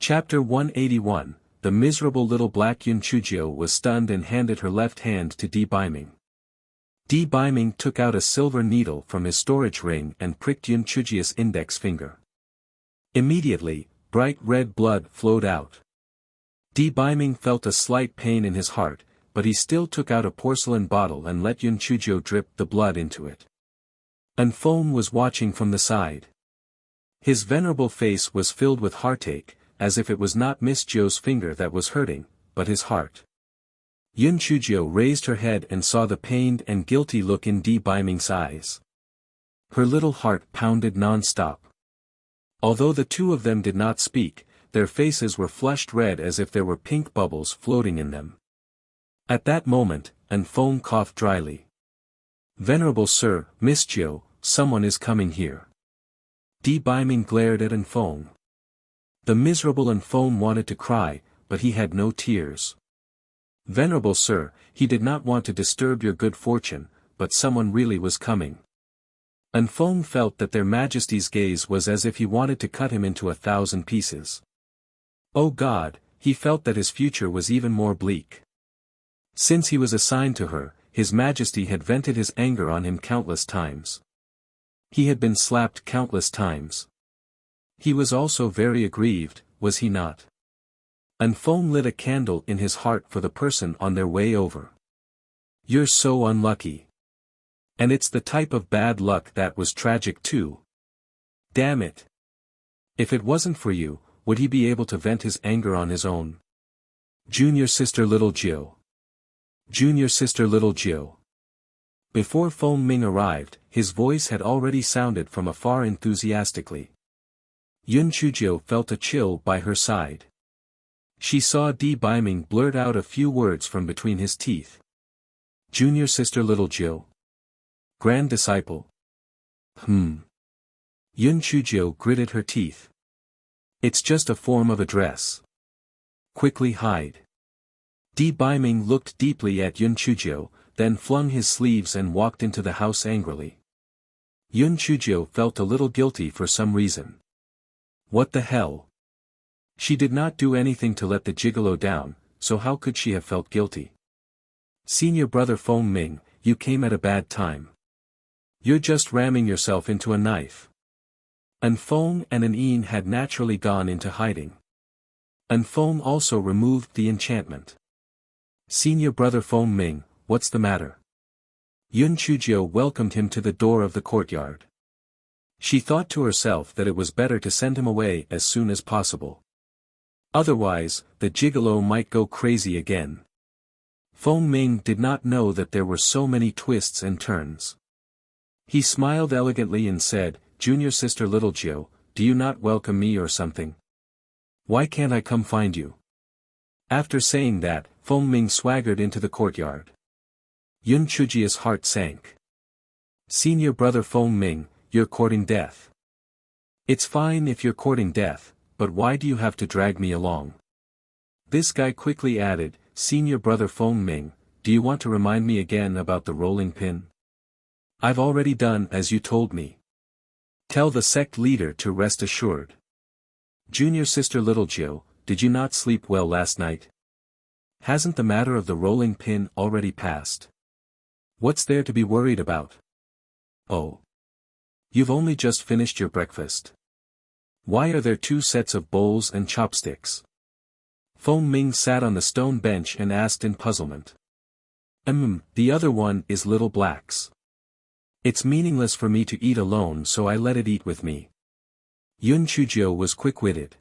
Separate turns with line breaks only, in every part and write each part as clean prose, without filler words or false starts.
Chapter 181, The miserable little black Yun Chujio was stunned and handed her left hand to Di Biming. Di Biming took out a silver needle from his storage ring and pricked Yun Chujio's index finger. Immediately, bright red blood flowed out. Di Biming felt a slight pain in his heart, but he still took out a porcelain bottle and let Yun Chujio drip the blood into it. Anfeng was watching from the side. His venerable face was filled with heartache, as if it was not Miss Zhou's finger that was hurting, but his heart. Yun Chujio raised her head and saw the pained and guilty look in Di Biming's eyes. Her little heart pounded non-stop. Although the two of them did not speak, their faces were flushed red as if there were pink bubbles floating in them. At that moment, Anfeng coughed dryly. "Venerable Sir, Miss Zhou, someone is coming here." Di Biming glared at Anfeng. The miserable Anfeng wanted to cry, but he had no tears. "Venerable Sir, he did not want to disturb your good fortune, but someone really was coming." Anfeng felt that their Majesty's gaze was as if he wanted to cut him into 1,000 pieces. Oh God, he felt that his future was even more bleak. Since he was assigned to her, His Majesty had vented his anger on him countless times. He had been slapped countless times. He was also very aggrieved, was he not? Anfeng lit a candle in his heart for the person on their way over. "You're so unlucky. And it's the type of bad luck that was tragic too. Damn it. If it wasn't for you, would he be able to vent his anger on his own? Junior sister little Zhou. Junior sister little Zhou." Before Feng Ming arrived, his voice had already sounded from afar enthusiastically. Yun Chujio felt a chill by her side. She saw Di Biming blurt out a few words from between his teeth. "Junior sister little Zhou. Grand disciple. Yun Chujio gritted her teeth. "It's just a form of address. Quickly hide." Di Biming looked deeply at Yun Chujio, then flung his sleeves and walked into the house angrily. Yun Chujio felt a little guilty for some reason. What the hell? She did not do anything to let the gigolo down, so how could she have felt guilty? "Senior brother Feng Ming, you came at a bad time. You're just ramming yourself into a knife." Anfeng and An had naturally gone into hiding. Anfeng also removed the enchantment. "Senior brother Feng Ming, what's the matter?" Yun Chujio welcomed him to the door of the courtyard. She thought to herself that it was better to send him away as soon as possible. Otherwise, the gigolo might go crazy again. Feng Ming did not know that there were so many twists and turns. He smiled elegantly and said, "Junior sister little Zhou, do you not welcome me or something? Why can't I come find you?" After saying that, Feng Ming swaggered into the courtyard. Yun Chujio's heart sank. "Senior brother Feng Ming, you're courting death. It's fine if you're courting death, but why do you have to drag me along?" This guy quickly added, "Senior brother Feng Ming, do you want to remind me again about the rolling pin? I've already done as you told me. Tell the sect leader to rest assured. Junior sister little Zhou, did you not sleep well last night? Hasn't the matter of the rolling pin already passed? What's there to be worried about? Oh. You've only just finished your breakfast. Why are there 2 sets of bowls and chopsticks?" Feng Ming sat on the stone bench and asked in puzzlement. The other one is Little Black's. It's meaningless for me to eat alone, so I let it eat with me." Yun Chujio was quick-witted.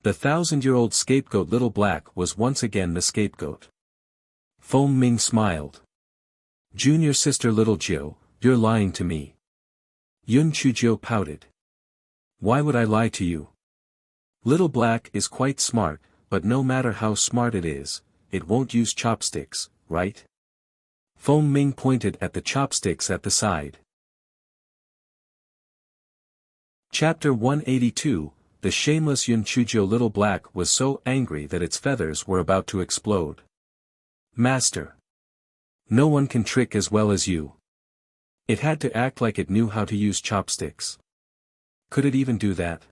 The 1,000-year-old scapegoat Little Black was once again the scapegoat. Feng Ming smiled. "Junior sister little Zhou, you're lying to me." Yun Chujio pouted. "Why would I lie to you? Little Black is quite smart, but no matter how smart it is, it won't use chopsticks, right?" Feng Ming pointed at the chopsticks at the side. Chapter 182, The shameless Yun Chujio Little Black was so angry that its feathers were about to explode. "Master! No one can trick as well as you. It had to act like it knew how to use chopsticks. Could it even do that?"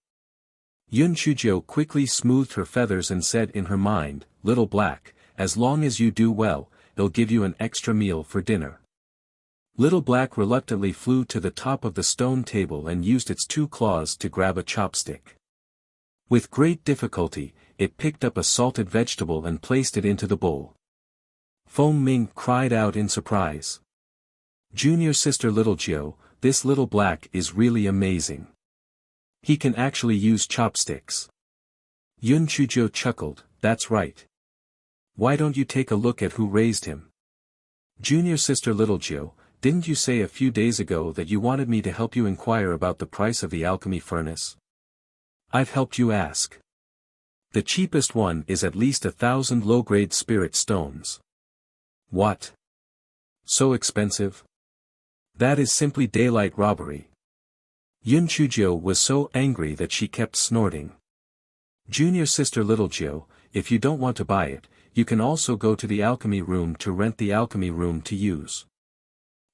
Yun Chujio quickly smoothed her feathers and said in her mind, "Little Black, as long as you do well, they'll give you an extra meal for dinner." Little Black reluctantly flew to the top of the stone table and used its 2 claws to grab a chopstick. With great difficulty, it picked up a salted vegetable and placed it into the bowl. Feng Ming cried out in surprise. "Junior sister Little Jiu, this Little Black is really amazing. He can actually use chopsticks." Yun Chujio chuckled, "That's right. Why don't you take a look at who raised him?" "Junior sister Little Jiu, didn't you say a few days ago that you wanted me to help you inquire about the price of the alchemy furnace? I've helped you ask. The cheapest one is at least 1,000 low-grade spirit stones." "What? So expensive? That is simply daylight robbery." Yun Chujio was so angry that she kept snorting. "Junior sister Little Jiu, if you don't want to buy it, you can also go to the alchemy room to rent the alchemy room to use.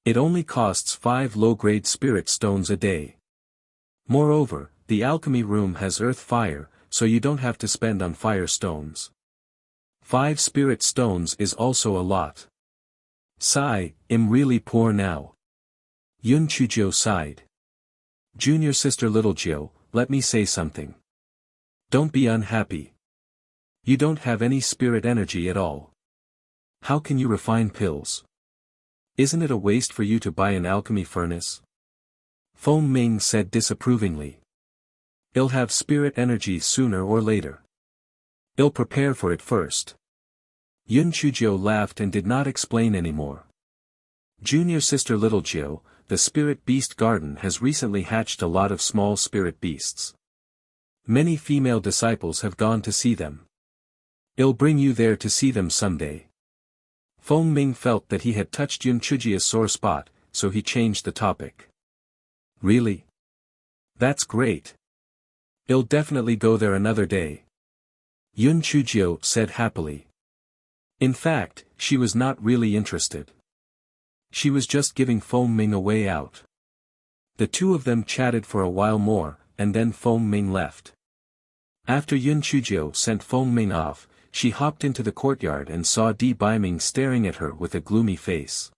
It only costs 5 low-grade spirit stones a day. Moreover, the alchemy room has earth fire, so you don't have to spend on fire stones. 5 spirit stones is also a lot. Sigh, I'm really poor now." Yun Chujio sighed. "Junior sister Little Jiu, let me say something. Don't be unhappy. You don't have any spirit energy at all. How can you refine pills? Isn't it a waste for you to buy an alchemy furnace?" Feng Ming said disapprovingly. "I'll have spirit energy sooner or later. I'll prepare for it first." Yun Chujio laughed and did not explain anymore. "Junior sister Little Jiu, the spirit beast garden has recently hatched a lot of small spirit beasts. Many female disciples have gone to see them. I'll bring you there to see them someday." Feng Ming felt that he had touched Yun Chujio's sore spot, so he changed the topic. "Really? That's great. I'll definitely go there another day." Yun Chujio said happily. In fact, she was not really interested. She was just giving Feng Ming a way out. The two of them chatted for a while more, and then Feng Ming left. After Yun Chujio sent Feng Ming off, she hopped into the courtyard and saw Di Baiming staring at her with a gloomy face.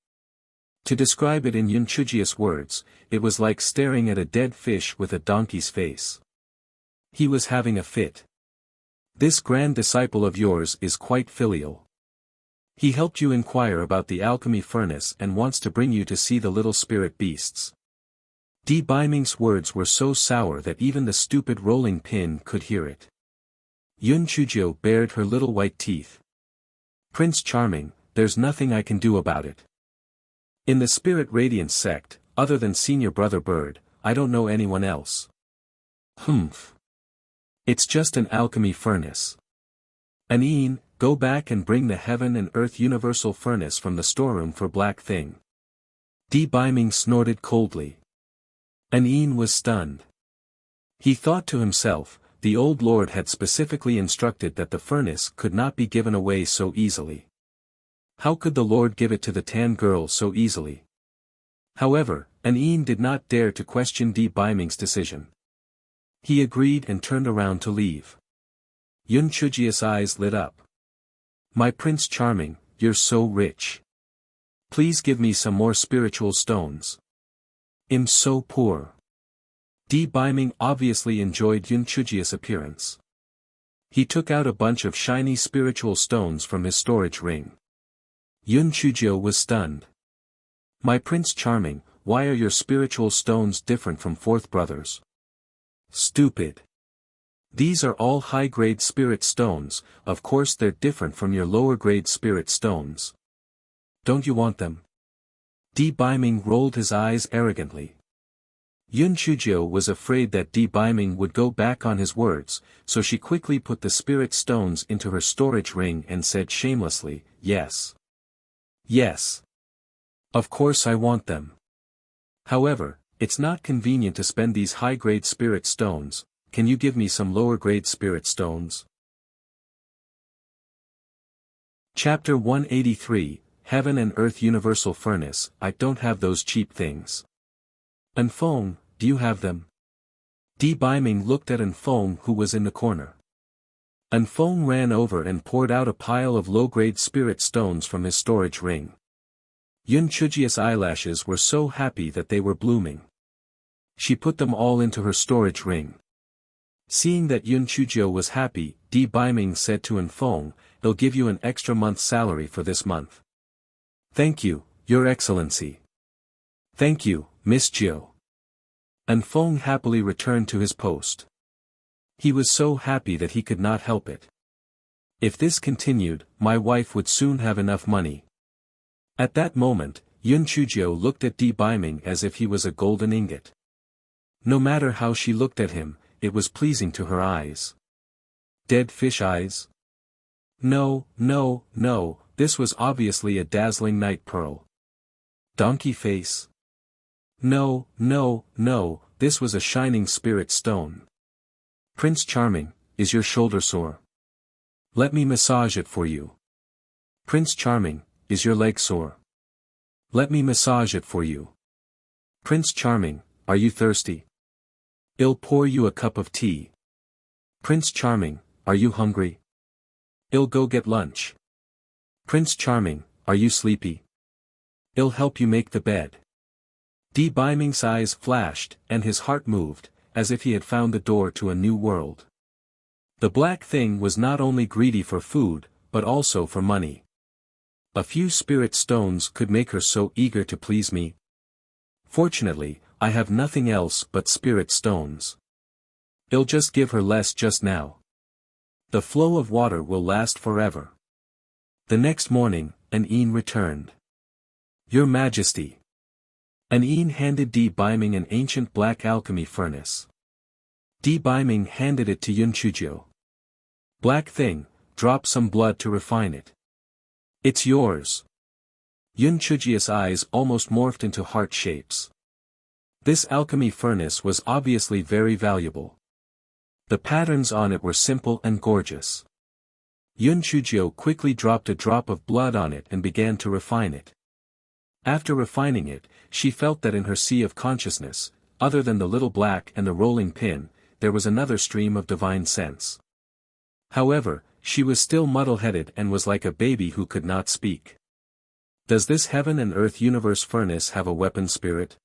To describe it in Yun Chujio's words, it was like staring at a dead fish with a donkey's face. He was having a fit. "This grand disciple of yours is quite filial. He helped you inquire about the alchemy furnace and wants to bring you to see the little spirit beasts." Di Baiming's words were so sour that even the stupid rolling pin could hear it. Yun Chujio bared her little white teeth. "Prince Charming, there's nothing I can do about it. In the Spirit Radiance sect, other than Senior Brother Bird, I don't know anyone else." "Humph. It's just an alchemy furnace. Anine, go back and bring the Heaven and Earth Universal Furnace from the storeroom for Black Thing." Di Baiming snorted coldly. Anine was stunned. He thought to himself, the old lord had specifically instructed that the furnace could not be given away so easily. How could the lord give it to the tan girl so easily? However, Anine did not dare to question Di Baiming's decision. He agreed and turned around to leave. Yun Chujio's eyes lit up. "My Prince Charming, you're so rich. Please give me some more spiritual stones. I'm so poor." Di Baiming obviously enjoyed Yun Chujio's appearance. He took out a bunch of shiny spiritual stones from his storage ring. Yun Chujio was stunned. "My Prince Charming, why are your spiritual stones different from Fourth Brother's?" "Stupid. These are all high-grade spirit stones, of course they're different from your lower-grade spirit stones. Don't you want them?" Di Baiming rolled his eyes arrogantly. Yun Chujio was afraid that Di Baiming would go back on his words, so she quickly put the spirit stones into her storage ring and said shamelessly, "Yes. Yes. Of course I want them. However, it's not convenient to spend these high-grade spirit stones. Can you give me some lower-grade spirit stones?" Chapter 183, Heaven and Earth Universal Furnace. "I don't have those cheap things." "And Feng, do you have them?" Di Biming looked at An Feng, who was in the corner. An Feng ran over and poured out a pile of low-grade spirit stones from his storage ring. Yun Chujia's eyelashes were so happy that they were blooming. She put them all into her storage ring. Seeing that Yun Chujio was happy, Di Biming said to An Feng, "I'll give you an extra month's salary for this month." "Thank you, Your Excellency." "Thank you, Miss Jiu." An Feng happily returned to his post. He was so happy that he could not help it. If this continued, my wife would soon have enough money. At that moment, Yun Chujio looked at Di Biming as if he was a golden ingot. No matter how she looked at him, it was pleasing to her eyes. Dead fish eyes? No, no, no, this was obviously a dazzling night pearl. Donkey face? No, no, no, this was a shining spirit stone. Prince Charming, is your shoulder sore? Let me massage it for you. Prince Charming, is your leg sore? Let me massage it for you. Prince Charming, are you thirsty? I'll pour you a cup of tea. Prince Charming, are you hungry? I'll go get lunch. Prince Charming, are you sleepy? I'll help you make the bed. Di Biming's eyes flashed, and his heart moved, as if he had found the door to a new world. The black thing was not only greedy for food, but also for money. A few spirit stones could make her so eager to please me. Fortunately, I have nothing else but spirit stones. I'll just give her less just now. The flow of water will last forever. The next morning, An Een returned. Your Majesty. An Een handed Di Biming an ancient black alchemy furnace. Di Biming handed it to Yun Chujio. Black thing, drop some blood to refine it. It's yours. Yun Chujio's eyes almost morphed into heart shapes. This alchemy furnace was obviously very valuable. The patterns on it were simple and gorgeous. Yun Chujio quickly dropped a drop of blood on it and began to refine it. After refining it, she felt that in her sea of consciousness, other than the little black and the rolling pin, there was another stream of divine sense. However, she was still muddle-headed and was like a baby who could not speak. Does this heaven and earth universe furnace have a weapon spirit?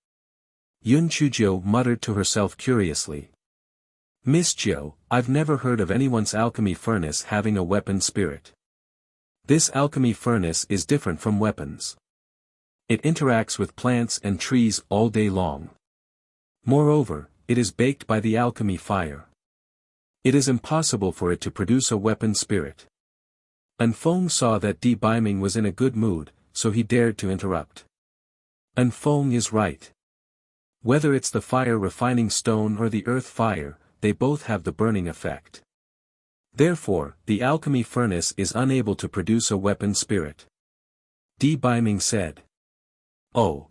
Yun Chujio muttered to herself curiously. Miss Jiu, I've never heard of anyone's alchemy furnace having a weapon spirit. This alchemy furnace is different from weapons. It interacts with plants and trees all day long. Moreover, it is baked by the alchemy fire. It is impossible for it to produce a weapon spirit. An Feng saw that Di Biming was in a good mood, so he dared to interrupt. An Feng is right. Whether it's the fire refining stone or the earth fire, they both have the burning effect. Therefore, the alchemy furnace is unable to produce a weapon spirit. Di Biming said. Oh.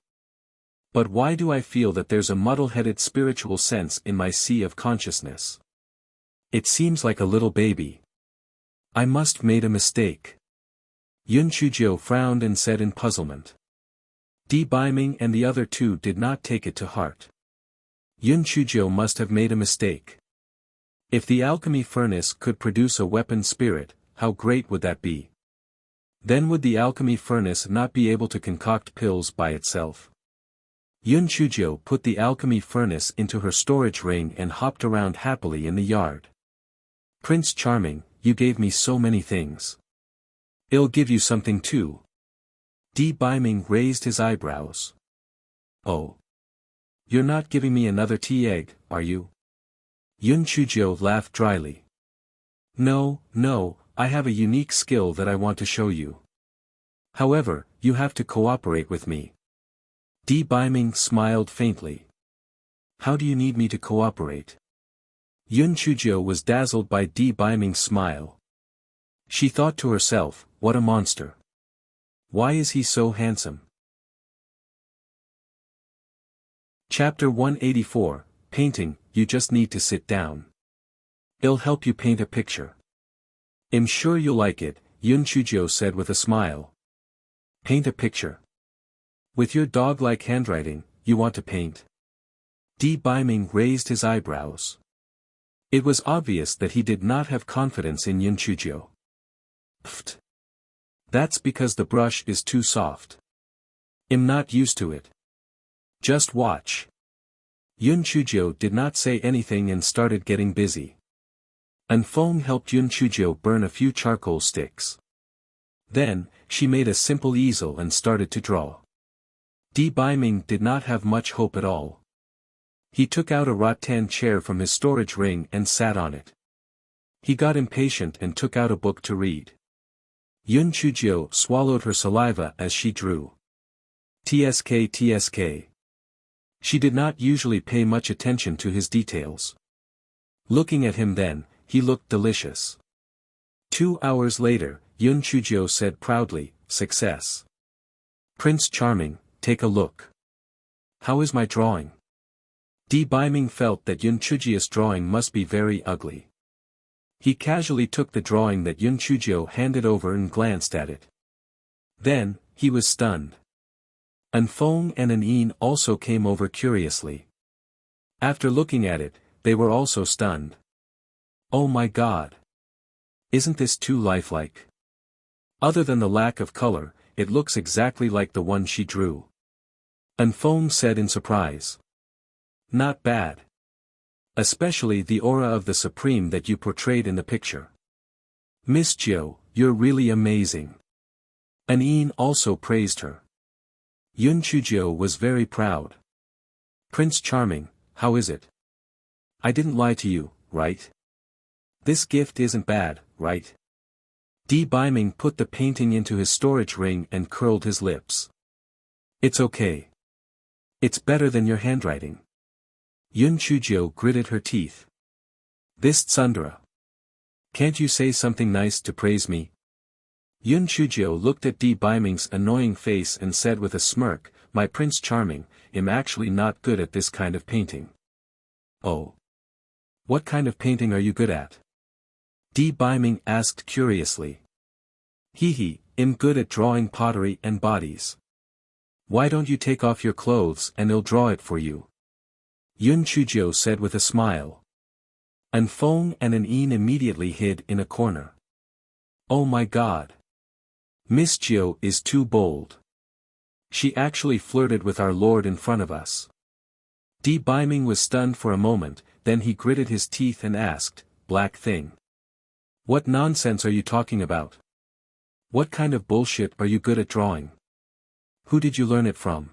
But why do I feel that there's a muddle-headed spiritual sense in my sea of consciousness? It seems like a little baby. I must have made a mistake. Yun Chujio frowned and said in puzzlement. Di Biming and the other two did not take it to heart. Yun Chujio must have made a mistake. If the alchemy furnace could produce a weapon spirit, how great would that be? Then would the alchemy furnace not be able to concoct pills by itself? Yun Chujio put the alchemy furnace into her storage ring and hopped around happily in the yard. Prince Charming, you gave me so many things. I'll give you something too. Di Biming raised his eyebrows. Oh. You're not giving me another tea egg, are you? Yun Chujio laughed dryly. No, no, I have a unique skill that I want to show you. However, you have to cooperate with me. Di Biming smiled faintly. How do you need me to cooperate? Yun Chujio was dazzled by Di Biming's smile. She thought to herself, what a monster. Why is he so handsome? Chapter 184, Painting, you just need to sit down. I'll help you paint a picture. I'm sure you'll like it, Yun Chujio said with a smile. Paint a picture. With your dog-like handwriting, you want to paint. Di Biming raised his eyebrows. It was obvious that he did not have confidence in Yun Chuzhou. Pfft. That's because the brush is too soft. I'm not used to it. Just watch. Yun Chuzhou did not say anything and started getting busy. Anfeng helped Yun Chuzhou burn a few charcoal sticks. Then, she made a simple easel and started to draw. Di Biming did not have much hope at all. He took out a rattan chair from his storage ring and sat on it. He got impatient and took out a book to read. Yun Chuzhou swallowed her saliva as she drew. Tsk tsk. She did not usually pay much attention to his details. Looking at him then, he looked delicious. 2 hours later, Yun Chuzhou said proudly, "Success. Prince Charming, take a look. How is my drawing?" Di Biming felt that Yun Chuzhou's drawing must be very ugly. He casually took the drawing that Yun Chuzhou handed over and glanced at it. Then, he was stunned. Anfeng and An also came over curiously. After looking at it, they were also stunned. Oh my god! Isn't this too lifelike? Other than the lack of color, it looks exactly like the one she drew. Anfeng said in surprise. Not bad. Especially the aura of the Supreme that you portrayed in the picture. Miss Jiu, you're really amazing. An also praised her. Yun Chuzhou was very proud. Prince Charming, how is it? I didn't lie to you, right? This gift isn't bad, right? Di Biming put the painting into his storage ring and curled his lips. It's okay. It's better than your handwriting. Yun Chuzhou gritted her teeth. This Tsundra. Can't you say something nice to praise me? Yun Chuzhou looked at Di Biming's annoying face and said with a smirk, My Prince Charming, I'm actually not good at this kind of painting. Oh. What kind of painting are you good at? Di Biming asked curiously. Hee, I'm good at drawing pottery and bodies. Why don't you take off your clothes and I'll draw it for you? Yun Chuzhou said with a smile. Anfeng and An immediately hid in a corner. Oh my god. Miss Jiu is too bold. She actually flirted with our lord in front of us. Di Biming was stunned for a moment, then he gritted his teeth and asked, Black thing. What nonsense are you talking about? What kind of bullshit are you good at drawing? Who did you learn it from?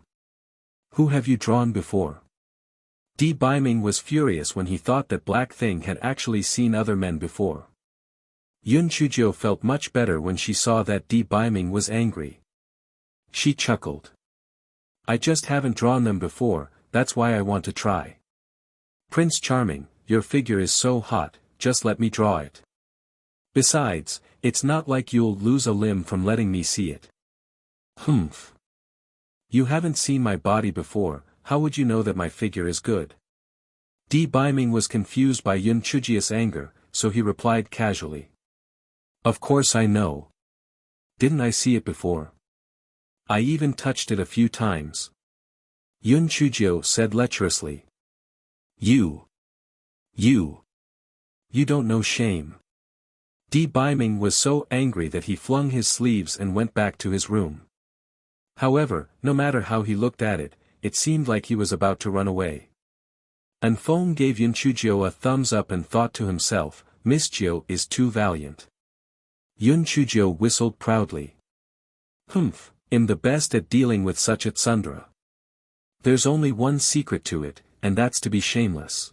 Who have you drawn before? Di Biming was furious when he thought that Black Thing had actually seen other men before. Yun Chuzhou felt much better when she saw that Di Biming was angry. She chuckled. I just haven't drawn them before, that's why I want to try. Prince Charming, your figure is so hot, just let me draw it. Besides, it's not like you'll lose a limb from letting me see it. Humph. You haven't seen my body before, how would you know that my figure is good? Di Biming was confused by Yun Chuzhou's anger, so he replied casually. Of course I know. Didn't I see it before? I even touched it a few times. Yun Chuzhou said lecherously. You don't know shame. Di Biming was so angry that he flung his sleeves and went back to his room. However, no matter how he looked at it, it seemed like he was about to run away. Anfeng gave Yun Chuzhou a thumbs up and thought to himself, Miss Jiu is too valiant. Yun Chuzhou whistled proudly. Humph, I'm the best at dealing with such a tsundere. There's only one secret to it, and that's to be shameless.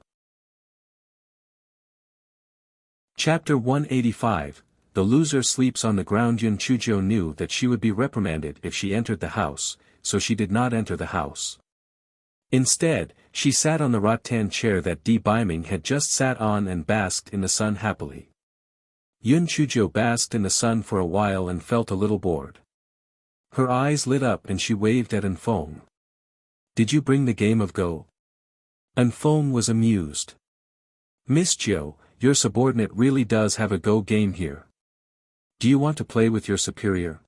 Chapter 185, The Loser Sleeps on the Ground. Yun Chuzhou knew that she would be reprimanded if she entered the house, so she did not enter the house. Instead, she sat on the rattan chair that Di Biming had just sat on and basked in the sun happily. Yun Chuzhou basked in the sun for a while and felt a little bored. Her eyes lit up and she waved at Anfeng. Did you bring the game of Go? Anfeng was amused. Miss Jiu, your subordinate really does have a Go game here. Do you want to play with your superior?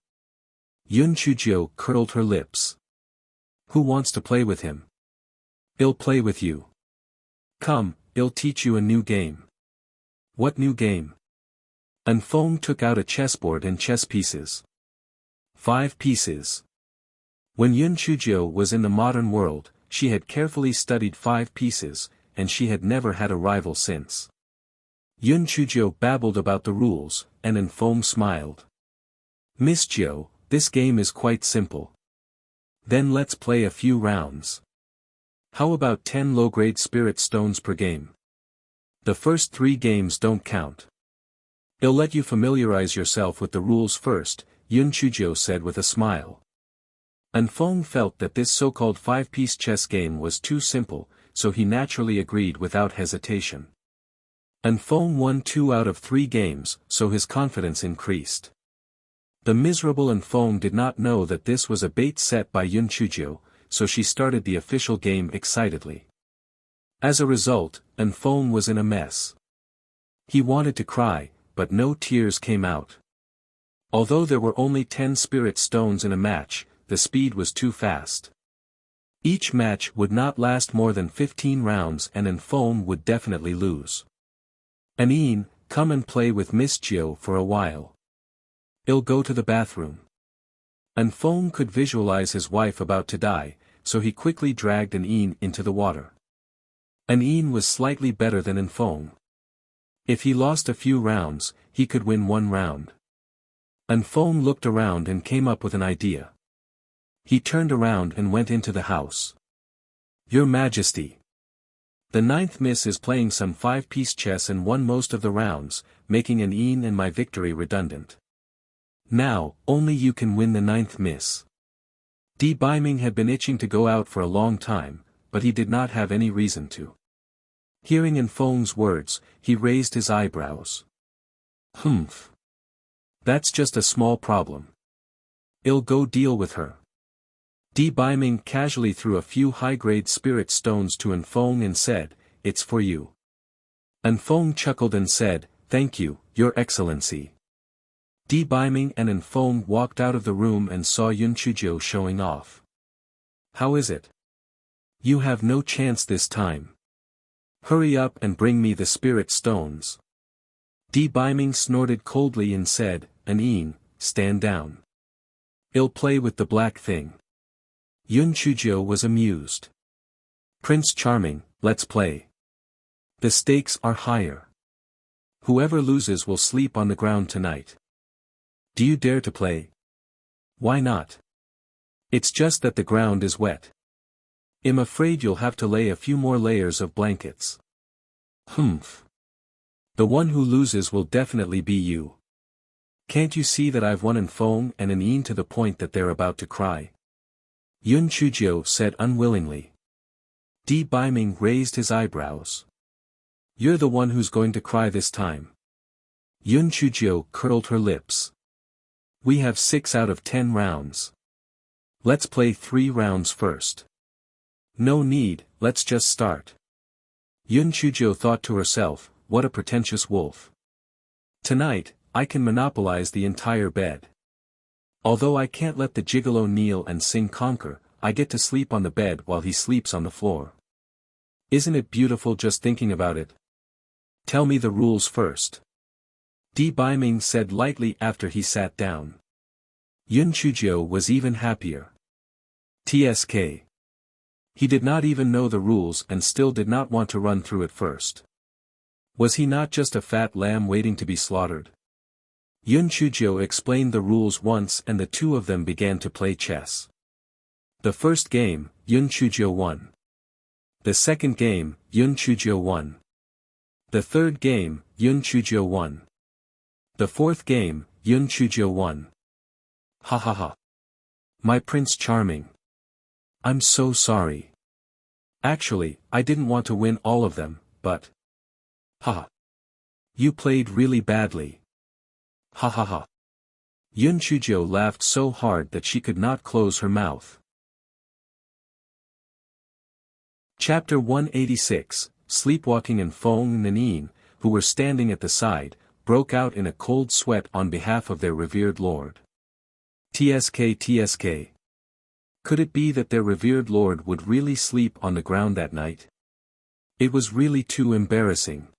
Yun Chuzhou curled her lips. Who wants to play with him? I'll play with you. Come, I'll teach you a new game. What new game? Anfeng took out a chessboard and chess pieces. 5 pieces. When Yun Chuzhou was in the modern world, she had carefully studied 5 pieces, and she had never had a rival since. Yun Chuzhou babbled about the rules, and Anfeng smiled. Miss Jiu, this game is quite simple. Then let's play a few rounds. How about 10 low-grade spirit stones per game? The first 3 games don't count. I'll let you familiarize yourself with the rules first, Yun Chuzhou said with a smile. Anfeng felt that this so-called 5-piece chess game was too simple, so he naturally agreed without hesitation. Anfeng won 2 out of 3 games, so his confidence increased. The miserable Anfeng did not know that this was a bait set by Yun Chuzhou, so she started the official game excitedly. As a result, Anfeng was in a mess. He wanted to cry, but no tears came out. Although there were only 10 spirit stones in a match, the speed was too fast. Each match would not last more than 15 rounds and Anfeng would definitely lose. Anine, come and play with Miss Jiu for a while. I'll go to the bathroom. Anfeng could visualize his wife about to die, so he quickly dragged Anine into the water. Anine was slightly better than Anfeng. If he lost a few rounds, he could win 1 round. Anfeng looked around and came up with an idea. He turned around and went into the house. Your Majesty. The 9th Miss is playing some 5-piece chess and won most of the rounds, making Anine and my victory redundant. Now, only you can win the 9th Miss. Di Biming had been itching to go out for a long time, but he did not have any reason to. Hearing Anfeng's words, he raised his eyebrows. Humph. That's just a small problem. I'll go deal with her. Di Biming casually threw a few high-grade spirit stones to Anfeng and said, It's for you. Anfeng chuckled and said, Thank you, Your Excellency. Di Biming and Anfeng walked out of the room and saw Yun Chuzhou showing off. How is it? You have no chance this time. Hurry up and bring me the spirit stones. Di Biming snorted coldly and said, Anine, stand down. I'll play with the black thing. Yun Chuzhou was amused. Prince Charming, let's play. The stakes are higher. Whoever loses will sleep on the ground tonight. Do you dare to play? Why not? It's just that the ground is wet. I'm afraid you'll have to lay a few more layers of blankets. Humph. The one who loses will definitely be you. Can't you see that I've won Anfeng and Anine to the point that they're about to cry? Yun Chuzhou said unwillingly. Di Biming raised his eyebrows. You're the one who's going to cry this time. Yun Chuzhou curled her lips. We have 6 out of 10 rounds. Let's play 3 rounds first. No need, let's just start. Yun Chuzhou thought to herself, what a pretentious wolf. Tonight, I can monopolize the entire bed. Although I can't let the gigolo kneel and sing conquer, I get to sleep on the bed while he sleeps on the floor. Isn't it beautiful just thinking about it? Tell me the rules first. Di Biming said lightly after he sat down. Yun Chuzhou was even happier. TSK. He did not even know the rules and still did not want to run through it first. Was he not just a fat lamb waiting to be slaughtered? Yun Chuzhou explained the rules once and the two of them began to play chess. The first game, Yun Chuzhou won. The second game, Yun Chuzhou won. The third game, Yun Chuzhou won. The fourth game, Yun Chuzhou won. Ha ha ha. My Prince Charming. I'm so sorry. Actually, I didn't want to win all of them, but... Ha. You played really badly. Ha ha ha. Yun Chuzhou laughed so hard that she could not close her mouth. Chapter 186, Sleepwalking Anfeng and Anine, who were standing at the side, broke out in a cold sweat on behalf of their revered lord. TSK. Could it be that their revered lord would really sleep on the ground that night? It was really too embarrassing.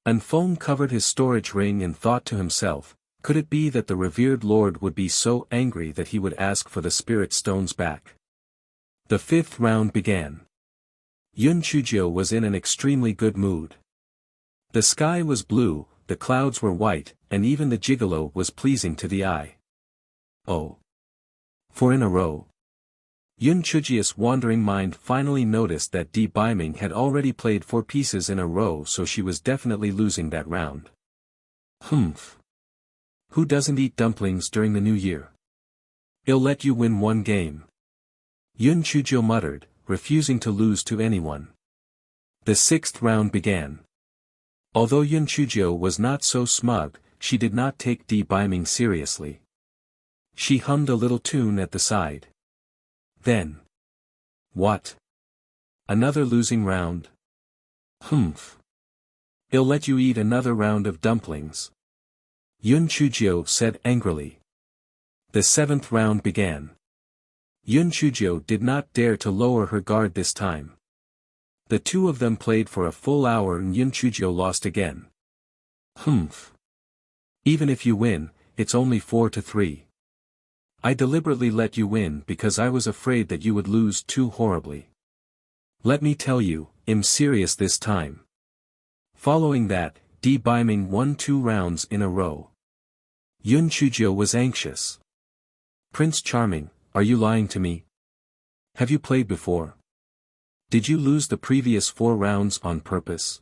An Feng covered his storage ring and thought to himself, could it be that the revered lord would be so angry that he would ask for the spirit stones back? The fifth round began. Yun Chujio was in an extremely good mood. The sky was blue, the clouds were white, and even the gigolo was pleasing to the eye. Oh! 4 in a row. Yun Chujio's wandering mind finally noticed that Di Biming had already played 4 pieces in a row, so she was definitely losing that round. Humph. Who doesn't eat dumplings during the new year? I'll let you win 1 game. Yun Chujio muttered, refusing to lose to anyone. The 6th round began. Although Yun Chujio was not so smug, she did not take Di Biming seriously. She hummed a little tune at the side. Then. What? Another losing round? Humph. I'll let you eat another round of dumplings. Yun Chujio said angrily. The 7th round began. Yun Chujio did not dare to lower her guard this time. The two of them played for a full hour and Yun Chujio lost again. Humph. Even if you win, it's only 4-3. I deliberately let you win because I was afraid that you would lose too horribly. Let me tell you, I'm serious this time. Following that, Di Biming won 2 rounds in a row. Yun Chujio was anxious. Prince Charming, are you lying to me? Have you played before? Did you lose the previous 4 rounds on purpose?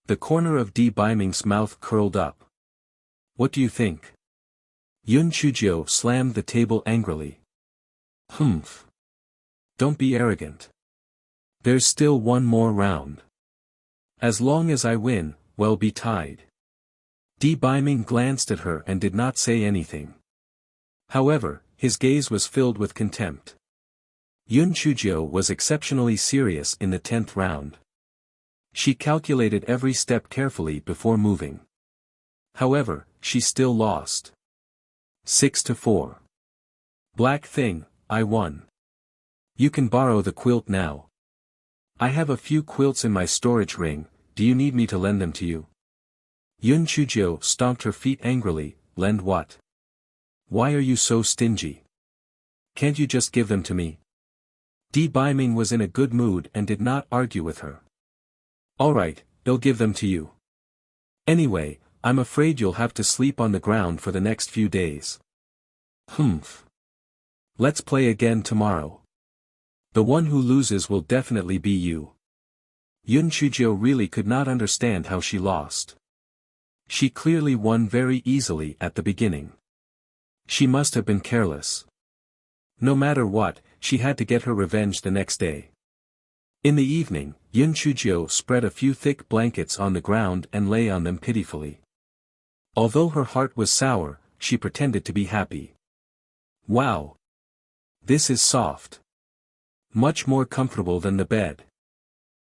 The corner of Di Biming's mouth curled up. What do you think? Yun Chujio slammed the table angrily. Humph. Don't be arrogant. There's still 1 more round. As long as I win, we'll be tied. Di Biming glanced at her and did not say anything. However, his gaze was filled with contempt. Yun Chujio was exceptionally serious in the 10th round. She calculated every step carefully before moving. However, she still lost. 6-4. Black thing, I won. You can borrow the quilt now. I have a few quilts in my storage ring, do you need me to lend them to you? Yun Chujio stomped her feet angrily, lend what? Why are you so stingy? Can't you just give them to me? Di Biming was in a good mood and did not argue with her. Alright, they'll give them to you. Anyway, I'm afraid you'll have to sleep on the ground for the next few days. Humph. Let's play again tomorrow. The one who loses will definitely be you. Yun Chujio really could not understand how she lost. She clearly won very easily at the beginning. She must have been careless. No matter what, she had to get her revenge the next day. In the evening, Yun Chujio spread a few thick blankets on the ground and lay on them pitifully. Although her heart was sour, she pretended to be happy. Wow! This is soft. Much more comfortable than the bed.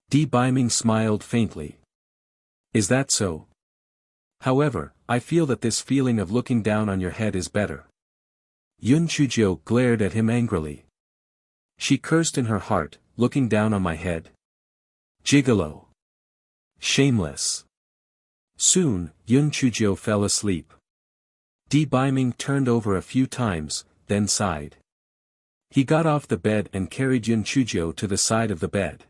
Di Biming smiled faintly. Is that so? However, I feel that this feeling of looking down on your head is better. Yun Chujio glared at him angrily. She cursed in her heart, looking down on my head. Gigolo. Shameless. Soon, Yun Chujio fell asleep. Di Biming turned over a few times, then sighed. He got off the bed and carried Yun Chujio to the side of the bed.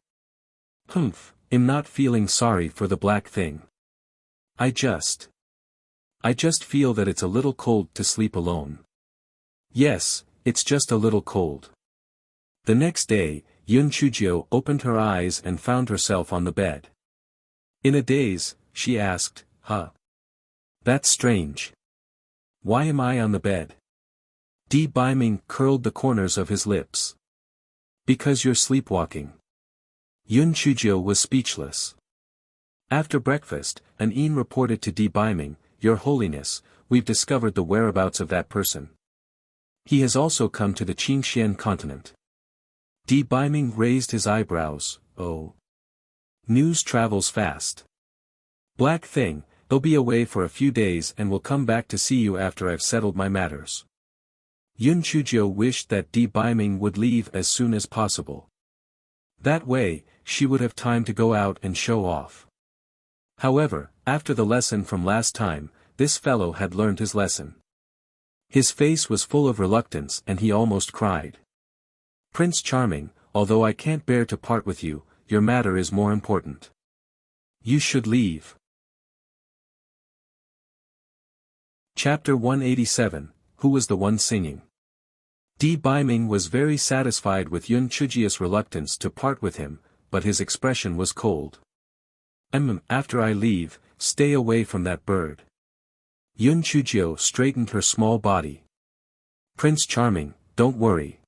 Humph, I'm not feeling sorry for the black thing. I just feel that it's a little cold to sleep alone. Yes, it's just a little cold. The next day, Yun Chujio opened her eyes and found herself on the bed. In a daze, she asked, Huh? That's strange. Why am I on the bed? Di Biming curled the corners of his lips. Because you're sleepwalking. Yun Chujio was speechless. After breakfast, an Yin reported to Di Biming, Your Holiness, we've discovered the whereabouts of that person. He has also come to the Qingxian continent. Di Biming raised his eyebrows, oh. News travels fast. Black thing, they'll be away for a few days and will come back to see you after I've settled my matters. Yun Chujio wished that Di Biming would leave as soon as possible. That way, she would have time to go out and show off. However, after the lesson from last time, this fellow had learned his lesson. His face was full of reluctance and he almost cried. Prince Charming, although I can't bear to part with you, your matter is more important. You should leave. Chapter 187, Who was the one singing? Di Biming was very satisfied with Yun Chujia's reluctance to part with him, but his expression was cold. After I leave, stay away from that bird. Yun Chujio straightened her small body. Prince Charming, don't worry.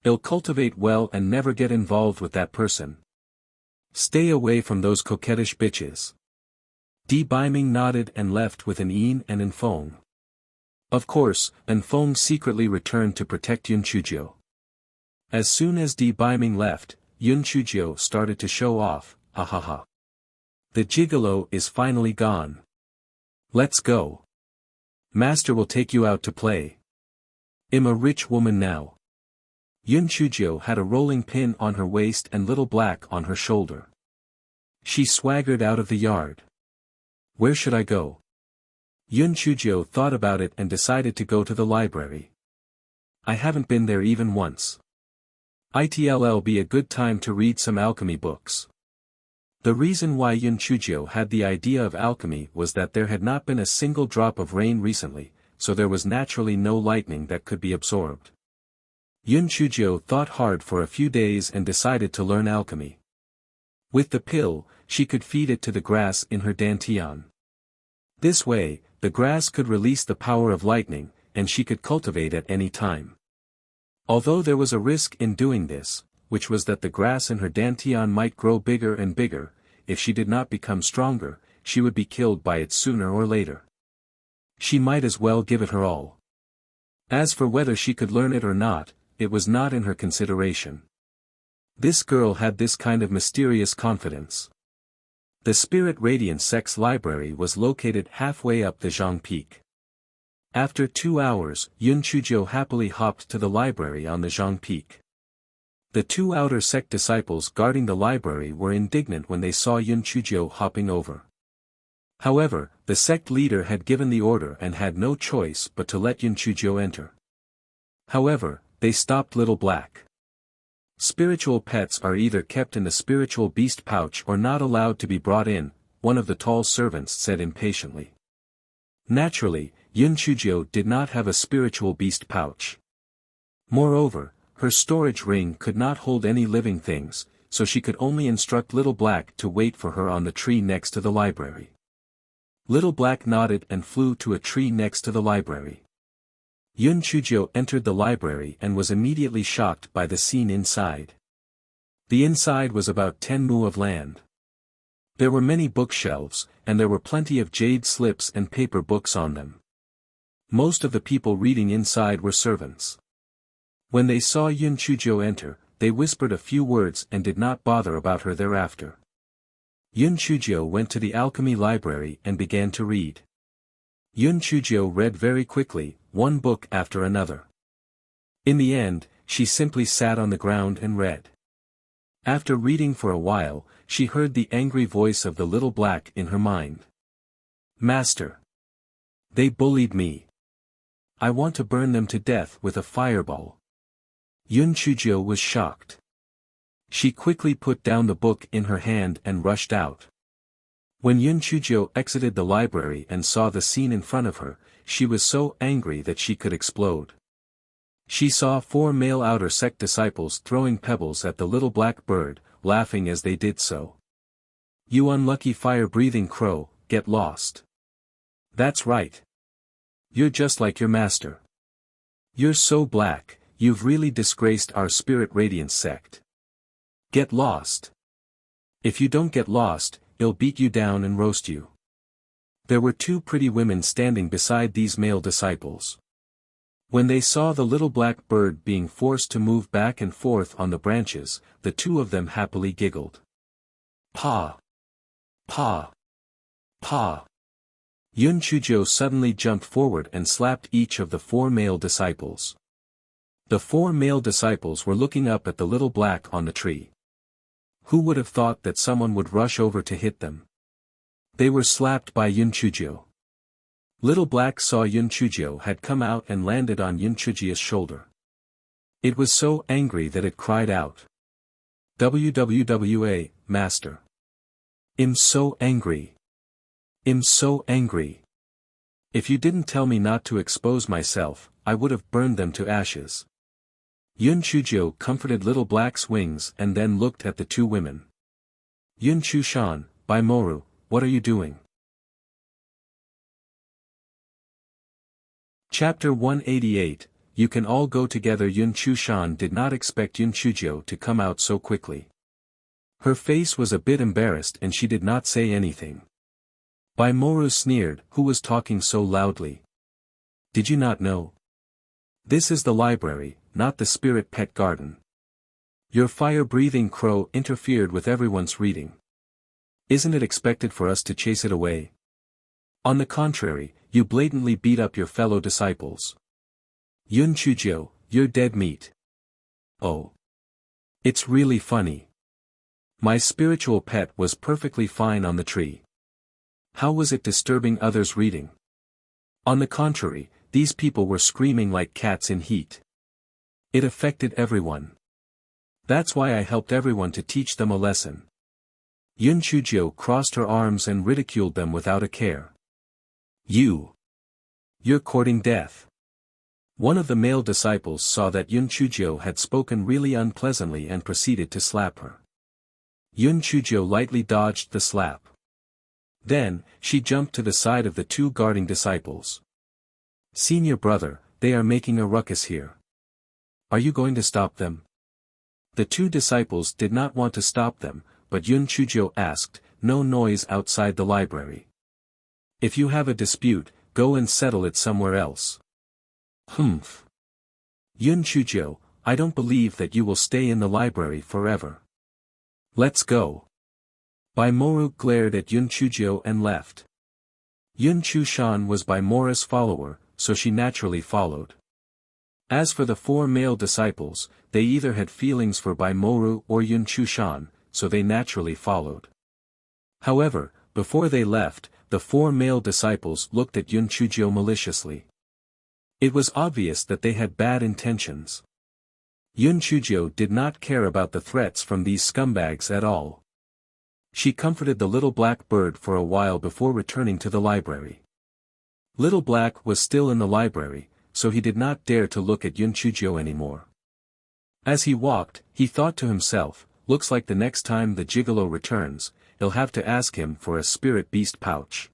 I'll cultivate well and never get involved with that person. Stay away from those coquettish bitches. Di Biming nodded and left with an Yin and an Feng. Of course, an Feng secretly returned to protect Yun Chujio. As soon as Di Biming left, Yun Chujio started to show off, ha ha ha. The gigolo is finally gone. Let's go. Master will take you out to play. I'm a rich woman now. Yun Chujio had a rolling pin on her waist and little black on her shoulder. She swaggered out of the yard. Where should I go? Yun Chujio thought about it and decided to go to the library. I haven't been there even once. It'll be a good time to read some alchemy books. The reason why Yun Chujio had the idea of alchemy was that there had not been a single drop of rain recently, so there was naturally no lightning that could be absorbed. Yun Chujio thought hard for a few days and decided to learn alchemy. With the pill, she could feed it to the grass in her dantian. This way, the grass could release the power of lightning, and she could cultivate at any time. Although there was a risk in doing this, which was that the grass in her dantian might grow bigger and bigger, if she did not become stronger, she would be killed by it sooner or later. She might as well give it her all. As for whether she could learn it or not, it was not in her consideration. This girl had this kind of mysterious confidence. The Spirit Radiance Sect's library was located halfway up the Zhang Peak. After 2 hours, Yun Chujio happily hopped to the library on the Zhang Peak. The 2 outer sect disciples guarding the library were indignant when they saw Yun Chujio hopping over. However, the sect leader had given the order and had no choice but to let Yun Chujio enter. However, they stopped Little Black. Spiritual pets are either kept in the spiritual beast pouch or not allowed to be brought in, one of the tall servants said impatiently. Naturally, Yun Chujio did not have a spiritual beast pouch. Moreover, her storage ring could not hold any living things, so she could only instruct Little Black to wait for her on the tree next to the library. Little Black nodded and flew to a tree next to the library. Yun Chujio entered the library and was immediately shocked by the scene inside. The inside was about 10 mu of land. There were many bookshelves, and there were plenty of jade slips and paper books on them. Most of the people reading inside were servants. When they saw Yun Chujio enter, they whispered a few words and did not bother about her thereafter. Yun Chujio went to the alchemy library and began to read. Yun Chujio read very quickly, one book after another. In the end, she simply sat on the ground and read. After reading for a while, she heard the angry voice of the Little Black in her mind. Master! They bullied me. I want to burn them to death with a fireball. Yun Chujio was shocked. She quickly put down the book in her hand and rushed out. When Yun Chujio exited the library and saw the scene in front of her, she was so angry that she could explode. She saw 4 male outer sect disciples throwing pebbles at the Little Black Bird, laughing as they did so. You unlucky fire-breathing crow, get lost. That's right. You're just like your master. You're so black, you've really disgraced our Spirit Radiance sect. Get lost. If you don't get lost, he'll beat you down and roast you. There were 2 pretty women standing beside these male disciples. When they saw the Little Black Bird being forced to move back and forth on the branches, the 2 of them happily giggled. Pa! Pa! Pa! Yun Chujio suddenly jumped forward and slapped each of the 4 male disciples. The 4 male disciples were looking up at the Little Black on the tree. Who would have thought that someone would rush over to hit them? They were slapped by Yun Chujio. Little Black saw Yun Chujio had come out and landed on Yun Chujio's shoulder. It was so angry that it cried out. "WWWA, Master. I'm so angry. I'm so angry. If you didn't tell me not to expose myself, I would have burned them to ashes." Yun Chujio comforted Little Black's wings and then looked at the two women. "Yun Chushan, Baimoru, what are you doing?" Chapter 188, You Can All Go Together. Yun Chushan did not expect Yun Chujio to come out so quickly. Her face was a bit embarrassed and she did not say anything. Baimoru sneered, "Who was talking so loudly? Did you not know? This is the library, not the spirit pet garden. Your fire-breathing crow interfered with everyone's reading. Isn't it expected for us to chase it away? On the contrary, you blatantly beat up your fellow disciples. Yun Chujio, you're dead meat. Oh. It's really funny. My spiritual pet was perfectly fine on the tree. How was it disturbing others' reading? On the contrary, these people were screaming like cats in heat. It affected everyone. That's why I helped everyone to teach them a lesson." Yun Chujio crossed her arms and ridiculed them without a care. You're courting death." One of the male disciples saw that Yun Chujio had spoken really unpleasantly and proceeded to slap her. Yun Chujio lightly dodged the slap. Then, she jumped to the side of the two guarding disciples. "Senior brother, they are making a ruckus here. Are you going to stop them?" The two disciples did not want to stop them, but Yun Chujio asked, "No noise outside the library. If you have a dispute, go and settle it somewhere else." "Humph. Yun Chujio, I don't believe that you will stay in the library forever. Let's go." Baimoru glared at Yun Chujio and left. Yun Chushan was Baimoru's follower, so she naturally followed. As for the four male disciples, they either had feelings for Baimoru or Yun Chushan, so they naturally followed. However, before they left, the four male disciples looked at Yun Chujio maliciously. It was obvious that they had bad intentions. Yun Chujio did not care about the threats from these scumbags at all. She comforted the little black bird for a while before returning to the library. Little Black was still in the library, so he did not dare to look at Yun Chujio anymore. As he walked, he thought to himself, "Looks like the next time the gigolo returns, he'll have to ask him for a spirit beast pouch."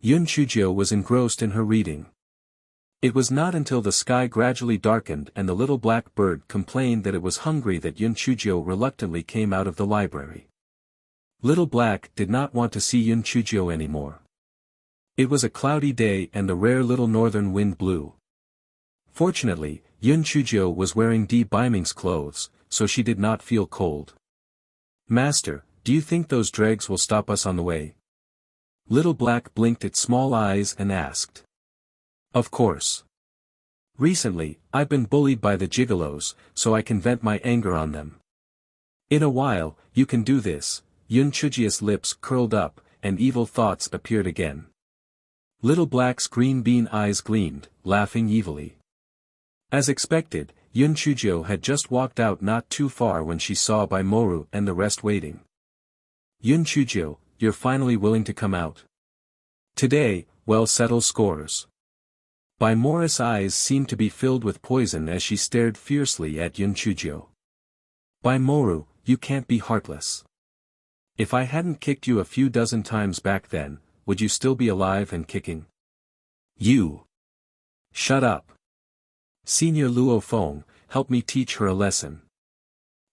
Yun Chujio was engrossed in her reading. It was not until the sky gradually darkened and the little black bird complained that it was hungry that Yun Chujio reluctantly came out of the library. Little Black did not want to see Yun Chujio anymore. It was a cloudy day and a rare little northern wind blew. Fortunately, Yun Chujio was wearing Di Baiming's clothes, so she did not feel cold. "Master, do you think those dregs will stop us on the way?" Little Black blinked its small eyes and asked. "Of course. Recently, I've been bullied by the gigolos, so I can vent my anger on them. In a while, you can do this." Yun Chujio's lips curled up, and evil thoughts appeared again. Little Black's green bean eyes gleamed, laughing evilly. As expected, Yun Chujio had just walked out not too far when she saw Baimoru and the rest waiting. "Yun Chujio, you're finally willing to come out. Today, we'll settle scores." Baimoru's eyes seemed to be filled with poison as she stared fiercely at Yun Chujio. "Baimoru, you can't be heartless. If I hadn't kicked you a few dozen times back then, would you still be alive and kicking?" "You. Shut up. Senior Luo Feng, help me teach her a lesson."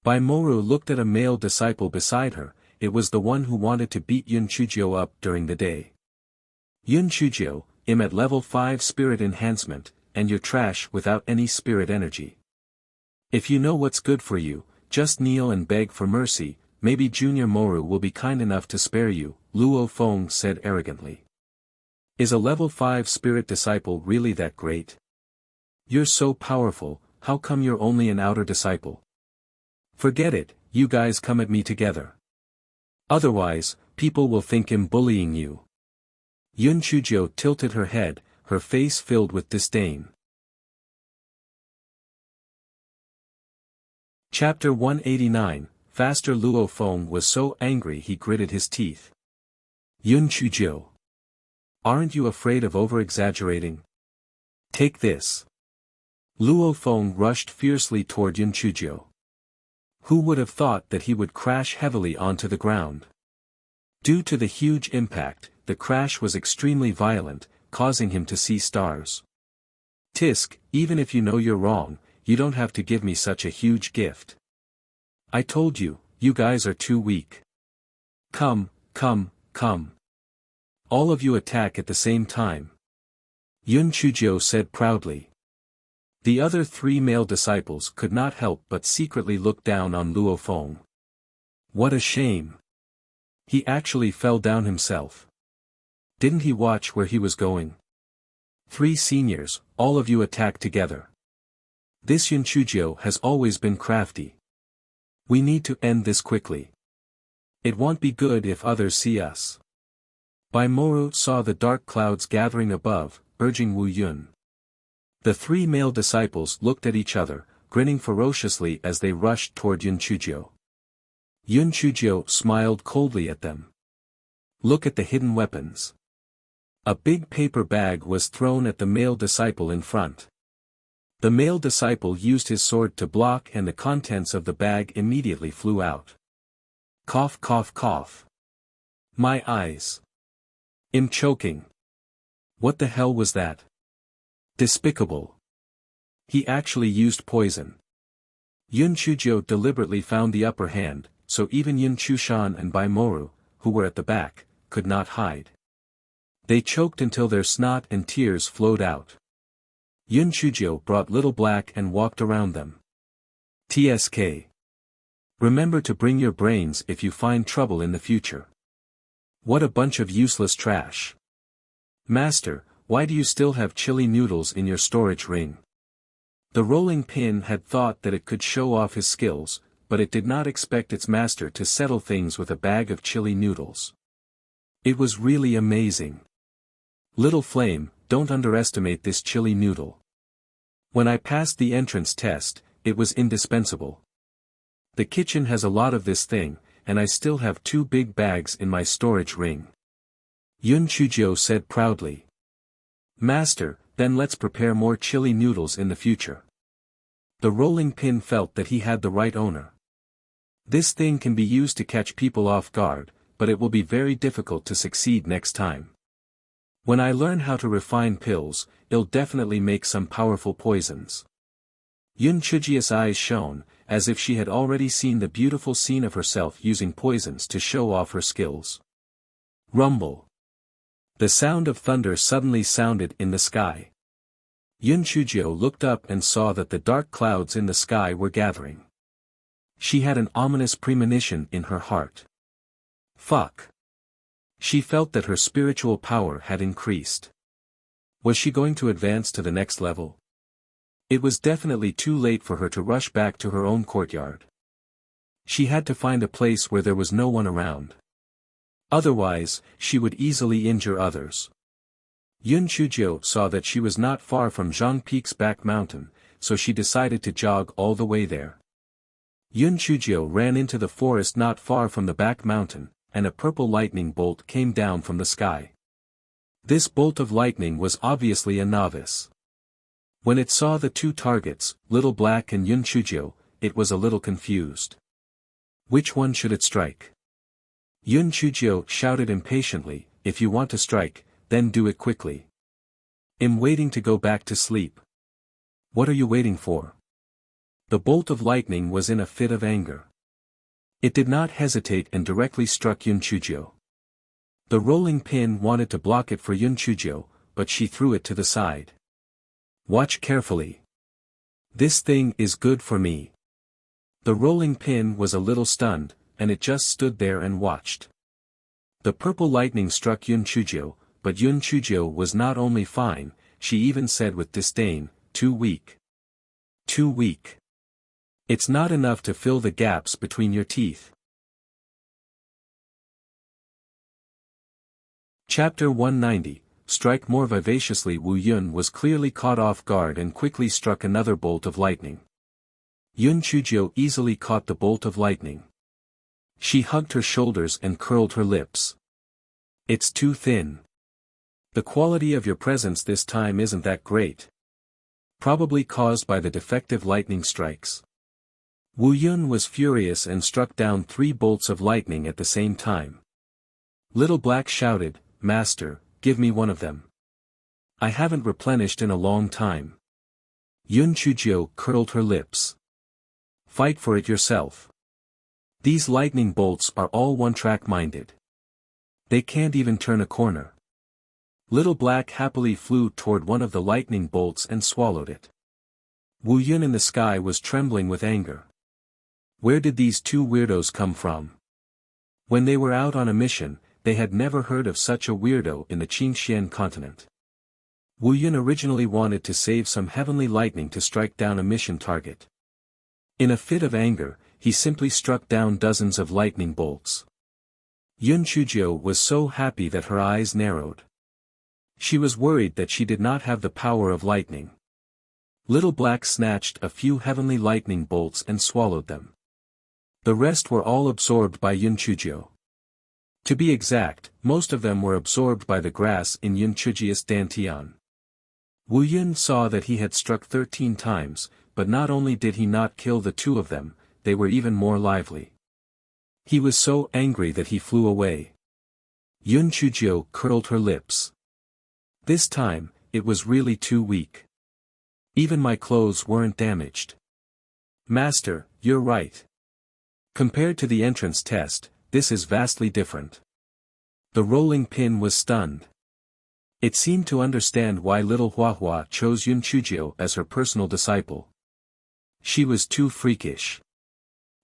Baimoru looked at a male disciple beside her. It was the one who wanted to beat Yun Chujio up during the day. "Yun Chujio, I'm at level 5 spirit enhancement, and you're trash without any spirit energy. If you know what's good for you, just kneel and beg for mercy. Maybe Junior Moru will be kind enough to spare you," Luo Feng said arrogantly. "Is a level 5 spirit disciple really that great? You're so powerful, how come you're only an outer disciple?" "Forget it, you guys come at me together. Otherwise, people will think I'm bullying you. Yun Chujio tilted her head, her face filled with disdain. Chapter 189, Faster. Luo Feng was so angry he gritted his teeth. Yun Chujio. Aren't you afraid of over-exaggerating? Take this. Luo Feng rushed fiercely toward Yun Chujio. Who would have thought that he would crash heavily onto the ground? Due to the huge impact, the crash was extremely violent, causing him to see stars. Tisk, even if you know you're wrong, you don't have to give me such a huge gift. I told you, you guys are too weak. Come, come, come. All of you attack at the same time. Yun Chujio said proudly. The other 3 male disciples could not help but secretly look down on Luo Feng. What a shame. He actually fell down himself. Didn't he watch where he was going? 3 seniors, all of you attack together. This Yun Chujio has always been crafty. We need to end this quickly. It won't be good if others see us. Baimoru saw the dark clouds gathering above, urging Wu Yun. The 3 male disciples looked at each other, grinning ferociously as they rushed toward Yun Chujio. Yun Chujio smiled coldly at them. Look at the hidden weapons. A big paper bag was thrown at the male disciple in front. The male disciple used his sword to block and the contents of the bag immediately flew out. Cough, cough, cough. My eyes. I'm choking. What the hell was that? Despicable. He actually used poison. Yun Chujio deliberately found the upper hand, so even Yun Chushan and Baimoru, who were at the back, could not hide. They choked until their snot and tears flowed out. Yun Chujio brought Little Black and walked around them. TSK. Remember to bring your brains if you find trouble in the future. What a bunch of useless trash. Master, why do you still have chili noodles in your storage ring? The rolling pin had thought that it could show off his skills, but it did not expect its master to settle things with a bag of chili noodles. It was really amazing. Little Flame, don't underestimate this chili noodle. When I passed the entrance test, it was indispensable. The kitchen has a lot of this thing, and I still have 2 big bags in my storage ring. Yun Chujio said proudly. Master, then let's prepare more chili noodles in the future. The rolling pin felt that he had the right owner. This thing can be used to catch people off guard, but it will be very difficult to succeed next time. When I learn how to refine pills, it'll definitely make some powerful poisons. Yun Chujio's eyes shone, as if she had already seen the beautiful scene of herself using poisons to show off her skills. Rumble. The sound of thunder suddenly sounded in the sky. Yun Chujio looked up and saw that the dark clouds in the sky were gathering. She had an ominous premonition in her heart. Fuck. She felt that her spiritual power had increased. Was she going to advance to the next level? It was definitely too late for her to rush back to her own courtyard. She had to find a place where there was no one around. Otherwise, she would easily injure others. Yun Chujio saw that she was not far from Zhang Peak's back mountain, so she decided to jog all the way there. Yun Chujio ran into the forest not far from the back mountain, and a purple lightning bolt came down from the sky. This bolt of lightning was obviously a novice. When it saw the 2 targets, Little Black and Yun Chujio, it was a little confused. Which one should it strike? Yun Chujio shouted impatiently, if you want to strike, then do it quickly. I'm waiting to go back to sleep. What are you waiting for? The bolt of lightning was in a fit of anger. It did not hesitate and directly struck Yun Chujio. The rolling pin wanted to block it for Yun Chujio, but she threw it to the side. Watch carefully. This thing is good for me. The rolling pin was a little stunned, and it just stood there and watched. The purple lightning struck Yun Chujio, but Yun Chujio was not only fine, she even said with disdain, too weak. Too weak. It's not enough to fill the gaps between your teeth. Chapter 190, Strike More Vivaciously. Wu Yun was clearly caught off guard and quickly struck another bolt of lightning. Yun Chujio easily caught the bolt of lightning. She hugged her shoulders and curled her lips. It's too thin. The quality of your presence this time isn't that great. Probably caused by the defective lightning strikes. Wu Yun was furious and struck down 3 bolts of lightning at the same time. Little Black shouted, "Master, give me one of them. I haven't replenished in a long time." Yun Chujio curled her lips. Fight for it yourself. These lightning bolts are all one-track minded. They can't even turn a corner. Little Black happily flew toward one of the lightning bolts and swallowed it. Wu Yun in the sky was trembling with anger. Where did these 2 weirdos come from? When they were out on a mission, they had never heard of such a weirdo in the Qingxian continent. Wu Yun originally wanted to save some heavenly lightning to strike down a mission target. In a fit of anger, he simply struck down dozens of lightning bolts. Yun Chujio was so happy that her eyes narrowed. She was worried that she did not have the power of lightning. Little Black snatched a few heavenly lightning bolts and swallowed them. The rest were all absorbed by Yun Chujio. To be exact, most of them were absorbed by the grass in Yun Chujio's dantian. Wu Yun saw that he had struck 13 times, but not only did he not kill the 2 of them, they were even more lively. He was so angry that he flew away. Yun Chujio curled her lips. This time, it was really too weak. Even my clothes weren't damaged. Master, you're right. Compared to the entrance test, this is vastly different. The rolling pin was stunned. It seemed to understand why little Huahua chose Yun Chujio as her personal disciple. She was too freakish.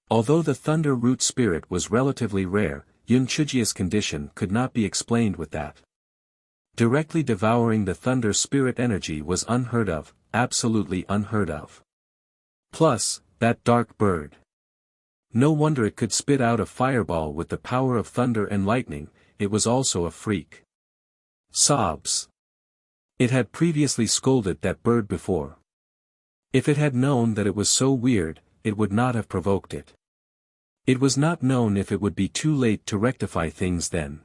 Although the thunder root spirit was relatively rare, Yun Chujio's condition could not be explained with that. Directly devouring the thunder spirit energy was unheard of, absolutely unheard of. Plus, that dark bird. No wonder it could spit out a fireball with the power of thunder and lightning, it was also a freak. Sobs. It had previously scolded that bird before. If it had known that it was so weird, it would not have provoked it. It was not known if it would be too late to rectify things then.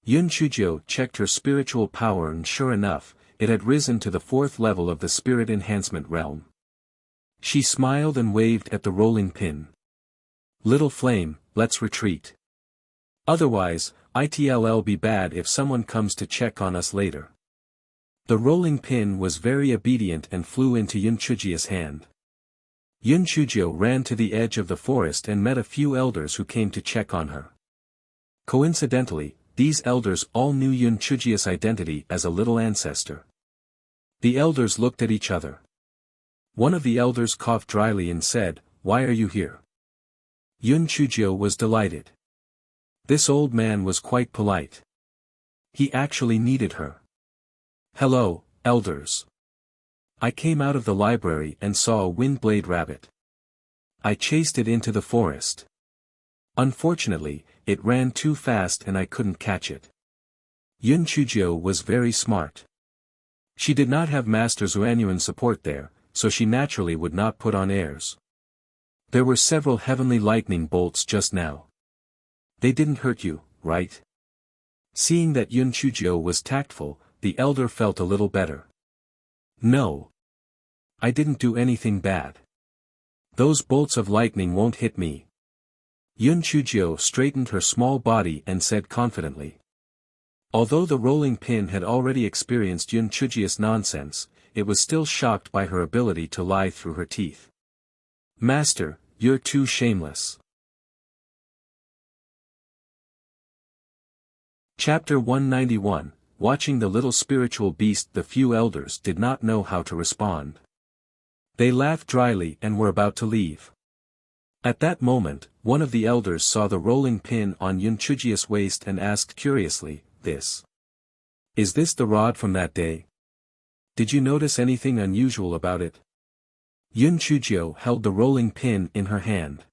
Yun Chujio checked her spiritual power and sure enough, it had risen to the 4th level of the spirit enhancement realm. She smiled and waved at the rolling pin. Little flame, let's retreat. Otherwise, it'll be bad if someone comes to check on us later. The rolling pin was very obedient and flew into Yun Chujio's hand. Yun Chujio ran to the edge of the forest and met a few elders who came to check on her. Coincidentally, these elders all knew Yun Chujio's identity as a little ancestor. The elders looked at each other. One of the elders coughed dryly and said, "Why are you here?" Yun Chujio was delighted. This old man was quite polite. He actually needed her. "Hello, elders. I came out of the library and saw a wind-blade rabbit. I chased it into the forest. Unfortunately, it ran too fast and I couldn't catch it." Yun Chujio was very smart. She did not have Master Xuanyuan's support there, so she naturally would not put on airs. There were several heavenly lightning bolts just now. They didn't hurt you, right? Seeing that Yun Chujio was tactful, the elder felt a little better. "No. I didn't do anything bad. Those bolts of lightning won't hit me." Yun Chujio straightened her small body and said confidently. Although the rolling pin had already experienced Yun Chujio's nonsense, it was still shocked by her ability to lie through her teeth. "Master, you're too shameless." Chapter 191, Watching the little spiritual beast. The few elders did not know how to respond. They laughed dryly and were about to leave. At that moment, one of the elders saw the rolling pin on Yun Chujio's waist and asked curiously, Is this the rod from that day? Did you notice anything unusual about it?" Yun Chujio held the rolling pin in her hand.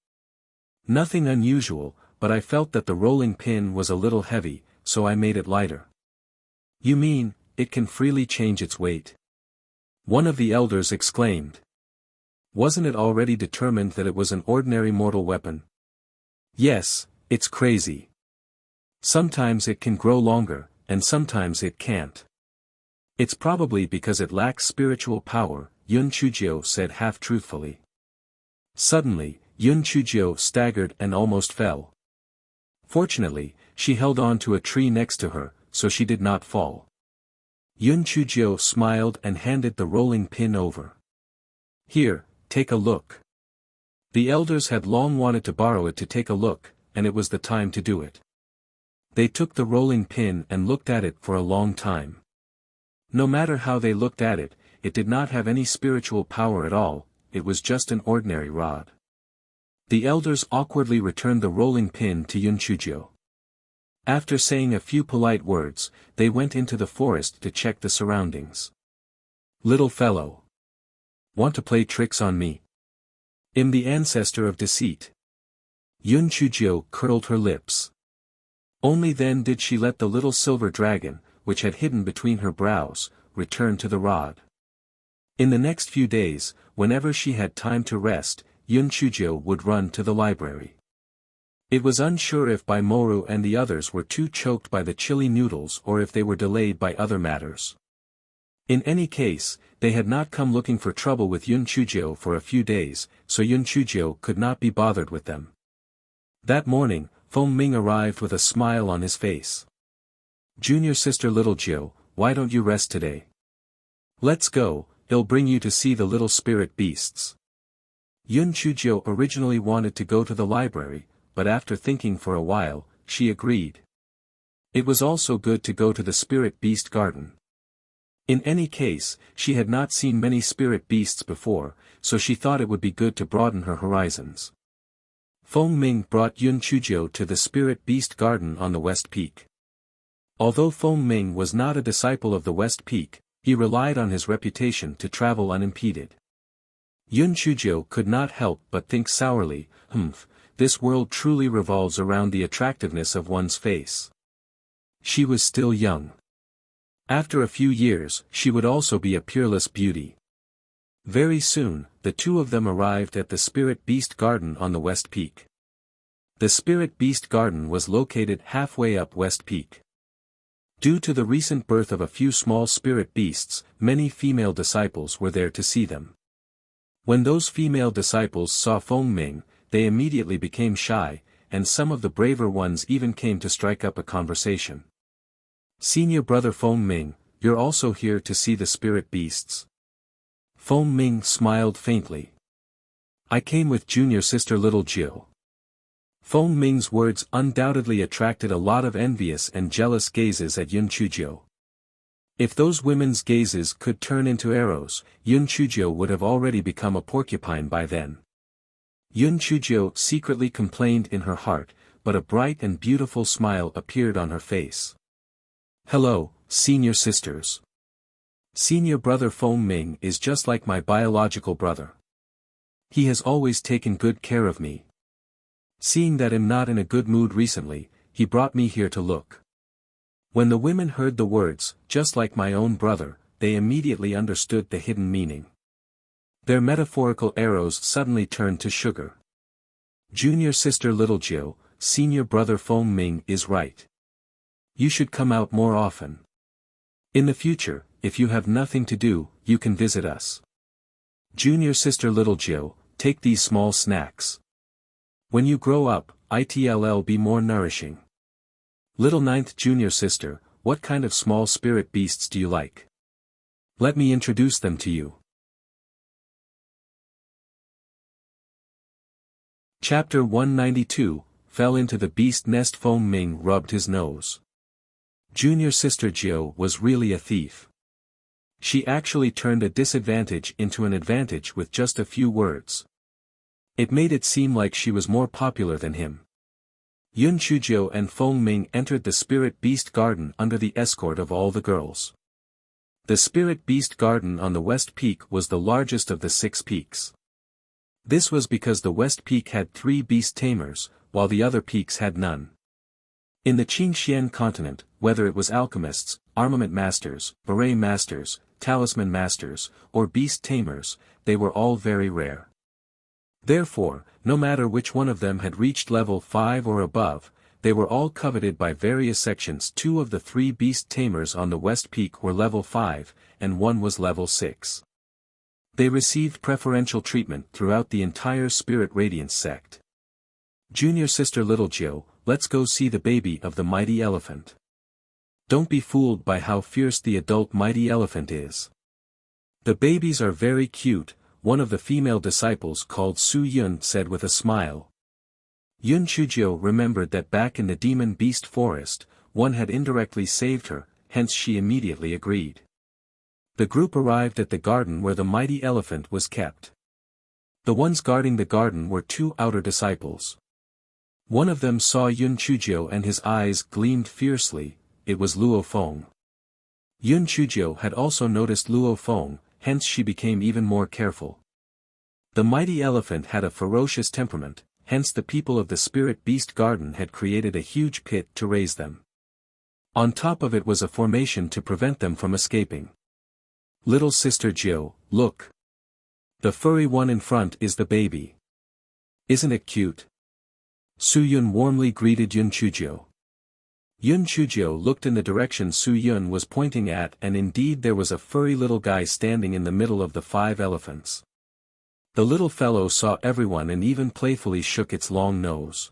Nothing unusual, but I felt that the rolling pin was a little heavy, so I made it lighter. You mean, it can freely change its weight? One of the elders exclaimed. Wasn't it already determined that it was an ordinary mortal weapon? Yes, it's crazy. Sometimes it can grow longer, and sometimes it can't. It's probably because it lacks spiritual power, Yun Chujio said half-truthfully. Suddenly, Yun Chujio staggered and almost fell. Fortunately, she held on to a tree next to her, so she did not fall. Yun Chujio smiled and handed the rolling pin over. Here, take a look. The elders had long wanted to borrow it to take a look, and it was the time to do it. They took the rolling pin and looked at it for a long time. No matter how they looked at it, it did not have any spiritual power at all, it was just an ordinary rod. The elders awkwardly returned the rolling pin to Yun Chujio. After saying a few polite words, they went into the forest to check the surroundings. Little fellow. Want to play tricks on me? I'm the ancestor of deceit. Yun Chujio curled her lips. Only then did she let the little silver dragon, which had hidden between her brows, return to the rod. In the next few days, whenever she had time to rest, Yun Chujio would run to the library. It was unsure if Moru and the others were too choked by the chili noodles or if they were delayed by other matters. In any case, they had not come looking for trouble with Yun Chujio for a few days, so Yun Chujio could not be bothered with them. That morning, Feng Ming arrived with a smile on his face. Junior sister Little Jiu, why don't you rest today? Let's go, they'll bring you to see the little spirit beasts. Yun Chujio originally wanted to go to the library, but after thinking for a while, she agreed. It was also good to go to the spirit beast garden. In any case, she had not seen many spirit beasts before, so she thought it would be good to broaden her horizons. Feng Ming brought Yun Chujio to the spirit beast garden on the West Peak. Although Feng Ming was not a disciple of the West Peak, he relied on his reputation to travel unimpeded. Yun Chujio could not help but think sourly, this world truly revolves around the attractiveness of one's face. She was still young. After a few years, she would also be a peerless beauty. Very soon, the two of them arrived at the Spirit Beast Garden on the West Peak. The Spirit Beast Garden was located halfway up West Peak. Due to the recent birth of a few small spirit beasts, many female disciples were there to see them. When those female disciples saw Feng Ming, they immediately became shy, and some of the braver ones even came to strike up a conversation. Senior brother Feng Ming, you're also here to see the spirit beasts? Feng Ming smiled faintly. I came with junior sister Little Jiu. Feng Ming's words undoubtedly attracted a lot of envious and jealous gazes at Yun Chujio. If those women's gazes could turn into arrows, Yun Chujio would have already become a porcupine by then. Yun Chujio secretly complained in her heart, but a bright and beautiful smile appeared on her face. Hello, senior sisters. Senior brother Feng Ming is just like my biological brother. He has always taken good care of me. Seeing that I'm not in a good mood recently, he brought me here to look. When the women heard the words, just like my own brother, they immediately understood the hidden meaning. Their metaphorical arrows suddenly turned to sugar. Junior sister Little Jiu, senior brother Feng Ming is right. You should come out more often. In the future, if you have nothing to do, you can visit us. Junior sister Little Jiu, take these small snacks. When you grow up, it'll be more nourishing. Little ninth junior sister, what kind of small spirit beasts do you like? Let me introduce them to you. Chapter 192, fell into the beast nest. Feng Ming rubbed his nose. Junior sister Jiu was really a thief. She actually turned a disadvantage into an advantage with just a few words. It made it seem like she was more popular than him. Yun Chujio and Feng Ming entered the Spirit Beast Garden under the escort of all the girls. The Spirit Beast Garden on the West Peak was the largest of the 6 peaks. This was because the West Peak had 3 beast tamers, while the other peaks had none. In the Qingxian continent, whether it was alchemists, armament masters, beret masters, talisman masters, or beast tamers, they were all very rare. Therefore, no matter which one of them had reached level 5 or above, they were all coveted by various sections. 2 of the 3 beast tamers on the West Peak were level 5, and 1 was level 6. They received preferential treatment throughout the entire Spirit Radiance sect. Junior sister Little Jill, let's go see the baby of the mighty elephant. Don't be fooled by how fierce the adult mighty elephant is. The babies are very cute, one of the female disciples called Su Yun said with a smile. Yun Chujio remembered that back in the demon beast forest, one had indirectly saved her, hence she immediately agreed. The group arrived at the garden where the mighty elephant was kept. The ones guarding the garden were 2 outer disciples. One of them saw Yun Chujio and his eyes gleamed fiercely. It was Luo Feng. Yun Chujio had also noticed Luo Feng, hence she became even more careful. The mighty elephant had a ferocious temperament, hence the people of the Spirit Beast Garden had created a huge pit to raise them. On top of it was a formation to prevent them from escaping. Little sister Jill, look. The furry one in front is the baby. Isn't it cute? Su Yun warmly greeted Yun Chujio. Yun Chujio looked in the direction Su Yun was pointing at, and indeed there was a furry little guy standing in the middle of the 5 elephants. The little fellow saw everyone and even playfully shook its long nose.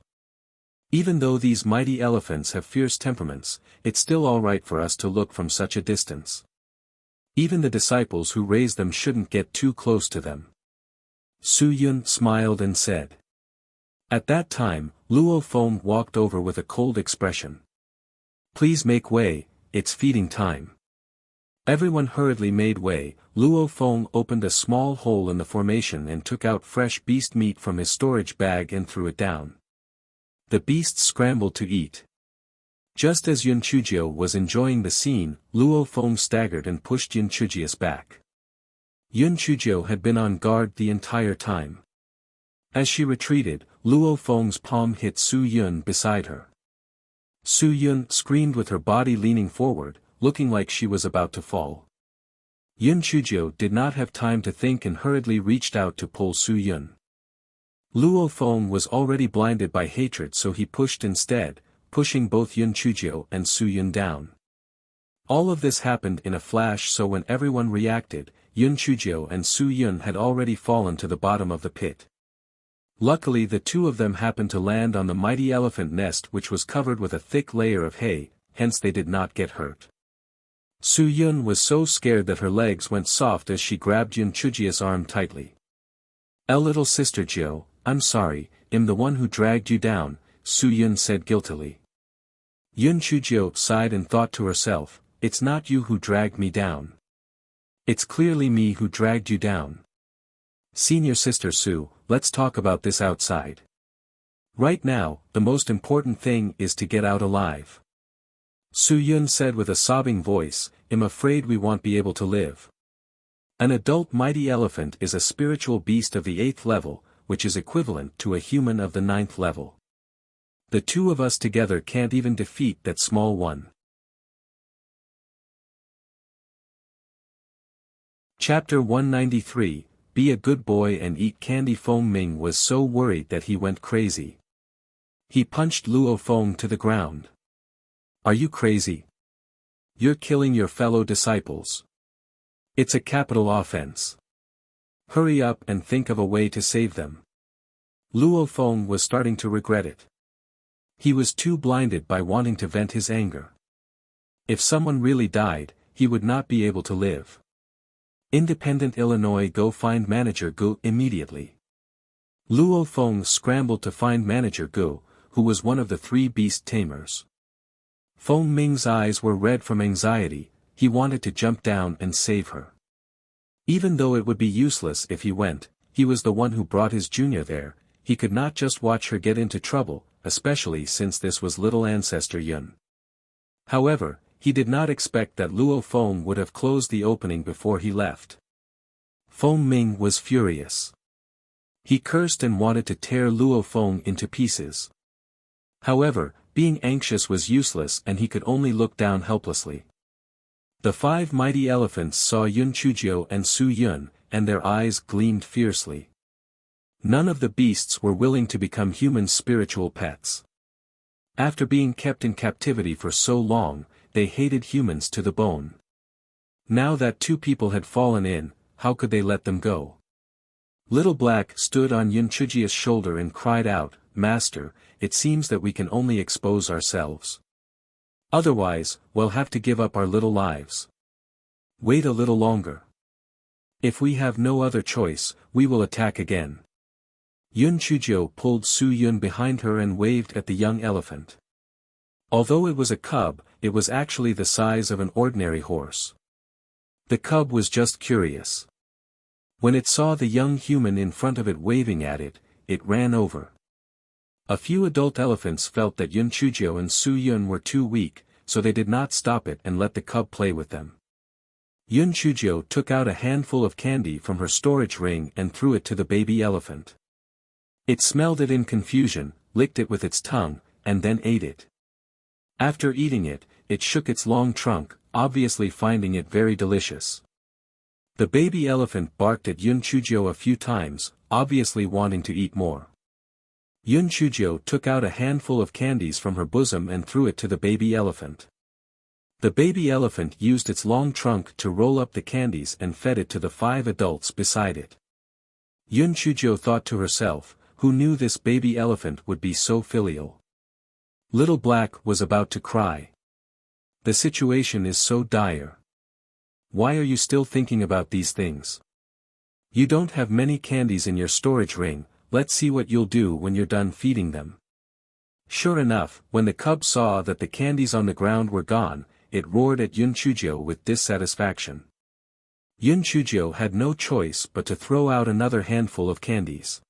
Even though these mighty elephants have fierce temperaments, it's still alright for us to look from such a distance. Even the disciples who raised them shouldn't get too close to them. Su Yun smiled and said. At that time, Luo Feng walked over with a cold expression. Please make way, it's feeding time. Everyone hurriedly made way. Luo Feng opened a small hole in the formation and took out fresh beast meat from his storage bag and threw it down. The beasts scrambled to eat. Just as Yun Chujio was enjoying the scene, Luo Feng staggered and pushed Yun Chujio's back. Yun Chujio had been on guard the entire time. As she retreated, Luo Feng's palm hit Su Yun beside her. Su Yun screamed with her body leaning forward, looking like she was about to fall. Yun Chujio did not have time to think and hurriedly reached out to pull Su Yun. Luo Feng was already blinded by hatred, so he pushed instead, pushing both Yun Chujio and Su Yun down. All of this happened in a flash, so when everyone reacted, Yun Chujio and Su Yun had already fallen to the bottom of the pit. Luckily the 2 of them happened to land on the mighty elephant nest, which was covered with a thick layer of hay, hence they did not get hurt. Su Yun was so scared that her legs went soft as she grabbed Yun Chujio's arm tightly. Little sister Jill, I'm sorry, I'm the one who dragged you down, Su Yun said guiltily. Yun Chujio sighed and thought to herself, it's not you who dragged me down. It's clearly me who dragged you down. Senior sister Su, let's talk about this outside. Right now, the most important thing is to get out alive. Su Yun said with a sobbing voice, I'm afraid we won't be able to live. An adult mighty elephant is a spiritual beast of the 8th level, which is equivalent to a human of the 9th level. The 2 of us together can't even defeat that small one. Chapter 193, Be a Good Boy and Eat Candy. Feng Ming was so worried that he went crazy. He punched Luo Feng to the ground. Are you crazy? You're killing your fellow disciples. It's a capital offense. Hurry up and think of a way to save them. Luo Feng was starting to regret it. He was too blinded by wanting to vent his anger. If someone really died, he would not be able to live. Independent Illinois, go find Manager Gu immediately. Luo Feng scrambled to find Manager Gu, who was one of the 3 beast tamers. Feng Ming's eyes were red from anxiety. He wanted to jump down and save her. Even though it would be useless if he went, he was the one who brought his junior there. He could not just watch her get into trouble, especially since this was little ancestor Yun. However, He did not expect that Luo Feng would have closed the opening before he left. Feng Ming was furious. He cursed and wanted to tear Luo Feng into pieces. However, being anxious was useless and he could only look down helplessly. The 5 mighty elephants saw Yun Chujio and Su Yun, and their eyes gleamed fiercely. None of the beasts were willing to become human spiritual pets. After being kept in captivity for so long, they hated humans to the bone. Now that 2 people had fallen in, how could they let them go? Little Black stood on Yun Chujio's shoulder and cried out, "Master, it seems that we can only expose ourselves. Otherwise, we'll have to give up our little lives. Wait a little longer. If we have no other choice, we will attack again." Yun Chujio pulled Su Yun behind her and waved at the young elephant. Although it was a cub, it was actually the size of an ordinary horse. The cub was just curious. When it saw the young human in front of it waving at it, it ran over. A few adult elephants felt that Yun Chujio and Su Yun were too weak, so they did not stop it and let the cub play with them. Yun Chujio took out a handful of candy from her storage ring and threw it to the baby elephant. It smelled it in confusion, licked it with its tongue, and then ate it. After eating it, it shook its long trunk, obviously finding it very delicious. The baby elephant barked at Yun Chujio a few times, obviously wanting to eat more. Yun Chujio took out a handful of candies from her bosom and threw it to the baby elephant. The baby elephant used its long trunk to roll up the candies and fed it to the 5 adults beside it. Yun Chujio thought to herself, who knew this baby elephant would be so filial? Little Black was about to cry. The situation is so dire. Why are you still thinking about these things? You don't have many candies in your storage ring, let's see what you'll do when you're done feeding them. Sure enough, when the cub saw that the candies on the ground were gone, it roared at Yun Chujio with dissatisfaction. Yun Chujio had no choice but to throw out another handful of candies.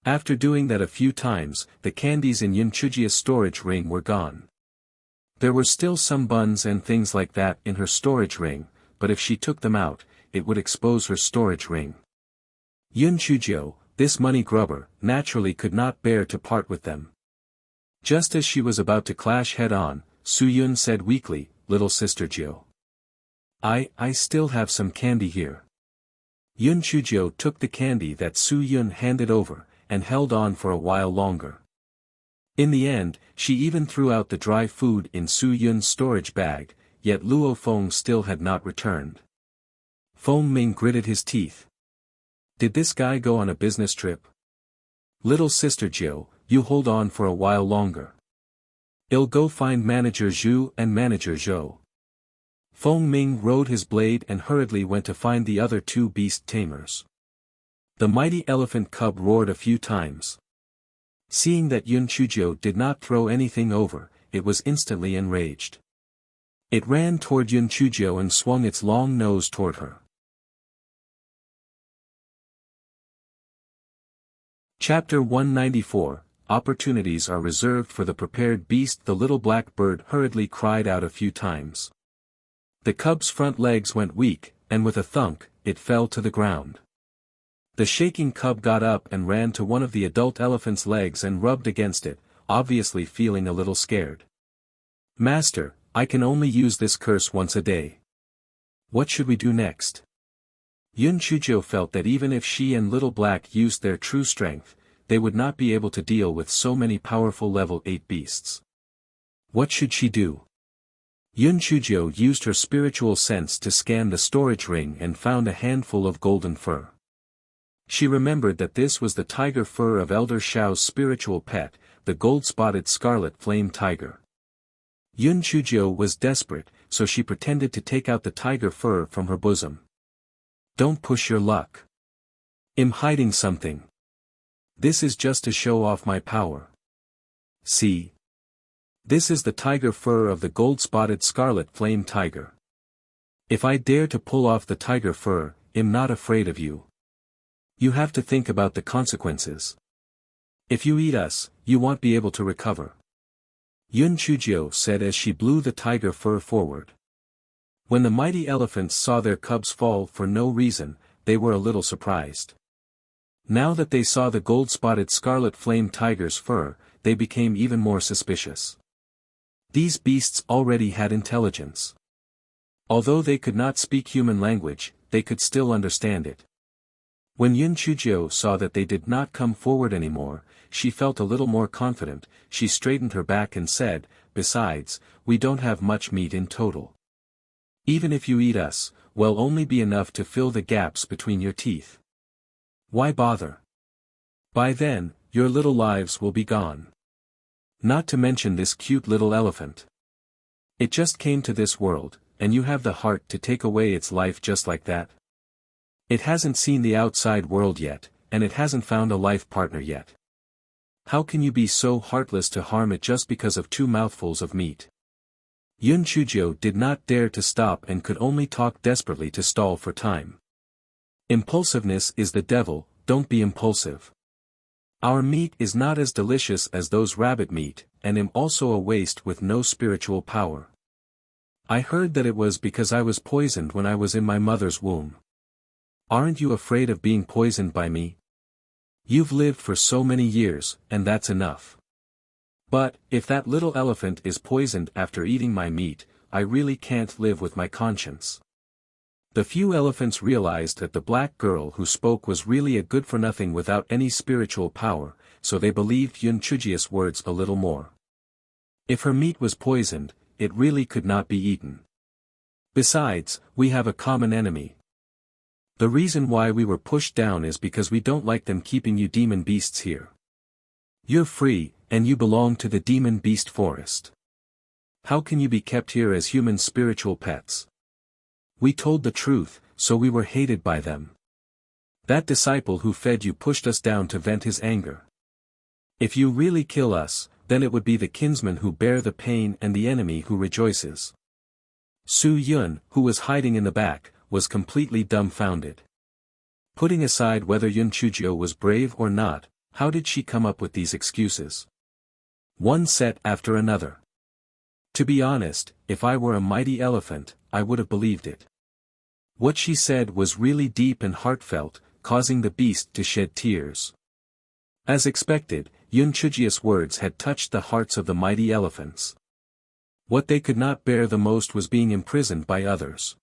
After doing that a few times, the candies in Yun Chujio's storage ring were gone. There were still some buns and things like that in her storage ring, but if she took them out, it would expose her storage ring. Yun Chujio, this money grubber, naturally could not bear to part with them. Just as she was about to clash head-on, Su Yun said weakly, "Little sister Jiu. I still have some candy here." Yun Chujio took the candy that Su Yun handed over, and held on for a while longer. In the end, she even threw out the dry food in Su Yun's storage bag, yet Luo Feng still had not returned. Feng Ming gritted his teeth. Did this guy go on a business trip? Little sister Jiu, you hold on for a while longer. I'll go find Manager Zhu and Manager Zhou. Feng Ming rode his blade and hurriedly went to find the other 2 beast tamers. The mighty elephant cub roared a few times. Seeing that Yun Chujio did not throw anything over, it was instantly enraged. It ran toward Yun Chujio and swung its long nose toward her. Chapter 194, Opportunities are reserved for the prepared beast. The little black bird hurriedly cried out a few times. The cub's front legs went weak, and with a thunk, it fell to the ground. The shaking cub got up and ran to one of the adult elephant's legs and rubbed against it, obviously feeling a little scared. "Master, I can only use this curse once a day. What should we do next?" Yun Chujio felt that even if she and Little Black used their true strength, they would not be able to deal with so many powerful level 8 beasts. What should she do? Yun Chujio used her spiritual sense to scan the storage ring and found a handful of golden fur. She remembered that this was the tiger fur of Elder Shao's spiritual pet, the gold-spotted scarlet flame tiger. Yun Chujio was desperate, so she pretended to take out the tiger fur from her bosom. "Don't push your luck. I'm hiding something. This is just to show off my power. See? This is the tiger fur of the gold-spotted scarlet flame tiger. If I dare to pull off the tiger fur, I'm not afraid of you. You have to think about the consequences. If you eat us, you won't be able to recover." Yun Chujio said as she blew the tiger fur forward. When the mighty elephants saw their cubs fall for no reason, they were a little surprised. Now that they saw the gold-spotted scarlet flame tiger's fur, they became even more suspicious. These beasts already had intelligence. Although they could not speak human language, they could still understand it. When Yun Chujio saw that they did not come forward anymore, she felt a little more confident. She straightened her back and said, "Besides, we don't have much meat in total. Even if you eat us, we'll only be enough to fill the gaps between your teeth. Why bother? By then, your little lives will be gone. Not to mention this cute little elephant. It just came to this world, and you have the heart to take away its life just like that? It hasn't seen the outside world yet, and it hasn't found a life partner yet. How can you be so heartless to harm it just because of 2 mouthfuls of meat?" Yun Chujio did not dare to stop and could only talk desperately to stall for time. "Impulsiveness is the devil, don't be impulsive. Our meat is not as delicious as those rabbit meat, and am also a waste with no spiritual power. I heard that it was because I was poisoned when I was in my mother's womb. Aren't you afraid of being poisoned by me? You've lived for so many years, and that's enough. But, if that little elephant is poisoned after eating my meat, I really can't live with my conscience." The few elephants realized that the black girl who spoke was really a good-for-nothing without any spiritual power, so they believed Yun Chujio's words a little more. If her meat was poisoned, it really could not be eaten. Besides, we have a common enemy. The reason why we were pushed down is because we don't like them keeping you demon beasts here. You're free, and you belong to the demon beast forest. How can you be kept here as human spiritual pets? We told the truth, so we were hated by them. That disciple who fed you pushed us down to vent his anger. If you really kill us, then it would be the kinsmen who bear the pain and the enemy who rejoices." Su Yun, who was hiding in the back, was completely dumbfounded. Putting aside whether Yun Chujio was brave or not, how did she come up with these excuses? One set after another. To be honest, if I were a mighty elephant, I would have believed it. What she said was really deep and heartfelt, causing the beast to shed tears. As expected, Yun Chujio's words had touched the hearts of the mighty elephants. What they could not bear the most was being imprisoned by others.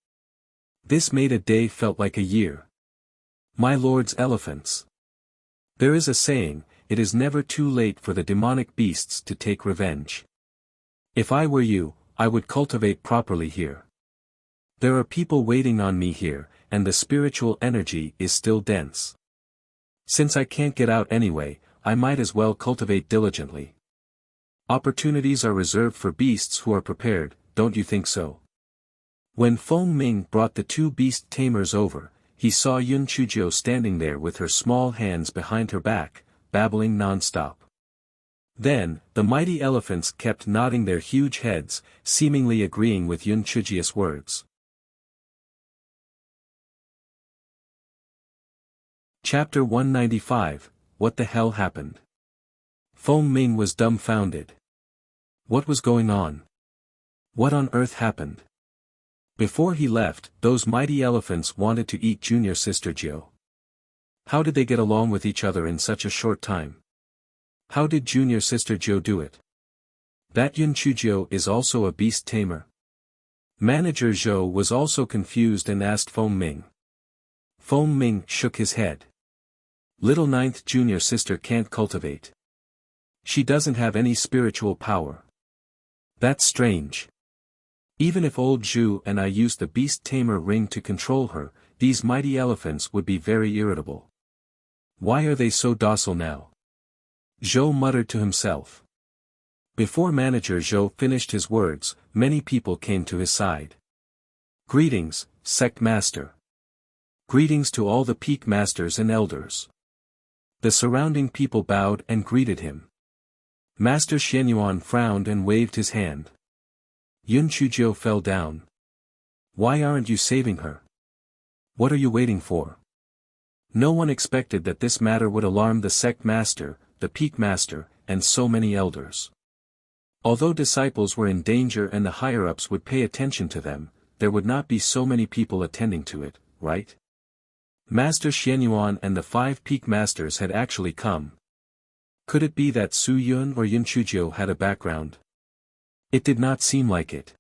This made a day felt like a year. My lord's elephants. There is a saying, it is never too late for the demonic beasts to take revenge. If I were you, I would cultivate properly here. There are people waiting on me here, and the spiritual energy is still dense. Since I can't get out anyway, I might as well cultivate diligently. Opportunities are reserved for beasts who are prepared, don't you think so? When Feng Ming brought the 2 beast tamers over, he saw Yun Chujio standing there with her small hands behind her back, babbling non-stop. Then, the mighty elephants kept nodding their huge heads, seemingly agreeing with Yun Chujio's words. Chapter 195, What the hell happened? Feng Ming was dumbfounded. What was going on? What on earth happened? Before he left, those mighty elephants wanted to eat junior sister Jiu. How did they get along with each other in such a short time? How did junior sister Jiu do it? That Yun Chujio is also a beast tamer? Manager Zhou was also confused and asked Feng Ming. Feng Ming shook his head. Little 9th junior sister can't cultivate. She doesn't have any spiritual power. That's strange. Even if old Zhu and I used the beast tamer ring to control her, these mighty elephants would be very irritable. Why are they so docile now? Zhou muttered to himself. Before Manager Zhou finished his words, many people came to his side. Greetings, Sect Master. Greetings to all the peak masters and elders. The surrounding people bowed and greeted him. Master Xianyuan frowned and waved his hand. Yun Chujio fell down. Why aren't you saving her? What are you waiting for? No one expected that this matter would alarm the sect master, the peak master, and so many elders. Although disciples were in danger and the higher-ups would pay attention to them, there would not be so many people attending to it, right? Master Xianyuan and the 5 peak masters had actually come. Could it be that Su Yun or Yun Chujio had a background? It did not seem like it.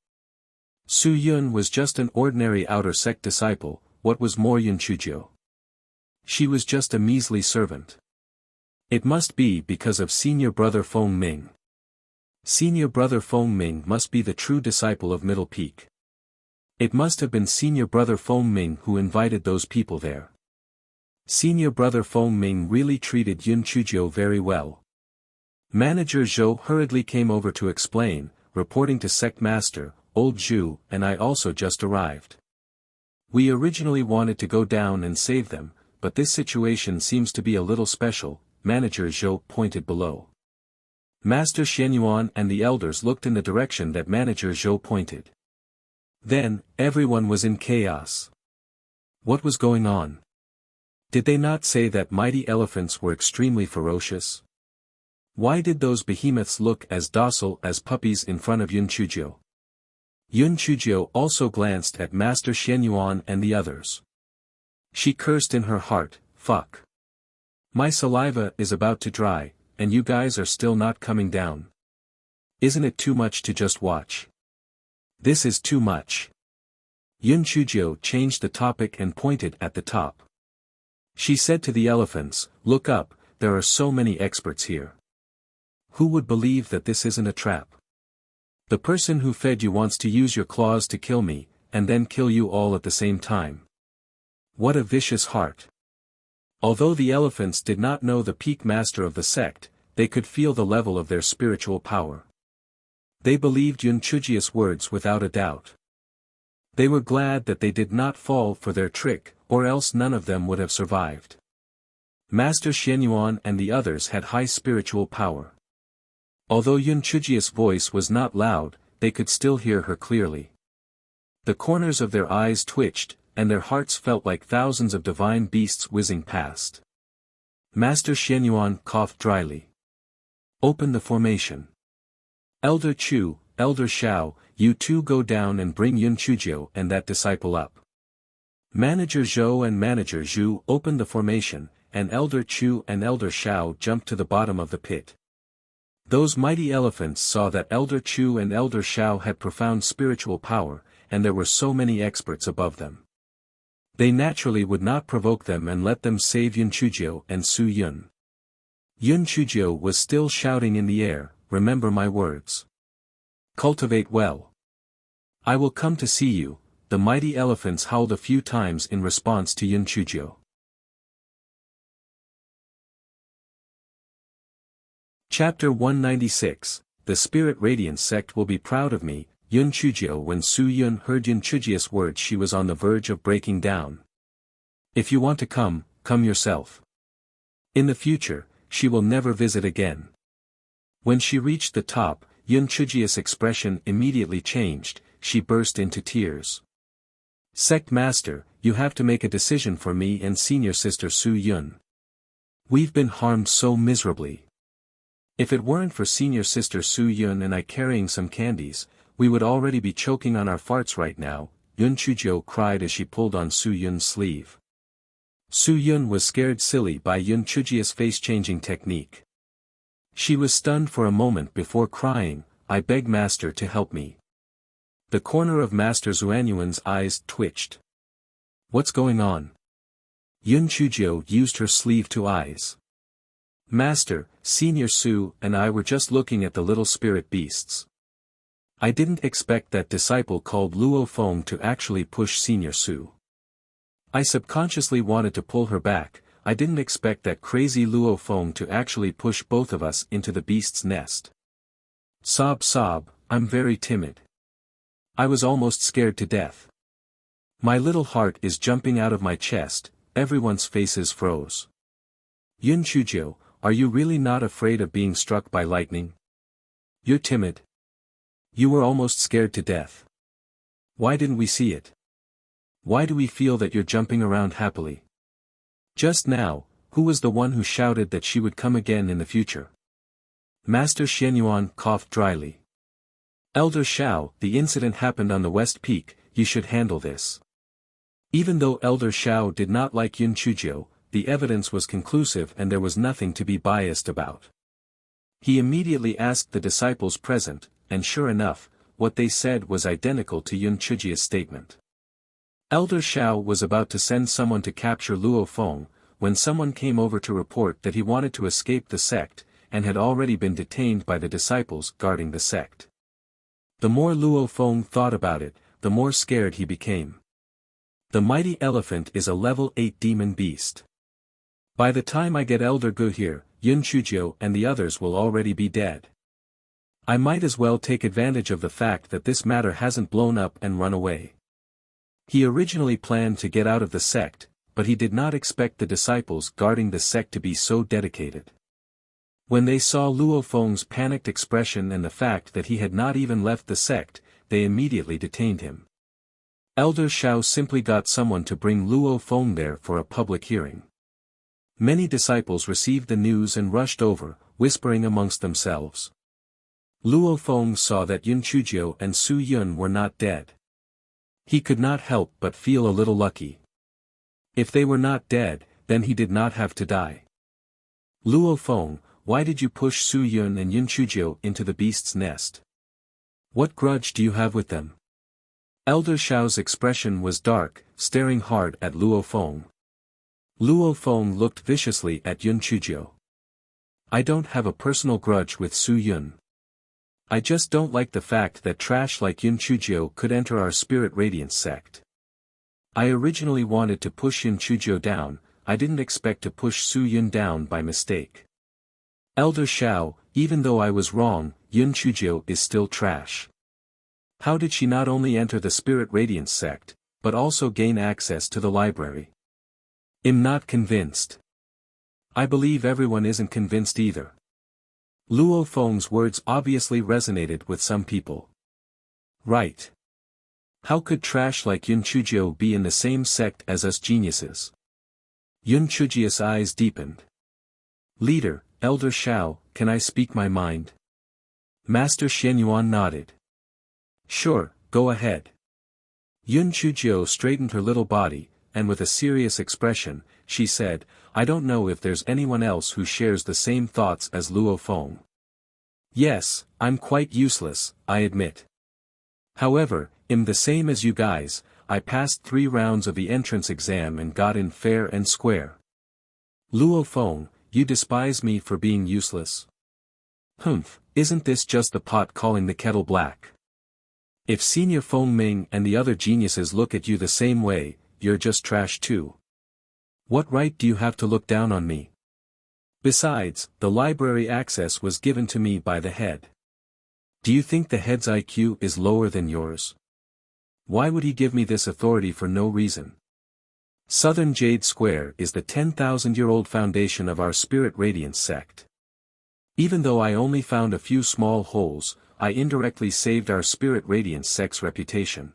Su Yun was just an ordinary outer sect disciple. What was more, Yun Chujio? She was just a measly servant. It must be because of senior brother Feng Ming. Senior brother Feng Ming must be the true disciple of Middle Peak. It must have been senior brother Feng Ming who invited those people there. Senior brother Feng Ming really treated Yun Chujio very well. Manager Zhou hurriedly came over to explain, reporting to Sect Master, Old Zhu, and I also just arrived. We originally wanted to go down and save them, but this situation seems to be a little special. Manager Zhou pointed below. Master Xianyuan and the elders looked in the direction that Manager Zhou pointed. Then, everyone was in chaos. What was going on? Did they not say that mighty elephants were extremely ferocious? Why did those behemoths look as docile as puppies in front of Yun Chujio? Yun Chujio also glanced at Master Xianyuan and the others. She cursed in her heart, fuck. My saliva is about to dry, and you guys are still not coming down. Isn't it too much to just watch? This is too much. Yun Chujio changed the topic and pointed at the top. She said to the elephants, look up, there are so many experts here. Who would believe that this isn't a trap? The person who fed you wants to use your claws to kill me, and then kill you all at the same time. What a vicious heart. Although the elephants did not know the peak master of the sect, they could feel the level of their spiritual power. They believed Yun Chujio's words without a doubt. They were glad that they did not fall for their trick, or else none of them would have survived. Master Xianyuan and the others had high spiritual power. Although Yun Chujio's voice was not loud, they could still hear her clearly. The corners of their eyes twitched, and their hearts felt like thousands of divine beasts whizzing past. Master Xianyuan coughed dryly. Open the formation. Elder Chu, Elder Xiao, you two go down and bring Yun Chujio and that disciple up. Manager Zhou and Manager Zhu opened the formation, and Elder Chu and Elder Xiao jumped to the bottom of the pit. Those mighty elephants saw that Elder Chu and Elder Xiao had profound spiritual power, and there were so many experts above them. They naturally would not provoke them and let them save Yun Chujio and Su Yun. Yun Chujio was still shouting in the air, remember my words. Cultivate well. I will come to see you. The mighty elephants howled a few times in response to Yun Chujio. Chapter 196, The Spirit Radiance Sect will be proud of me. Yun Chujio. When Su Yun heard Yun Chujio's words, she was on the verge of breaking down. If you want to come, come yourself. In the future, she will never visit again. When she reached the top, Yun Chujio's expression immediately changed, she burst into tears. Sect Master, you have to make a decision for me and senior sister Su Yun. We've been harmed so miserably. If it weren't for senior sister Su Yun and I carrying some candies, we would already be choking on our farts right now, Yun Chujio cried as she pulled on Su Yun's sleeve. Su Yun was scared silly by Yun Chujio's face-changing technique. She was stunned for a moment before crying, I beg Master to help me. The corner of Master Xuanyuan's eyes twitched. What's going on? Yun Chujio used her sleeve to eyes. Master, Senior Su and I were just looking at the little spirit beasts. I didn't expect that disciple called Luo Feng to actually push Senior Su. I subconsciously wanted to pull her back. I didn't expect that crazy Luo Feng to actually push both of us into the beast's nest. Sob, I'm very timid. I was almost scared to death. My little heart is jumping out of my chest, everyone's faces froze. Yun Chujio, are you really not afraid of being struck by lightning? You're timid. You were almost scared to death. Why didn't we see it? Why do we feel that you're jumping around happily? Just now, who was the one who shouted that she would come again in the future? Master Xianyuan coughed dryly. Elder Shao, the incident happened on the West Peak, you should handle this. Even though Elder Shao did not like Yun Chujio, the evidence was conclusive and there was nothing to be biased about. He immediately asked the disciples present, and sure enough, what they said was identical to Yun Chujio's statement. Elder Shao was about to send someone to capture Luo Feng, when someone came over to report that he wanted to escape the sect, and had already been detained by the disciples guarding the sect. The more Luo Feng thought about it, the more scared he became. The mighty elephant is a level 8 demon beast. By the time I get Elder Gu here, Yun Chujio and the others will already be dead. I might as well take advantage of the fact that this matter hasn't blown up and run away. He originally planned to get out of the sect, but he did not expect the disciples guarding the sect to be so dedicated. When they saw Luo Feng's panicked expression and the fact that he had not even left the sect, they immediately detained him. Elder Shao simply got someone to bring Luo Feng there for a public hearing. Many disciples received the news and rushed over, whispering amongst themselves. Luo Feng saw that Yun Chujio and Su Yun were not dead. He could not help but feel a little lucky. If they were not dead, then he did not have to die. Luo Feng, why did you push Su Yun and Yun Chujio into the beast's nest? What grudge do you have with them? Elder Shao's expression was dark, staring hard at Luo Feng. Luo Feng looked viciously at Yun Chujio. I don't have a personal grudge with Su Yun. I just don't like the fact that trash like Yun Chujio could enter our Spirit Radiance sect. I originally wanted to push Yun Chujio down, I didn't expect to push Su Yun down by mistake. Elder Shao, even though I was wrong, Yun Chujio is still trash. How did she not only enter the Spirit Radiance sect, but also gain access to the library? I'm not convinced. I believe everyone isn't convinced either. Luo Feng's words obviously resonated with some people. Right. How could trash like Yun Chujio be in the same sect as us geniuses? Yun Chujio's eyes deepened. Leader, Elder Shao, can I speak my mind? Master Xianyuan nodded. Sure, go ahead. Yun Chujio straightened her little body, and with a serious expression, she said, I don't know if there's anyone else who shares the same thoughts as Luo Feng. Yes, I'm quite useless, I admit. However, I'm the same as you guys, I passed 3 rounds of the entrance exam and got in fair and square. Luo Feng, you despise me for being useless? Humph, isn't this just the pot calling the kettle black? If Senior Feng Ming and the other geniuses look at you the same way, you're just trash too. What right do you have to look down on me? Besides, the library access was given to me by the head. Do you think the head's IQ is lower than yours? Why would he give me this authority for no reason? Southern Jade Square is the 10,000-year-old foundation of our Spirit Radiance sect. Even though I only found a few small holes, I indirectly saved our Spirit Radiance sect's reputation.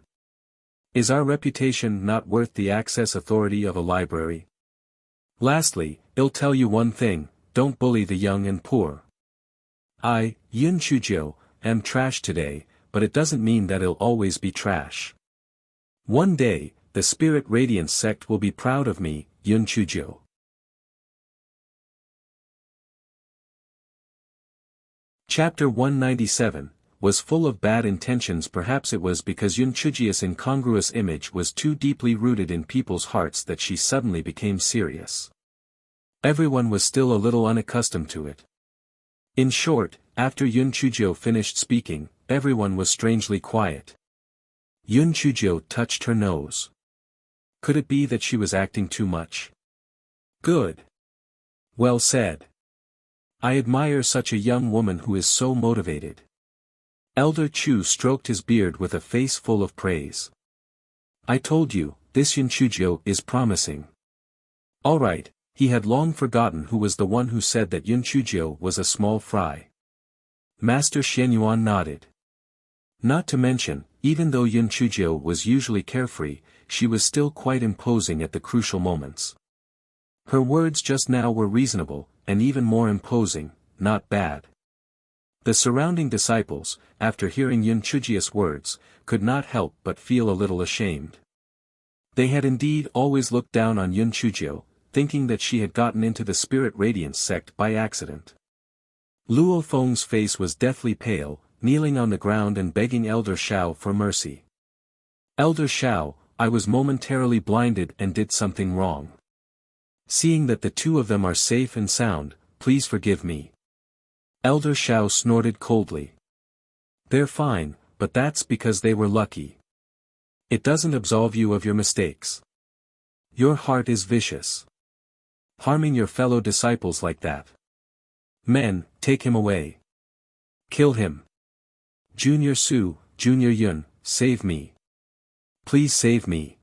Is our reputation not worth the access authority of a library? Lastly, I'll tell you one thing, don't bully the young and poor. I, Yun Chujio, am trash today, but it doesn't mean that I'll always be trash. One day, the Spirit Radiance sect will be proud of me, Yun Chujio. Chapter 197 was full of bad intentions. Perhaps it was because Yun Chujio's incongruous image was too deeply rooted in people's hearts that she suddenly became serious. Everyone was still a little unaccustomed to it. In short, after Yun Chujio finished speaking, everyone was strangely quiet. Yun Chujio touched her nose. Could it be that she was acting too much? Good. Well said. I admire such a young woman who is so motivated. Elder Chu stroked his beard with a face full of praise. I told you, this Yun Chujio is promising. Alright, he had long forgotten who was the one who said that Yun Chujio was a small fry. Master Xianyuan nodded. Not to mention, even though Yun Chujio was usually carefree, she was still quite imposing at the crucial moments. Her words just now were reasonable, and even more imposing, not bad. The surrounding disciples, after hearing Yun Chujia's words, could not help but feel a little ashamed. They had indeed always looked down on Yun Chujio, thinking that she had gotten into the Spirit Radiance sect by accident. Luo Feng's face was deathly pale, kneeling on the ground and begging Elder Shao for mercy. Elder Shao, I was momentarily blinded and did something wrong. Seeing that the two of them are safe and sound, please forgive me. Elder Shao snorted coldly. They're fine, but that's because they were lucky. It doesn't absolve you of your mistakes. Your heart is vicious. Harming your fellow disciples like that. Men, take him away. Kill him. Junior Su, Junior Yun, save me. Please save me.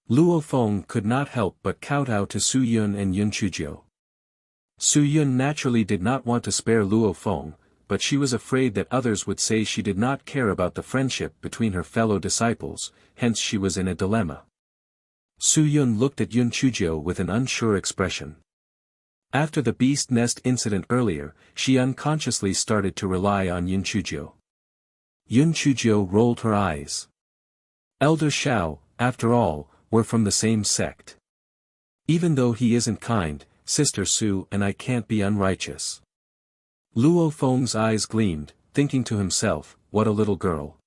Luo Feng could not help but kowtow to Su Yun and Yun Chujio. Su Yun naturally did not want to spare Luo Feng, but she was afraid that others would say she did not care about the friendship between her fellow disciples, hence she was in a dilemma. Su Yun looked at Yun Chujio with an unsure expression. After the beast nest incident earlier, she unconsciously started to rely on Yun Chujio. Yun Chujio rolled her eyes. Elder Shao, after all, we're from the same sect. Even though he isn't kind, Sister Su and I can't be unrighteous. Luo Feng's eyes gleamed, thinking to himself, what a little girl.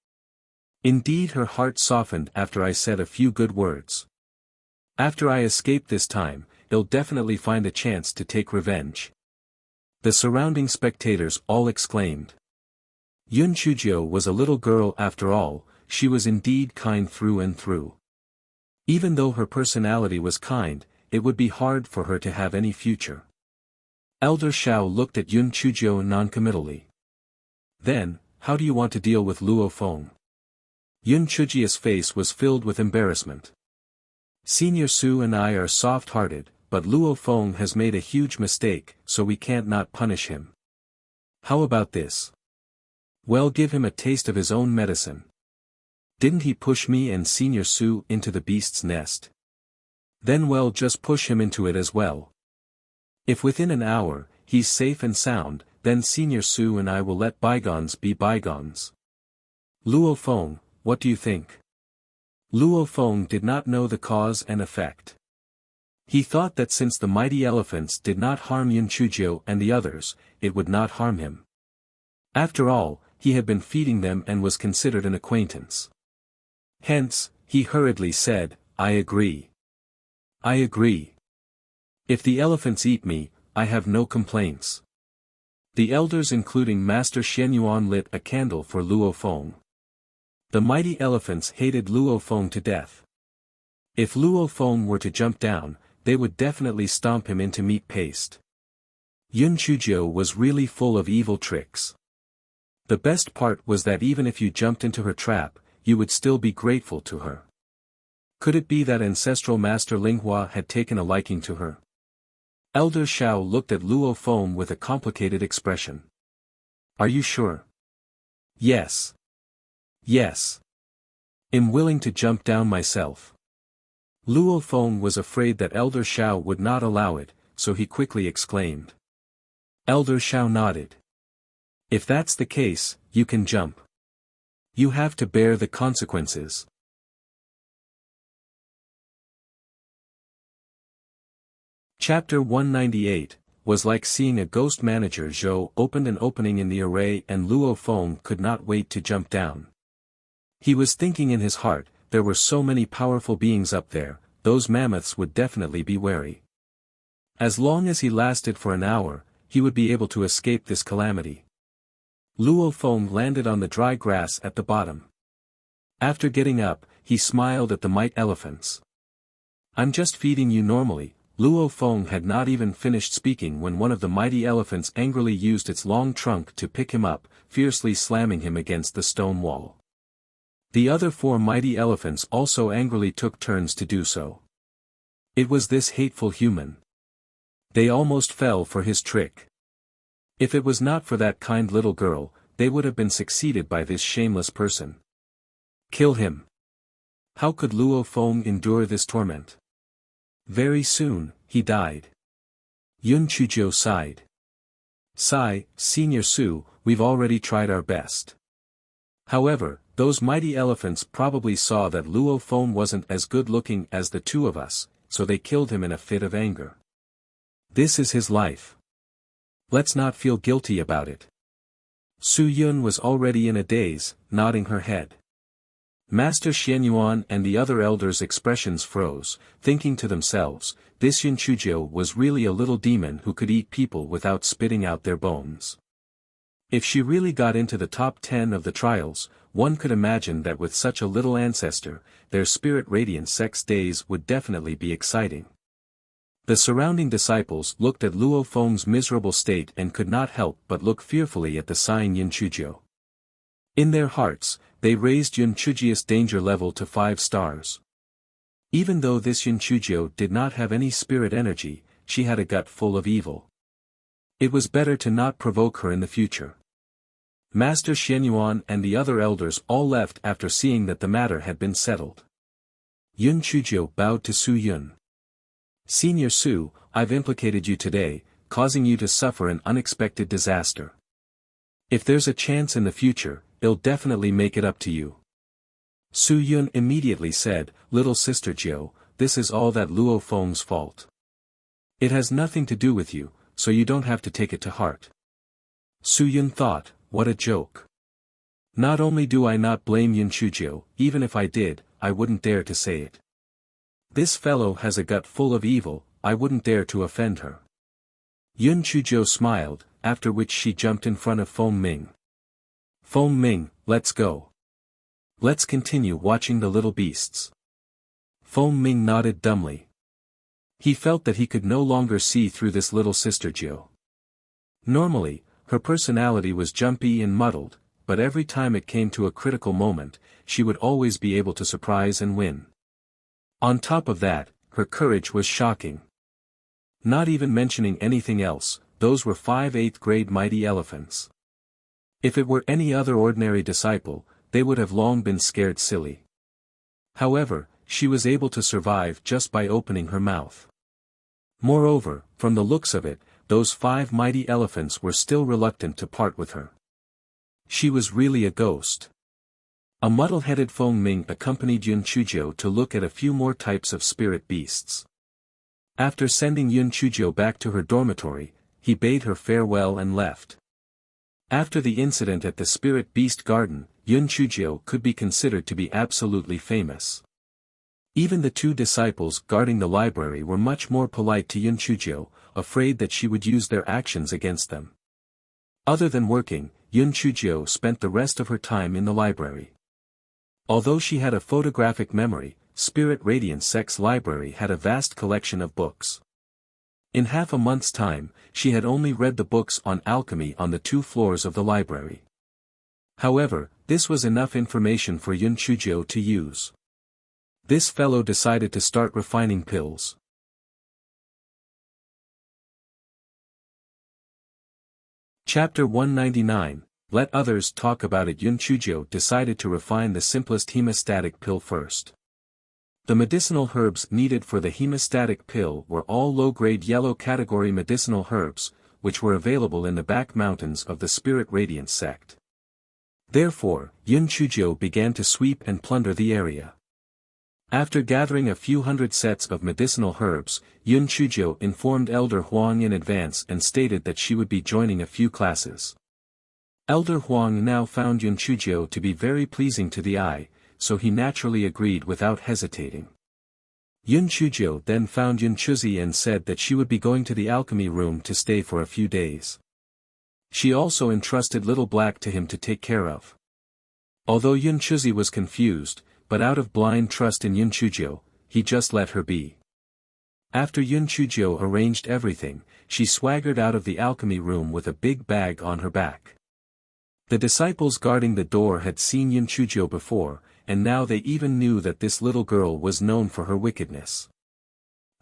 Indeed her heart softened after I said a few good words. After I escape this time, he'll definitely find a chance to take revenge. The surrounding spectators all exclaimed. Yun Chujio was a little girl after all, she was indeed kind through and through. Even though her personality was kind, it would be hard for her to have any future. Elder Shao looked at Yun Chujio noncommittally. Then, how do you want to deal with Luo Feng? Yun Chujio's face was filled with embarrassment. Senior Su and I are soft-hearted, but Luo Feng has made a huge mistake, so we can't not punish him. How about this? Well, give him a taste of his own medicine. Didn't he push me and Senior Su into the beast's nest? Then well, just push him into it as well. If within an hour, he's safe and sound, then Senior Su and I will let bygones be bygones. Luo Feng, what do you think? Luo Feng did not know the cause and effect. He thought that since the mighty elephants did not harm Yun Chujio and the others, it would not harm him. After all, he had been feeding them and was considered an acquaintance. Hence, he hurriedly said, I agree. I agree. If the elephants eat me, I have no complaints. The elders including Master Shenyuan lit a candle for Luo Feng. The mighty elephants hated Luo Feng to death. If Luo Feng were to jump down, they would definitely stomp him into meat paste. Yun Chujio was really full of evil tricks. The best part was that even if you jumped into her trap, you would still be grateful to her. Could it be that ancestral Master Linghua had taken a liking to her? Elder Shao looked at Luo Feng with a complicated expression. Are you sure? Yes. Yes. I'm willing to jump down myself. Luo Feng was afraid that Elder Shao would not allow it, so he quickly exclaimed. Elder Shao nodded. If that's the case, you can jump. You have to bear the consequences. Chapter 198, was like seeing a ghost. Manager Zhou opened an opening in the array and Luo Feng could not wait to jump down. He was thinking in his heart, there were so many powerful beings up there, those mammoths would definitely be wary. As long as he lasted for an hour, he would be able to escape this calamity. Luo Feng landed on the dry grass at the bottom. After getting up, he smiled at the might elephants. I'm just feeding you normally. Luo Feng had not even finished speaking when one of the mighty elephants angrily used its long trunk to pick him up, fiercely slamming him against the stone wall. The other four mighty elephants also angrily took turns to do so. It was this hateful human. They almost fell for his trick. If it was not for that kind little girl, they would have been succeeded by this shameless person. Kill him. How could Luo Feng endure this torment? Very soon, he died. Yun Chujio sighed. Sigh, Senior Su, we've already tried our best. However, those mighty elephants probably saw that Luo Feng wasn't as good looking as the two of us, so they killed him in a fit of anger. This is his life. Let's not feel guilty about it. Su Yun was already in a daze, nodding her head. Master Xianyuan and the other elders' expressions froze, thinking to themselves, this Yun Chuzhou was really a little demon who could eat people without spitting out their bones. If she really got into the top 10 of the trials, one could imagine that with such a little ancestor, their spirit radiant sex days would definitely be exciting. The surrounding disciples looked at Luo Feng's miserable state and could not help but look fearfully at the sighing Yun Chuzhou. In their hearts, they raised Yun Chuzhou's danger level to 5 stars. Even though this Yun Chuzhou did not have any spirit energy, she had a gut full of evil. It was better to not provoke her in the future. Master Xianyuan and the other elders all left after seeing that the matter had been settled. Yun Chuzhou bowed to Su Yun. Senior Su, I've implicated you today, causing you to suffer an unexpected disaster. If there's a chance in the future, I'll definitely make it up to you. Su Yun immediately said, Little Sister Jiu, this is all that Luo Feng's fault. It has nothing to do with you, so you don't have to take it to heart. Su Yun thought, what a joke. Not only do I not blame Yun Chuzhou, even if I did, I wouldn't dare to say it. This fellow has a gut full of evil, I wouldn't dare to offend her. Yun Chuzhou smiled, after which she jumped in front of Feng Ming. Feng Ming, let's go. Let's continue watching the little beasts. Feng Ming nodded dumbly. He felt that he could no longer see through this little sister Jiu. Normally, her personality was jumpy and muddled, but every time it came to a critical moment, she would always be able to surprise and win. On top of that, her courage was shocking. Not even mentioning anything else, those were 5 8th grade mighty elephants. If it were any other ordinary disciple, they would have long been scared silly. However, she was able to survive just by opening her mouth. Moreover, from the looks of it, those 5 mighty elephants were still reluctant to part with her. She was really a ghost. A muddle-headed Feng Ming accompanied Yun Chuzhou to look at a few more types of spirit beasts. After sending Yun Chuzhou back to her dormitory, he bade her farewell and left. After the incident at the Spirit Beast Garden, Yun Chuzhou could be considered to be absolutely famous. Even the 2 disciples guarding the library were much more polite to Yun Chuzhou, afraid that she would use their actions against them. Other than working, Yun Chuzhou spent the rest of her time in the library. Although she had a photographic memory, Spirit Radiant Sect's library had a vast collection of books. In half a month's time, she had only read the books on alchemy on the 2 floors of the library. However, this was enough information for Yun Chuzhou to use. This fellow decided to start refining pills. Chapter 199, Let Others Talk About It. Yun Chuzhou decided to refine the simplest hemostatic pill first. The medicinal herbs needed for the hemostatic pill were all low-grade yellow category medicinal herbs, which were available in the back mountains of the Spirit Radiant sect. Therefore, Yun Chuzhou began to sweep and plunder the area. After gathering a few hundred sets of medicinal herbs, Yun Chuzhou informed Elder Huang in advance and stated that she would be joining a few classes. Elder Huang now found Yun Chuzhou to be very pleasing to the eye, so he naturally agreed without hesitating. Yun Chuzhou then found Yun Chuzi and said that she would be going to the alchemy room to stay for a few days. She also entrusted Little Black to him to take care of. Although Yun Chuzi was confused, but out of blind trust in Yun Chuzhou, he just let her be. After Yun Chuzhou arranged everything, she swaggered out of the alchemy room with a big bag on her back. The disciples guarding the door had seen Yun Chuzhou before, and now they even knew that this little girl was known for her wickedness.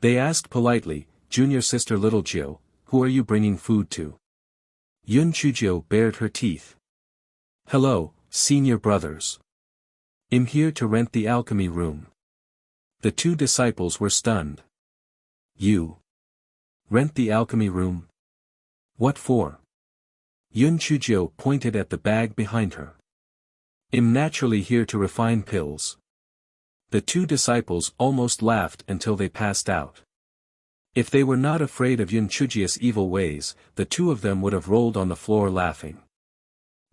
They asked politely, Junior Sister Little Jiu, who are you bringing food to? Yun Chuzhou bared her teeth. Hello, senior brothers. I'm here to rent the alchemy room. The 2 disciples were stunned. You? Rent the alchemy room? What for? Yun Chujio pointed at the bag behind her. I'm naturally here to refine pills. The two disciples almost laughed until they passed out. If they were not afraid of Yun Chujio's evil ways, the two of them would have rolled on the floor laughing.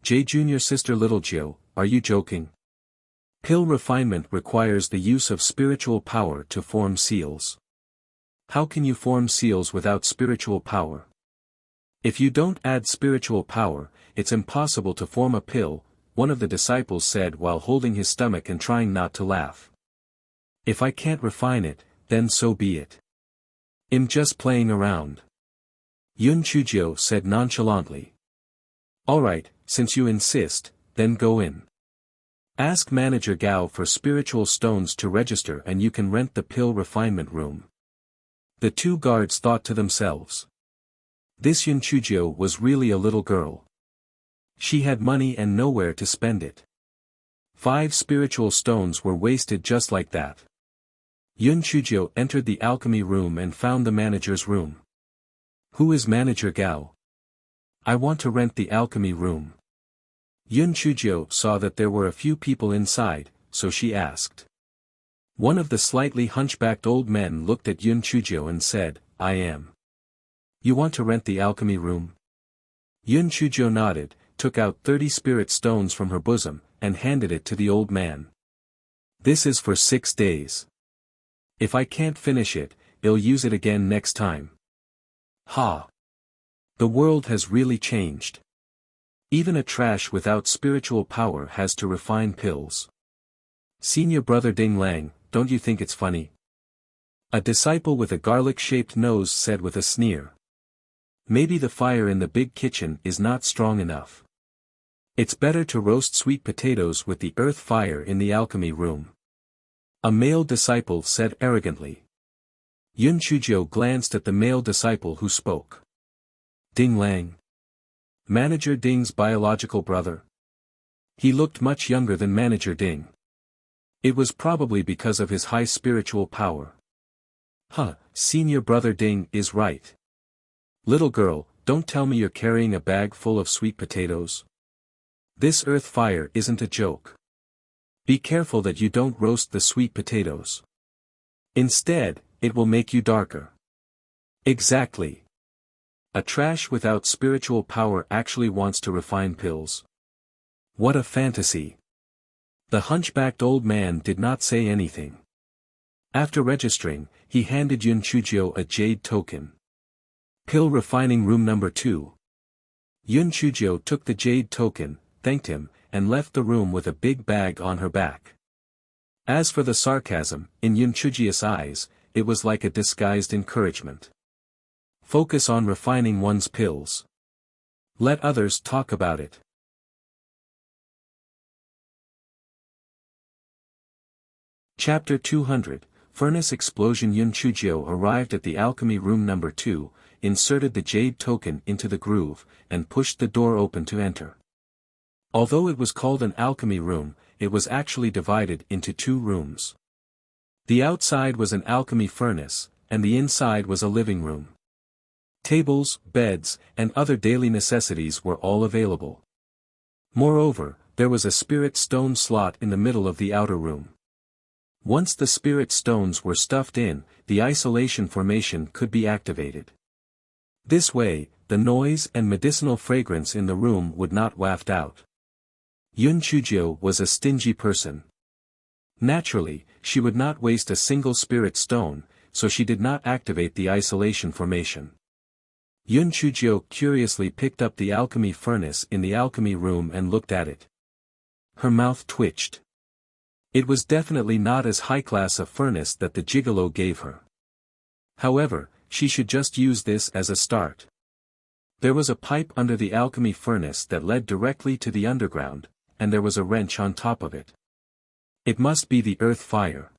Junior sister Little Jiu, are you joking? Pill refinement requires the use of spiritual power to form seals. How can you form seals without spiritual power? If you don't add spiritual power, it's impossible to form a pill, one of the disciples said while holding his stomach and trying not to laugh. If I can't refine it, then so be it. I'm just playing around. Yun Chujio said nonchalantly. Alright, since you insist, then go in. Ask Manager Gao for spiritual stones to register and you can rent the pill refinement room. The two guards thought to themselves. This Yun Chujio was really a little girl. She had money and nowhere to spend it. 5 spiritual stones were wasted just like that. Yun Chujio entered the alchemy room and found the manager's room. Who is Manager Gao? I want to rent the alchemy room. Yun Chujio saw that there were a few people inside, so she asked. One of the slightly hunchbacked old men looked at Yun Chujio and said, I am. You want to rent the alchemy room? Yun Chujio nodded, took out 30 spirit stones from her bosom, and handed it to the old man. This is for 6 days. If I can't finish it, I'll use it again next time. Ha! The world has really changed. Even a trash without spiritual power has to refine pills. Senior brother Ding Lang, don't you think it's funny? A disciple with a garlic-shaped nose said with a sneer. Maybe the fire in the big kitchen is not strong enough. It's better to roast sweet potatoes with the earth fire in the alchemy room. A male disciple said arrogantly. Yun Chujio glanced at the male disciple who spoke. Ding Lang. Manager Ding's biological brother. He looked much younger than Manager Ding. It was probably because of his high spiritual power. Senior brother Ding is right. Little girl, don't tell me you're carrying a bag full of sweet potatoes. This earth fire isn't a joke. Be careful that you don't roast the sweet potatoes. Instead, it will make you darker. Exactly. A trash without spiritual power actually wants to refine pills. What a fantasy. The hunchbacked old man did not say anything. After registering, he handed Yun Chujio a jade token. Pill refining room number 2. Yun Chujio took the jade token, thanked him, and left the room with a big bag on her back. As for the sarcasm, in Yun Chujio's eyes, it was like a disguised encouragement. Focus on refining one's pills. Let others talk about it. Chapter 200, Furnace Explosion. Yun Chujio arrived at the alchemy room number 2, inserted the jade token into the groove, and pushed the door open to enter. Although it was called an alchemy room, it was actually divided into 2 rooms. The outside was an alchemy furnace, and the inside was a living room. Tables, beds, and other daily necessities were all available. Moreover, there was a spirit stone slot in the middle of the outer room. Once the spirit stones were stuffed in, the isolation formation could be activated. This way, the noise and medicinal fragrance in the room would not waft out. Yun Chujio was a stingy person. Naturally, she would not waste a single spirit stone, so she did not activate the isolation formation. Yun Chujio curiously picked up the alchemy furnace in the alchemy room and looked at it. Her mouth twitched. It was definitely not as high-class a furnace that the gigolo gave her. However, she should just use this as a start. There was a pipe under the alchemy furnace that led directly to the underground, and there was a wrench on top of it. It must be the earth fire.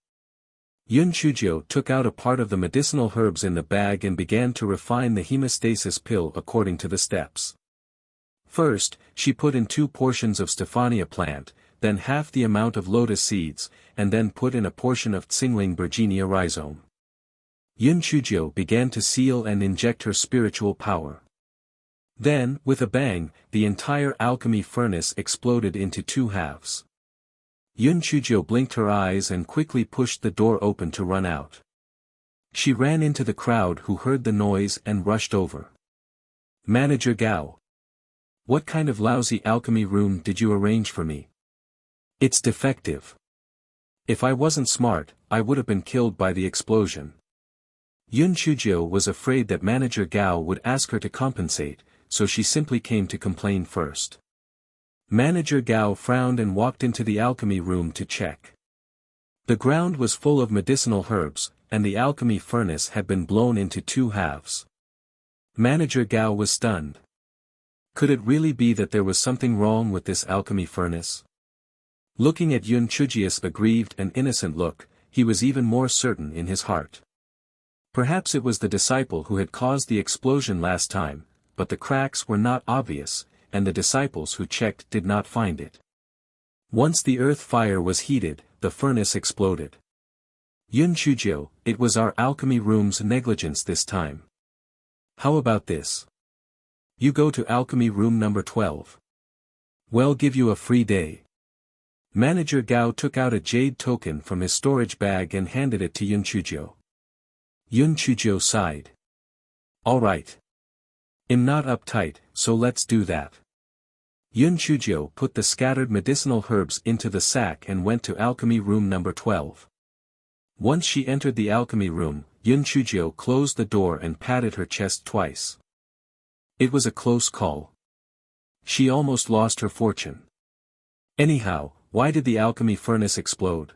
Yun Chujio took out a part of the medicinal herbs in the bag and began to refine the hemostasis pill according to the steps. First, she put in 2 portions of Stephania plant, then half the amount of lotus seeds, and then put in a portion of Tsingling Virginia rhizome. Yun Chujio began to seal and inject her spiritual power. Then, with a bang, the entire alchemy furnace exploded into two halves. Yun Chuzhou blinked her eyes and quickly pushed the door open to run out. She ran into the crowd who heard the noise and rushed over. "Manager Gao. What kind of lousy alchemy room did you arrange for me? It's defective. If I wasn't smart, I would have been killed by the explosion." Yun Chuzhou was afraid that Manager Gao would ask her to compensate, so she simply came to complain first. Manager Gao frowned and walked into the alchemy room to check. The ground was full of medicinal herbs, and the alchemy furnace had been blown into two halves. Manager Gao was stunned. Could it really be that there was something wrong with this alchemy furnace? Looking at Yun Chuzhou's aggrieved and innocent look, he was even more certain in his heart. Perhaps it was the disciple who had caused the explosion last time, but the cracks were not obvious, and the disciples who checked did not find it. Once the earth fire was heated, the furnace exploded. "Yun Chuzhou, it was our alchemy room's negligence this time. How about this? You go to alchemy room number 12. We'll give you a free day." Manager Gao took out a jade token from his storage bag and handed it to Yun Chuzhou. Yun Chuzhou sighed. "All right. I'm not uptight, so let's do that." Yun Chuzhou put the scattered medicinal herbs into the sack and went to alchemy room number 12. Once she entered the alchemy room, Yun Chuzhou closed the door and patted her chest twice. It was a close call. She almost lost her fortune. Anyhow, why did the alchemy furnace explode?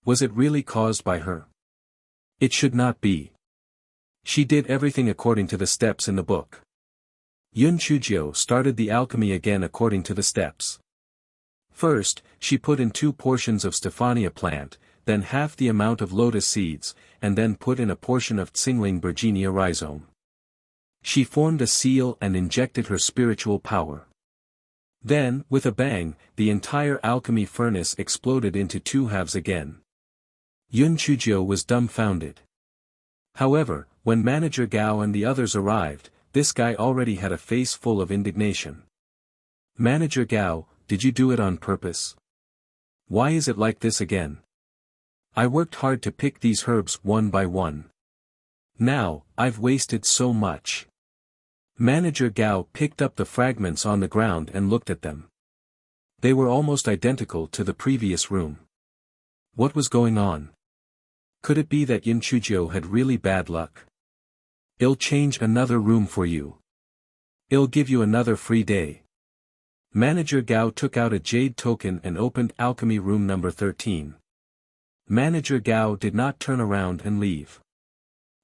Was it really caused by her? It should not be. She did everything according to the steps in the book. Yun Chuzhou started the alchemy again according to the steps. First, she put in 2 portions of Stephania plant, then half the amount of lotus seeds, and then put in a portion of Tsingling Virginia rhizome. She formed a seal and injected her spiritual power. Then, with a bang, the entire alchemy furnace exploded into 2 halves again. Yun Chuzhou was dumbfounded. However, when Manager Gao and the others arrived, this guy already had a face full of indignation. "Manager Gao, did you do it on purpose? Why is it like this again? I worked hard to pick these herbs one by one. Now, I've wasted so much." Manager Gao picked up the fragments on the ground and looked at them. They were almost identical to the previous room. What was going on? Could it be that Yun Chuzhou had really bad luck? "I'll change another room for you. I'll give you another free day." Manager Gao took out a jade token and opened alchemy room number 13. Manager Gao did not turn around and leave.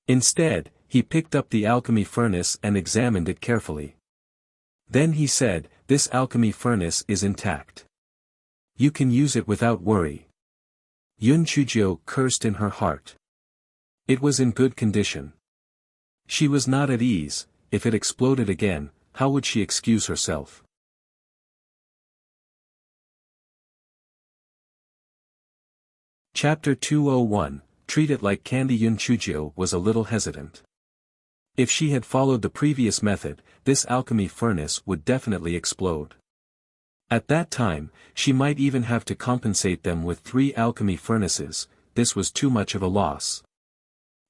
Instead, he picked up the alchemy furnace and examined it carefully. Then he said, "This alchemy furnace is intact. You can use it without worry." Yun Chuzhou cursed in her heart. It was in good condition. She was not at ease. If it exploded again, how would she excuse herself? Chapter 201, Treat It Like Candy. Yun Chuzhou was a little hesitant. If she had followed the previous method, this alchemy furnace would definitely explode. At that time, she might even have to compensate them with 3 alchemy furnaces. This was too much of a loss.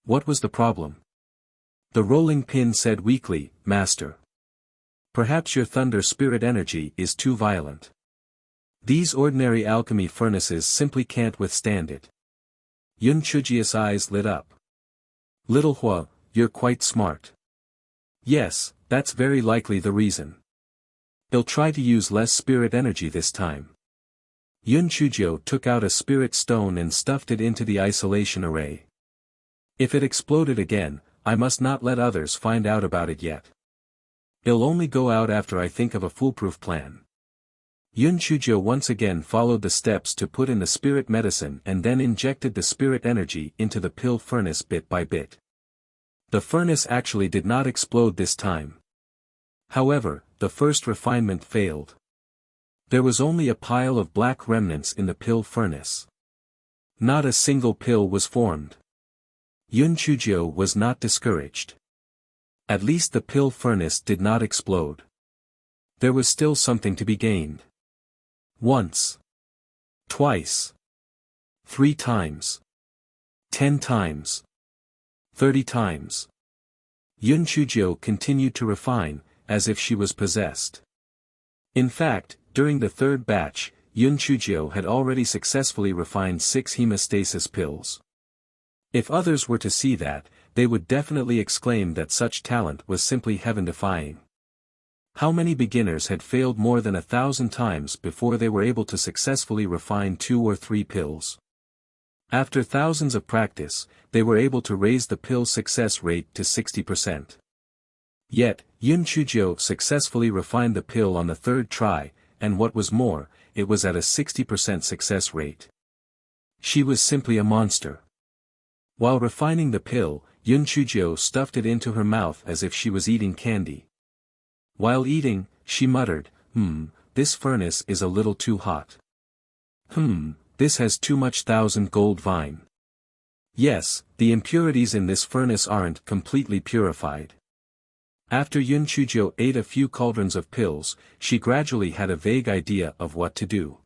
What was the problem? The rolling pin said weakly, "Master. Perhaps your thunder spirit energy is too violent. These ordinary alchemy furnaces simply can't withstand it." Yun Chuzhou's eyes lit up. "Little Hua, you're quite smart." "Yes, that's very likely the reason. He'll try to use less spirit energy this time." Yun Chuzhou took out a spirit stone and stuffed it into the isolation array. "If it exploded again, I must not let others find out about it yet. It'll only go out after I think of a foolproof plan." Yun Chuzhou once again followed the steps to put in the spirit medicine and then injected the spirit energy into the pill furnace bit by bit. The furnace actually did not explode this time. However, the first refinement failed. There was only a pile of black remnants in the pill furnace. Not a single pill was formed. Yun Chuzhou was not discouraged. At least the pill furnace did not explode. There was still something to be gained. Once. Twice. 3 times. 10 times. 30 times. Yun Chujio continued to refine, as if she was possessed. In fact, during the third batch, Yun Chujio had already successfully refined 6 hemostasis pills. If others were to see that, they would definitely exclaim that such talent was simply heaven-defying. How many beginners had failed more than 1,000 times before they were able to successfully refine 2 or 3 pills? After thousands of practice, they were able to raise the pill success rate to 60%. Yet, Yun Chujio successfully refined the pill on the 3rd try, and what was more, it was at a 60% success rate. She was simply a monster. While refining the pill, Yun Chujio stuffed it into her mouth as if she was eating candy. While eating, she muttered, this furnace is a little too hot. This has too much 1,000 gold vine. Yes, the impurities in this furnace aren't completely purified. After Yun Chujio ate a few cauldrons of pills, she gradually had a vague idea of what to do.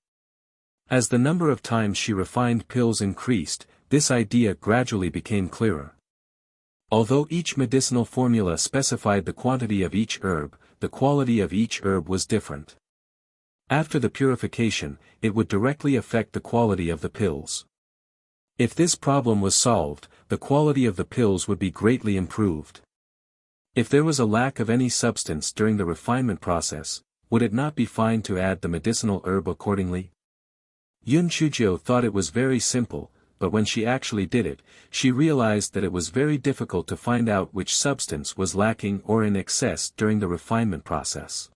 As the number of times she refined pills increased, this idea gradually became clearer. Although each medicinal formula specified the quantity of each herb, the quality of each herb was different. After the purification, it would directly affect the quality of the pills. If this problem was solved, the quality of the pills would be greatly improved. If there was a lack of any substance during the refinement process, would it not be fine to add the medicinal herb accordingly? Yun Chujio thought it was very simple, but when she actually did it, she realized that it was very difficult to find out which substance was lacking or in excess during the refinement process.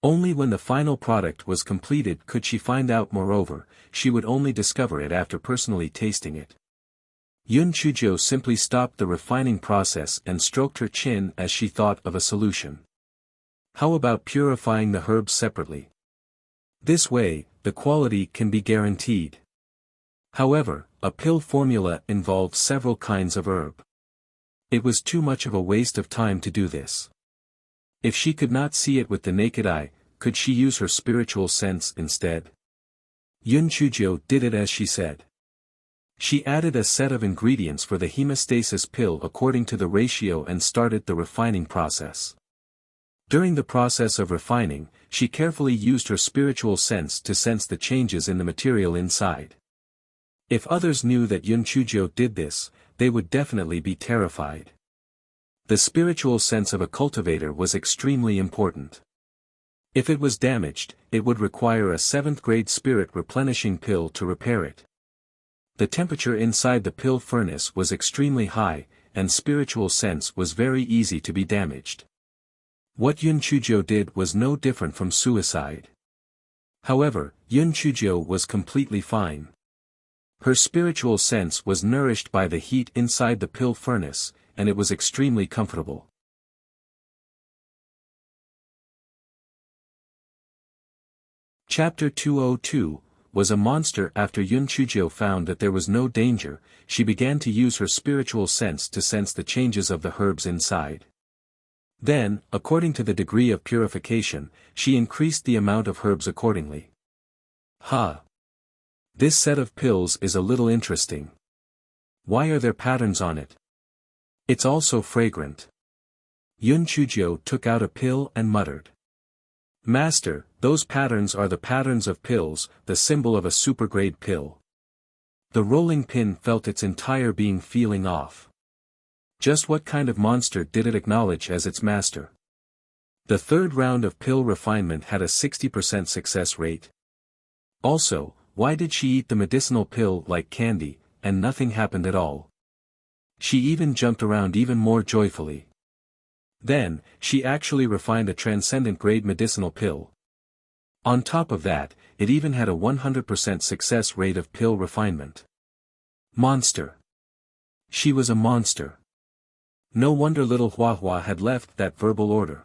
Only when the final product was completed could she find out. Moreover, she would only discover it after personally tasting it. Yun Chujio simply stopped the refining process and stroked her chin as she thought of a solution. How about purifying the herbs separately? This way, the quality can be guaranteed. However, a pill formula involved several kinds of herb. It was too much of a waste of time to do this. If she could not see it with the naked eye, could she use her spiritual sense instead? Yun Chujio did it as she said. She added a set of ingredients for the hemostasis pill according to the ratio and started the refining process. During the process of refining, she carefully used her spiritual sense to sense the changes in the material inside. If others knew that Yun Chujio did this, they would definitely be terrified. The spiritual sense of a cultivator was extremely important. If it was damaged, it would require a 7th-grade spirit replenishing pill to repair it. The temperature inside the pill furnace was extremely high, and spiritual sense was very easy to be damaged. What Yun Chujio did was no different from suicide. However, Yun Chujio was completely fine. Her spiritual sense was nourished by the heat inside the pill furnace, and it was extremely comfortable. Chapter 202 was a monster. After Yun Chujio found that there was no danger, she began to use her spiritual sense to sense the changes of the herbs inside. Then, according to the degree of purification, she increased the amount of herbs accordingly. This set of pills is a little interesting. Why are there patterns on it? It's also fragrant. Yun Chujio took out a pill and muttered. Master, those patterns are the patterns of pills, the symbol of a supergrade pill. The rolling pin felt its entire being feeling off. Just what kind of monster did it acknowledge as its master? The 3rd round of pill refinement had a 60% success rate. Also, why did she eat the medicinal pill like candy, and nothing happened at all? She even jumped around even more joyfully. Then, she actually refined a transcendent-grade medicinal pill. On top of that, it even had a 100% success rate of pill refinement. Monster. She was a monster. No wonder little Huahua had left that verbal order.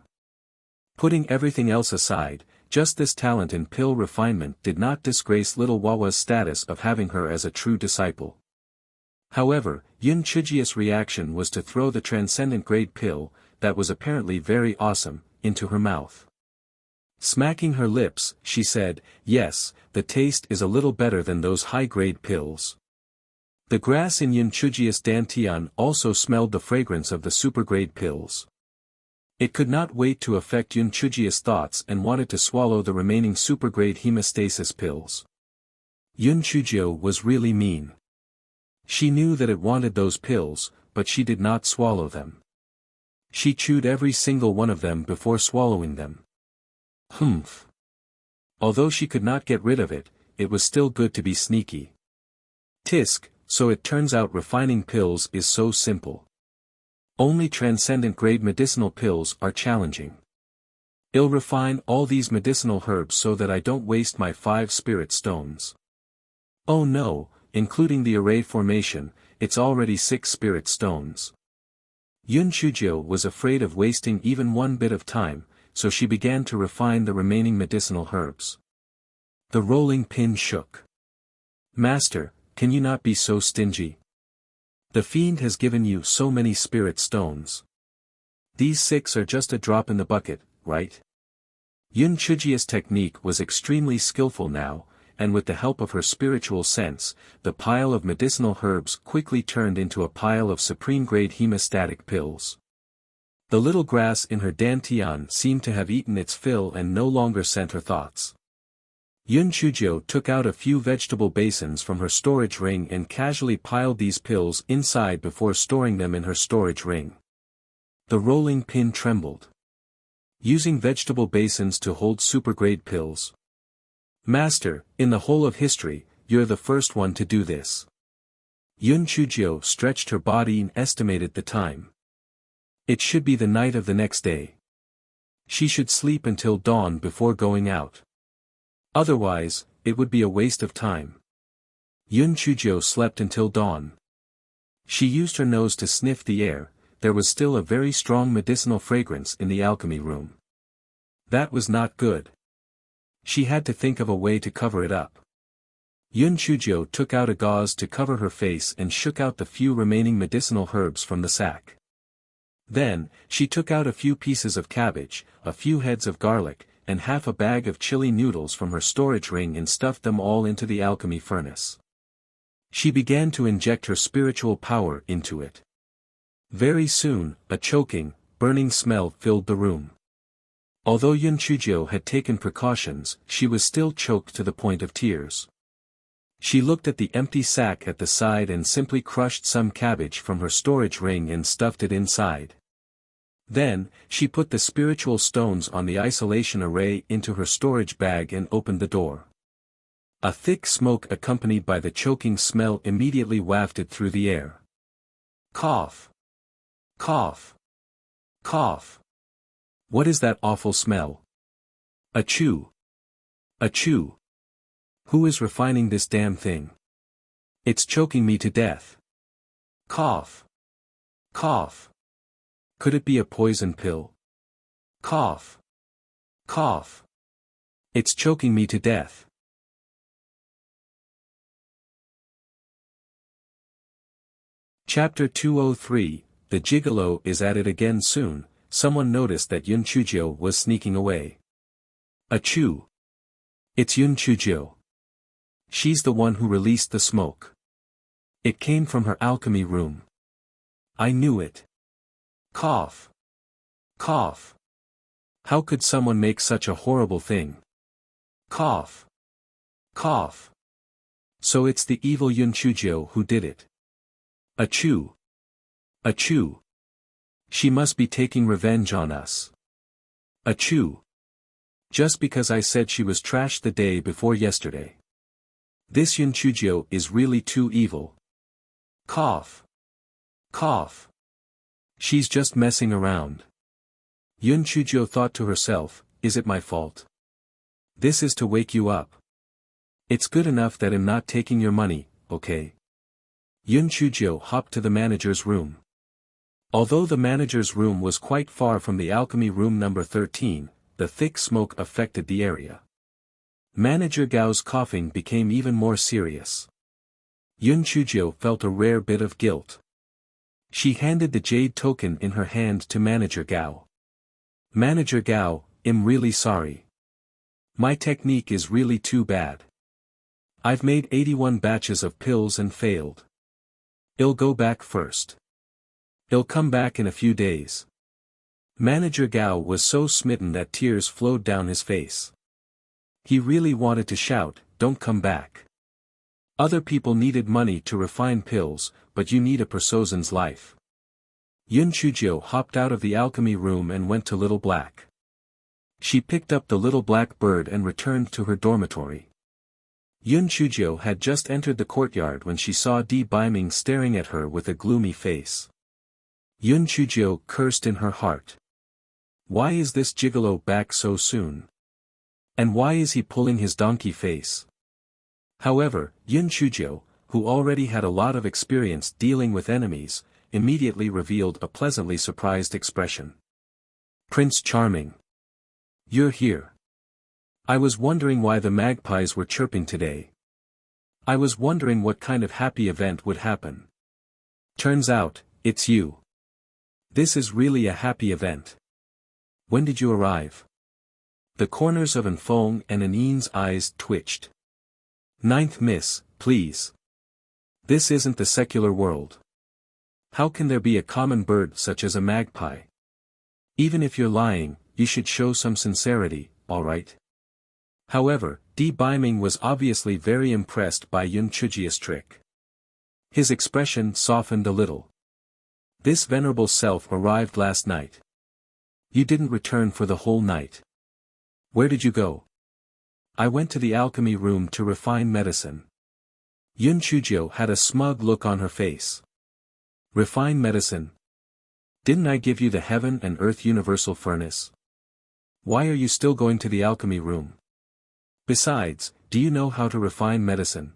Putting everything else aside, just this talent in pill refinement did not disgrace little Huahua's status of having her as a true disciple. However, Yun Chujio's reaction was to throw the transcendent-grade pill, that was apparently very awesome, into her mouth. Smacking her lips, she said, "Yes, the taste is a little better than those high-grade pills." The grass in Yunchujia's dantian also smelled the fragrance of the supergrade pills. It could not wait to affect Yunchujia's thoughts and wanted to swallow the remaining supergrade hemostasis pills. Yunchujio was really mean. She knew that it wanted those pills, but she did not swallow them. She chewed every single one of them before swallowing them. Humph. Although she could not get rid of it, it was still good to be sneaky. Tisk, so it turns out refining pills is so simple. Only transcendent-grade medicinal pills are challenging. I'll refine all these medicinal herbs so that I don't waste my 5 spirit stones. Oh no, including the array formation, it's already 6 spirit stones. Yunchujio was afraid of wasting even one bit of time, so she began to refine the remaining medicinal herbs. The rolling pin shook. "Master, can you not be so stingy? The fiend has given you so many spirit stones. These 6 are just a drop in the bucket, right?" Yunchujia's technique was extremely skillful now, and with the help of her spiritual sense, the pile of medicinal herbs quickly turned into a pile of supreme-grade hemostatic pills. The little grass in her dantian seemed to have eaten its fill and no longer sent her thoughts. Yunchujio took out a few vegetable basins from her storage ring and casually piled these pills inside before storing them in her storage ring. The rolling pin trembled. Using vegetable basins to hold supergrade pills. "Master, in the whole of history, you're the first one to do this." Yunchujio stretched her body and estimated the time. It should be the night of the next day. She should sleep until dawn before going out. Otherwise, it would be a waste of time. Yunchujio slept until dawn. She used her nose to sniff the air. There was still a very strong medicinal fragrance in the alchemy room. That was not good. She had to think of a way to cover it up. Yunchujio took out a gauze to cover her face and shook out the few remaining medicinal herbs from the sack. Then, she took out a few pieces of cabbage, a few heads of garlic, and half a bag of chili noodles from her storage ring and stuffed them all into the alchemy furnace. She began to inject her spiritual power into it. Very soon, a choking, burning smell filled the room. Although Yunchujio had taken precautions, she was still choked to the point of tears. She looked at the empty sack at the side and simply crushed some cabbage from her storage ring and stuffed it inside. Then, she put the spiritual stones on the isolation array into her storage bag and opened the door. A thick smoke accompanied by the choking smell immediately wafted through the air. Cough. Cough. Cough. What is that awful smell? Achoo. Achoo. Who is refining this damn thing? It's choking me to death. Cough. Cough. Could it be a poison pill? Cough. Cough. It's choking me to death. Chapter 203, The Gigolo is at it again soon. Someone noticed that Yunchujio was sneaking away. Achoo. It's Yunchujio. She's the one who released the smoke. It came from her alchemy room. I knew it. Cough. Cough. How could someone make such a horrible thing? Cough. Cough. So it's the evil Yunchujio who did it. Achoo. Achoo. She must be taking revenge on us. Achoo. Just because I said she was trash the day before yesterday. This Yunchujio is really too evil. Cough. Cough. She's just messing around. Yunchujio thought to herself, is it my fault? This is to wake you up. It's good enough that I'm not taking your money, okay? Yunchujio hopped to the manager's room. Although the manager's room was quite far from the alchemy room number 13, the thick smoke affected the area. Manager Gao's coughing became even more serious. Yunchujio felt a rare bit of guilt. She handed the jade token in her hand to Manager Gao. Manager Gao, I'm really sorry. My technique is really too bad. I've made 81 batches of pills and failed. I'll go back first. I'll come back in a few days. Manager Gao was so smitten that tears flowed down his face. He really wanted to shout, "Don't come back. Other people needed money to refine pills, but you need a person's life." Yun Chujio hopped out of the alchemy room and went to Little Black. She picked up the little black bird and returned to her dormitory. Yun Chujio had just entered the courtyard when she saw Di Baiming staring at her with a gloomy face. Yun Chujio cursed in her heart. Why is this gigolo back so soon? And why is he pulling his donkey face? However, Yun Chujio, who already had a lot of experience dealing with enemies, immediately revealed a pleasantly surprised expression. "Prince Charming. You're here. I was wondering why the magpies were chirping today. I was wondering what kind of happy event would happen. Turns out, it's you. This is really a happy event. When did you arrive?" The corners of Anfeng and Anin's eyes twitched. "Ninth Miss, please. This isn't the secular world. How can there be a common bird such as a magpie? Even if you're lying, you should show some sincerity, alright?" However, Di Baiming was obviously very impressed by Yun Chujio's trick. His expression softened a little. "This venerable self arrived last night. You didn't return for the whole night. Where did you go?" "I went to the alchemy room to refine medicine." Yun Chujio had a smug look on her face. "Refine medicine? Didn't I give you the heaven and earth universal furnace? Why are you still going to the alchemy room? Besides, do you know how to refine medicine?"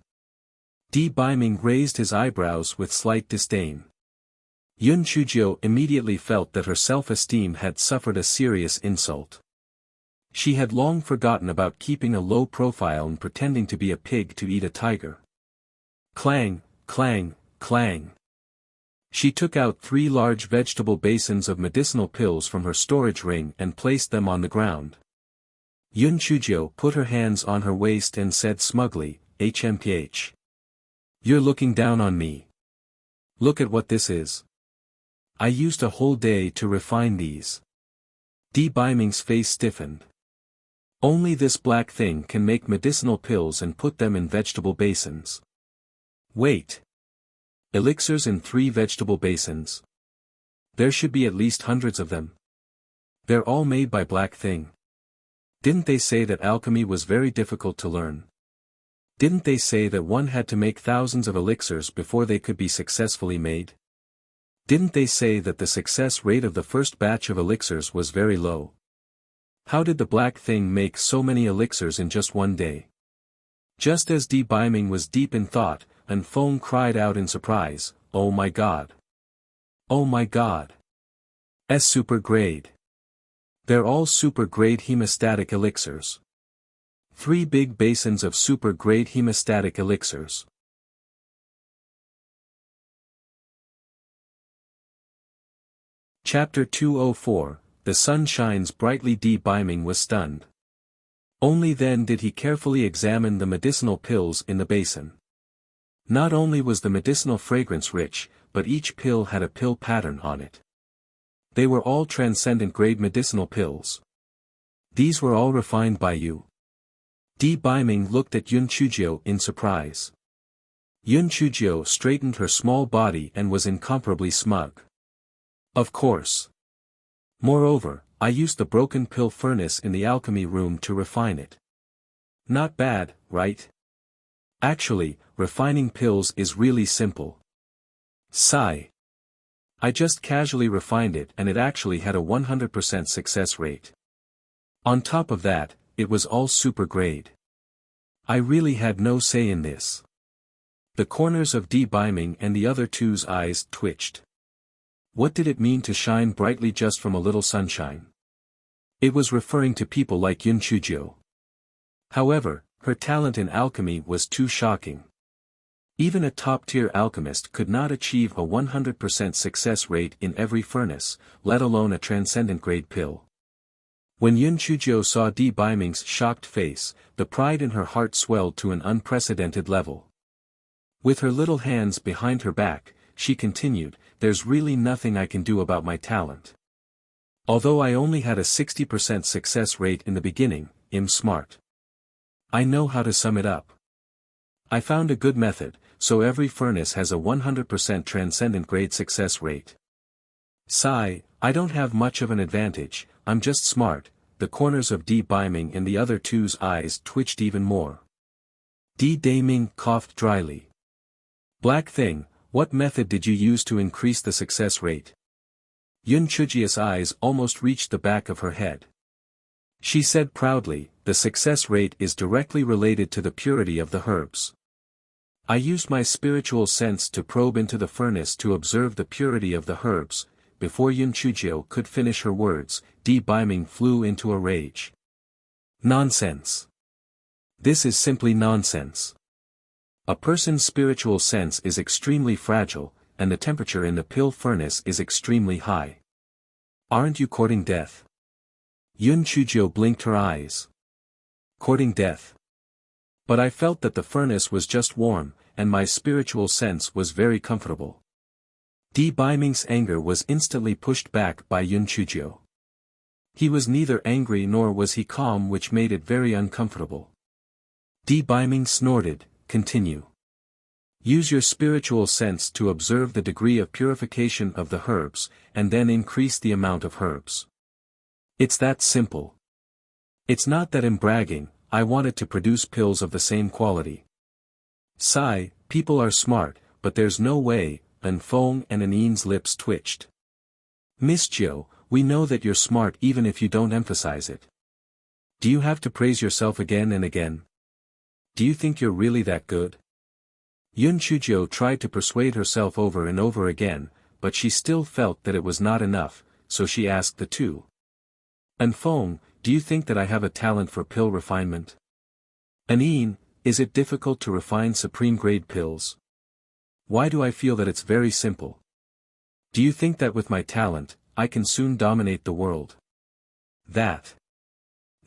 Di Baiming raised his eyebrows with slight disdain. Yun Chujio immediately felt that her self-esteem had suffered a serious insult. She had long forgotten about keeping a low profile and pretending to be a pig to eat a tiger. Clang, clang, clang. She took out 3 large vegetable basins of medicinal pills from her storage ring and placed them on the ground. Yun Chujio put her hands on her waist and said smugly, "HMPH. You're looking down on me. Look at what this is. I used a whole day to refine these." Di Baiming's face stiffened. "Only this black thing can make medicinal pills and put them in vegetable basins. Wait. Elixirs in 3 vegetable basins? There should be at least hundreds of them. They're all made by Black Thing. Didn't they say that alchemy was very difficult to learn? Didn't they say that one had to make thousands of elixirs before they could be successfully made? Didn't they say that the success rate of the first batch of elixirs was very low? How did the Black Thing make so many elixirs in just one day?" Just as Di Baiming was deep in thought, Anfeng cried out in surprise, "Oh my god! Oh my god! Super grade! They're all super grade hemostatic elixirs. 3 big basins of super grade hemostatic elixirs." Chapter 204, The Sun Shines Brightly. Di Baiming was stunned. Only then did he carefully examine the medicinal pills in the basin. Not only was the medicinal fragrance rich, but each pill had a pill pattern on it. They were all transcendent grade medicinal pills. "These were all refined by you?" Di Baiming looked at Yun Chujio in surprise. Yun Chujio straightened her small body and was incomparably smug. "Of course. Moreover, I used the broken pill furnace in the alchemy room to refine it. Not bad, right? Actually, refining pills is really simple. Sigh. I just casually refined it and it actually had a 100% success rate. On top of that, it was all super grade. I really had no say in this." The corners of Di Baiming and the other two's eyes twitched. What did it mean to shine brightly just from a little sunshine? It was referring to people like Yun Chujio. However, her talent in alchemy was too shocking. Even a top-tier alchemist could not achieve a 100% success rate in every furnace, let alone a transcendent-grade pill. When Yun Chuzhou saw Di Baiming's shocked face, the pride in her heart swelled to an unprecedented level. With her little hands behind her back, she continued, "There's really nothing I can do about my talent. Although I only had a 60% success rate in the beginning, I'm smart. I know how to sum it up. I found a good method, so every furnace has a 100% transcendent grade success rate. Sigh, I don't have much of an advantage, I'm just smart." The corners of Di Baiming and the other two's eyes twitched even more. Di Daiming coughed dryly. "Black Thing, what method did you use to increase the success rate?" Yun Chujia's eyes almost reached the back of her head. She said proudly, "The success rate is directly related to the purity of the herbs. I used my spiritual sense to probe into the furnace to observe the purity of the herbs." Before Yun Chuzhou could finish her words, Di Baiming flew into a rage. "Nonsense. This is simply nonsense. A person's spiritual sense is extremely fragile, and the temperature in the pill furnace is extremely high. Aren't you courting death?" Yun Chuzhou blinked her eyes. "Courting death? But I felt that the furnace was just warm, and my spiritual sense was very comfortable." Di Baiming's anger was instantly pushed back by Yun Chuzhou. He was neither angry nor was he calm, which made it very uncomfortable. Di Baiming snorted, "Continue. Use your spiritual sense to observe the degree of purification of the herbs, and then increase the amount of herbs. It's that simple. It's not that I'm bragging, I wanted to produce pills of the same quality. Sigh, people are smart, but there's no way." An Feng and An's lips twitched. "Miss Jiu, we know that you're smart even if you don't emphasize it. Do you have to praise yourself again and again? Do you think you're really that good?" Yun Chuzhou tried to persuade herself over and over again, but she still felt that it was not enough, so she asked the two. "An Feng, do you think that I have a talent for pill refinement? An, is it difficult to refine supreme-grade pills? Why do I feel that it's very simple? Do you think that with my talent, I can soon dominate the world? That.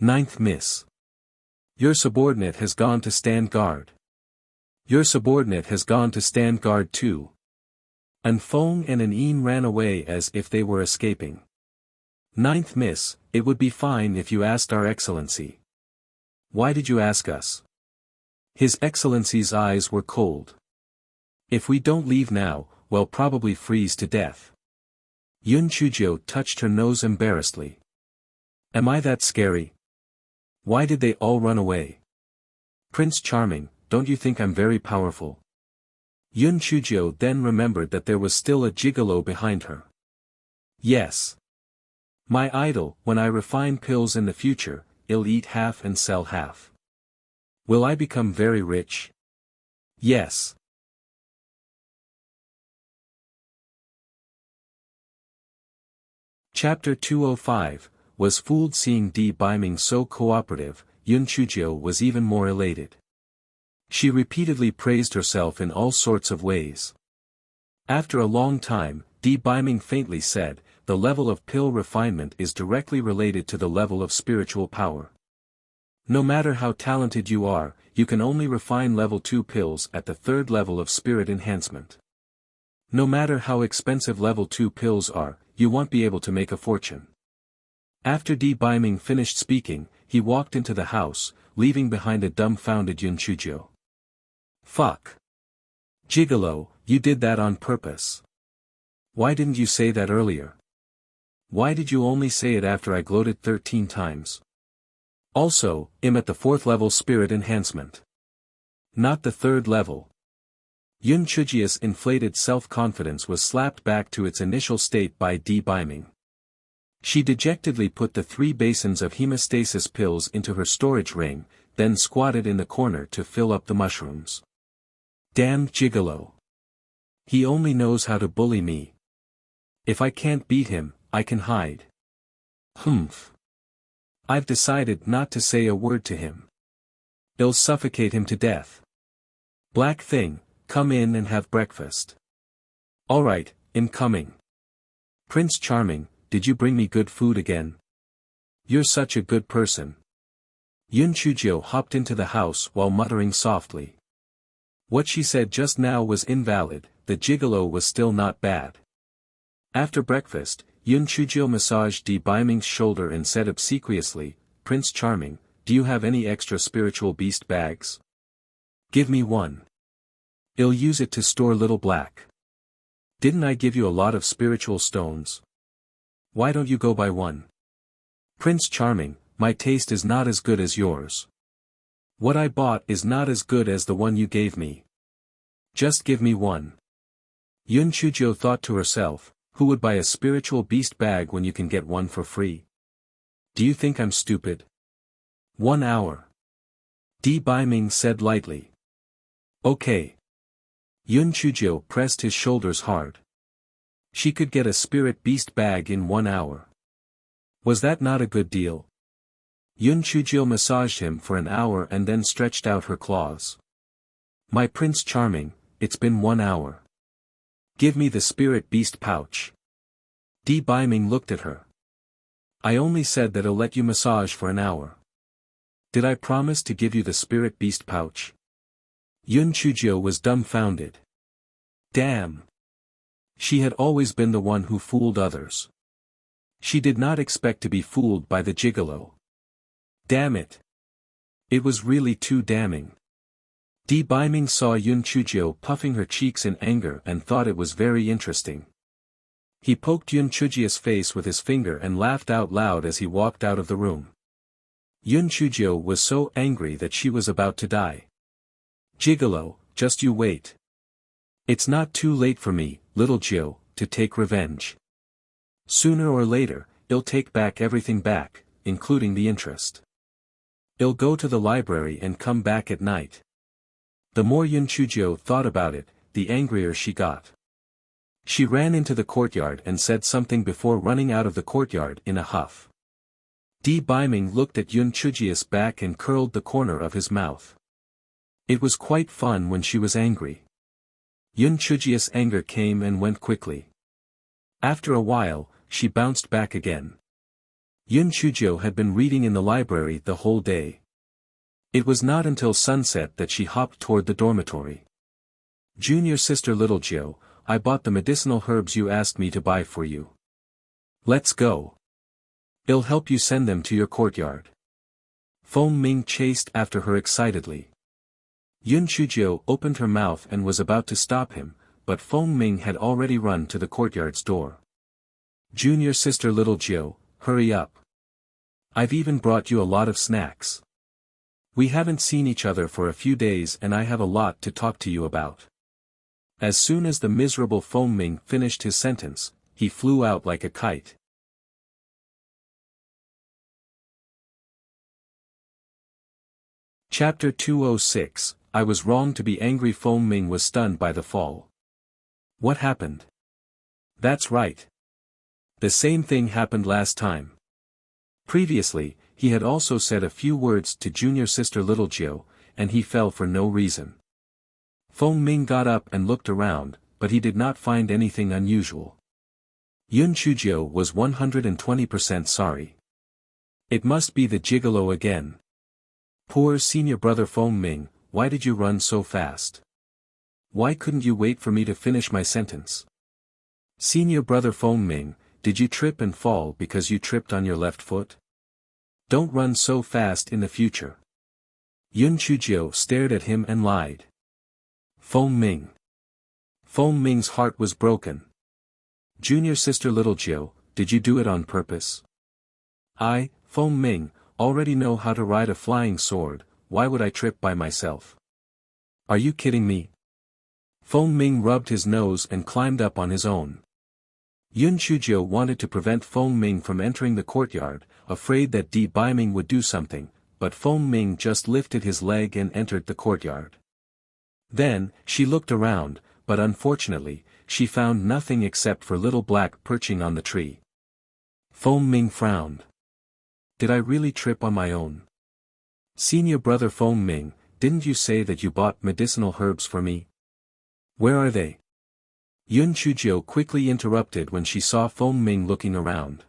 Ninth Miss. Your subordinate has gone to stand guard. Your subordinate has gone to stand guard too." An Feng and An ran away as if they were escaping. "Ninth Miss, it would be fine if you asked our Excellency." "Why did you ask us?" His Excellency's eyes were cold. "If we don't leave now, we'll probably freeze to death." Yun Chuzhou touched her nose embarrassedly. "Am I that scary? Why did they all run away? Prince Charming, don't you think I'm very powerful?" Yun Chuzhou then remembered that there was still a gigolo behind her. "Yes. My idol, when I refine pills in the future, I'll eat half and sell half. Will I become very rich?" "Yes." Chapter 205, was fooled. Seeing Di Baiming so cooperative, Yun Chuzhou was even more elated. She repeatedly praised herself in all sorts of ways. After a long time, Di Baiming faintly said, "The level of pill refinement is directly related to the level of spiritual power. No matter how talented you are, you can only refine level 2 pills at the 3rd level of spirit enhancement. No matter how expensive level 2 pills are, you won't be able to make a fortune." After Di Baiming finished speaking, he walked into the house, leaving behind a dumbfounded Yun Chuzhou. "Fuck. Gigolo, you did that on purpose. Why didn't you say that earlier? Why did you only say it after I gloated 13 times? Also, I'm at the 4th level spirit enhancement. Not the 3rd level." Yun Chujia's inflated self-confidence was slapped back to its initial state by Di Baiming. She dejectedly put the 3 basins of hemostasis pills into her storage ring, then squatted in the corner to fill up the mushrooms. "Damn gigolo. He only knows how to bully me. If I can't beat him, I can hide. Humph. I've decided not to say a word to him. I'll suffocate him to death. Black Thing, Come in and have breakfast. Alright, I'm coming. Prince Charming, did you bring me good food again? You're such a good person. Yun Chujio hopped into the house while muttering softly. What she said just now was invalid, the gigolo was still not bad. After breakfast, Yun Chujio massaged Di Baiming's shoulder and said obsequiously, Prince Charming, do you have any extra spiritual beast bags? Give me one. I'll use it to store Little Black. Didn't I give you a lot of spiritual stones? Why don't you go buy one? Prince Charming, my taste is not as good as yours. What I bought is not as good as the one you gave me. Just give me one. Yun Chujio thought to herself, who would buy a spiritual beast bag when you can get one for free? Do you think I'm stupid? 1 hour. Di Baiming said lightly. Okay. Yun Chujio pressed his shoulders hard. She could get a spirit beast bag in 1 hour. Was that not a good deal? Yun Chujio massaged him for an hour and then stretched out her claws. My Prince Charming, it's been 1 hour. Give me the spirit beast pouch. Di Baiming looked at her. I only said that I'll let you massage for an hour. Did I promise to give you the spirit beast pouch? Yun Chujio was dumbfounded. Damn. She had always been the one who fooled others. She did not expect to be fooled by the gigolo. Damn it. It was really too damning. Di Baiming saw Yun Chujio puffing her cheeks in anger and thought it was very interesting. He poked Yun Chujio's face with his finger and laughed out loud as he walked out of the room. Yun Chujio was so angry that she was about to die. Gigolo, just you wait. It's not too late for me, little Gio, to take revenge. Sooner or later, I'll take back everything back, including the interest. I'll go to the library and come back at night. The more Yun Chujio thought about it, the angrier she got. She ran into the courtyard and said something before running out of the courtyard in a huff. Di Baiming looked at Yun Chujio's back and curled the corner of his mouth. It was quite fun when she was angry. Yun Chujio's anger came and went quickly. After a while, she bounced back again. Yun Chujio had been reading in the library the whole day. It was not until sunset that she hopped toward the dormitory. Junior sister Little Gio, I bought the medicinal herbs you asked me to buy for you. Let's go. I'll help you send them to your courtyard. Feng Ming chased after her excitedly. Yun Chujio opened her mouth and was about to stop him, but Feng Ming had already run to the courtyard's door. Junior sister Little Gio, hurry up. I've even brought you a lot of snacks. We haven't seen each other for a few days and I have a lot to talk to you about. As soon as the miserable Feng Ming finished his sentence, he flew out like a kite. Chapter 206, I was wrong to be angry. Feng Ming was stunned by the fall. What happened? That's right. The same thing happened last time. Previously, he had also said a few words to junior sister Little Gio, and he fell for no reason. Feng Ming got up and looked around, but he did not find anything unusual. Yun Chujio was 120% sorry. It must be the gigolo again. Poor senior brother Feng Ming, why did you run so fast? Why couldn't you wait for me to finish my sentence? Senior brother Feng Ming, did you trip and fall because you tripped on your left foot? Don't run so fast in the future. Yun Chujio stared at him and lied. Feng Ming. Feng Ming's heart was broken. Junior sister Little Gio, did you do it on purpose? I, Feng Ming, already know how to ride a flying sword, why would I trip by myself? Are you kidding me? Feng Ming rubbed his nose and climbed up on his own. Yun Chujio wanted to prevent Feng Ming from entering the courtyard, afraid that Di Baiming would do something, but Feng Ming just lifted his leg and entered the courtyard. Then, she looked around, but unfortunately, she found nothing except for Little Black perching on the tree. Feng Ming frowned. Did I really trip on my own? Senior brother Feng Ming, didn't you say that you bought medicinal herbs for me? Where are they? Yun Chujio quickly interrupted when she saw Feng Ming looking around.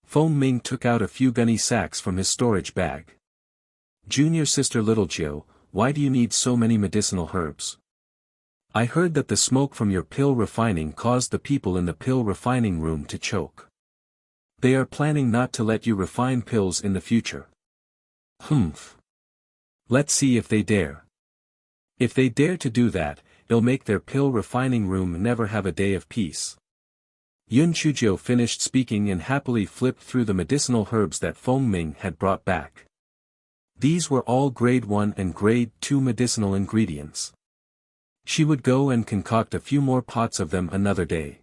Feng Ming took out a few gunny sacks from his storage bag. Junior sister Little Jiu, why do you need so many medicinal herbs? I heard that the smoke from your pill refining caused the people in the pill refining room to choke. They are planning not to let you refine pills in the future. Humph. Let's see if they dare. If they dare to do that, it'll make their pill refining room never have a day of peace. Yun Chujio finished speaking and happily flipped through the medicinal herbs that Feng Ming had brought back. These were all grade 1 and grade 2 medicinal ingredients. She would go and concoct a few more pots of them another day.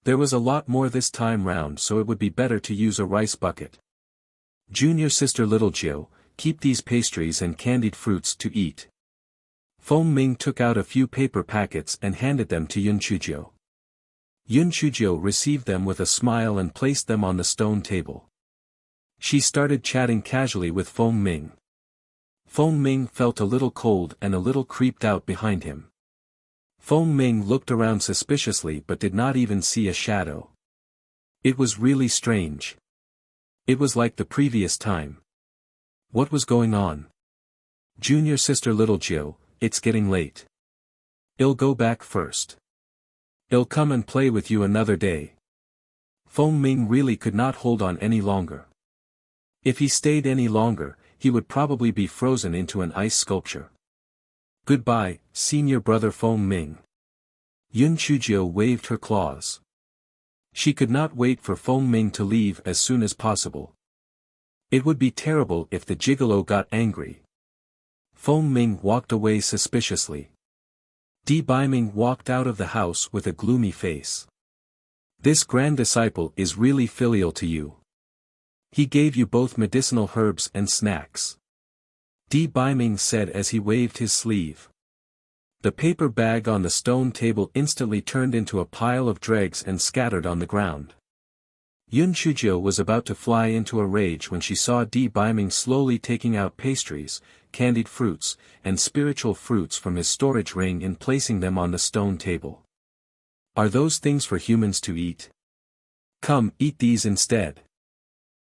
There was a lot more this time round, so it would be better to use a rice bucket. Junior sister Little Jiu, keep these pastries and candied fruits to eat. Feng Ming took out a few paper packets and handed them to Yun Chujio. Yun Chujio received them with a smile and placed them on the stone table. She started chatting casually with Feng Ming. Feng Ming felt a little cold and a little creeped out behind him. Feng Ming looked around suspiciously but did not even see a shadow. It was really strange. It was like the previous time. What was going on? Junior sister Little Jiu, it's getting late. I'll go back first. I'll come and play with you another day. Feng Ming really could not hold on any longer. If he stayed any longer, he would probably be frozen into an ice sculpture. Goodbye, senior brother Feng Ming. Yun Chujio waved her claws. She could not wait for Feng Ming to leave as soon as possible. It would be terrible if the gigolo got angry. Feng Ming walked away suspiciously. Di Baiming walked out of the house with a gloomy face. This grand disciple is really filial to you. He gave you both medicinal herbs and snacks. Di Baiming said as he waved his sleeve. The paper bag on the stone table instantly turned into a pile of dregs and scattered on the ground. Yun Chujio was about to fly into a rage when she saw Di Baiming slowly taking out pastries, candied fruits, and spiritual fruits from his storage ring and placing them on the stone table. Are those things for humans to eat? Come, eat these instead.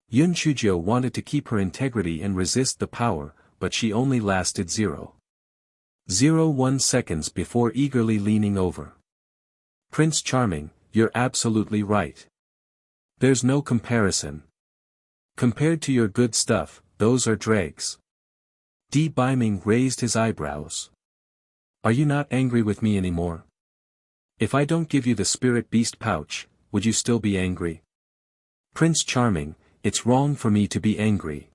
Yun Chujio wanted to keep her integrity and resist the power, but she only lasted 0.01 seconds before eagerly leaning over. Prince Charming, you're absolutely right. There's no comparison. Compared to your good stuff, those are dregs. Di Baiming raised his eyebrows. Are you not angry with me anymore? If I don't give you the spirit beast pouch, would you still be angry? Prince Charming, it's wrong for me to be angry.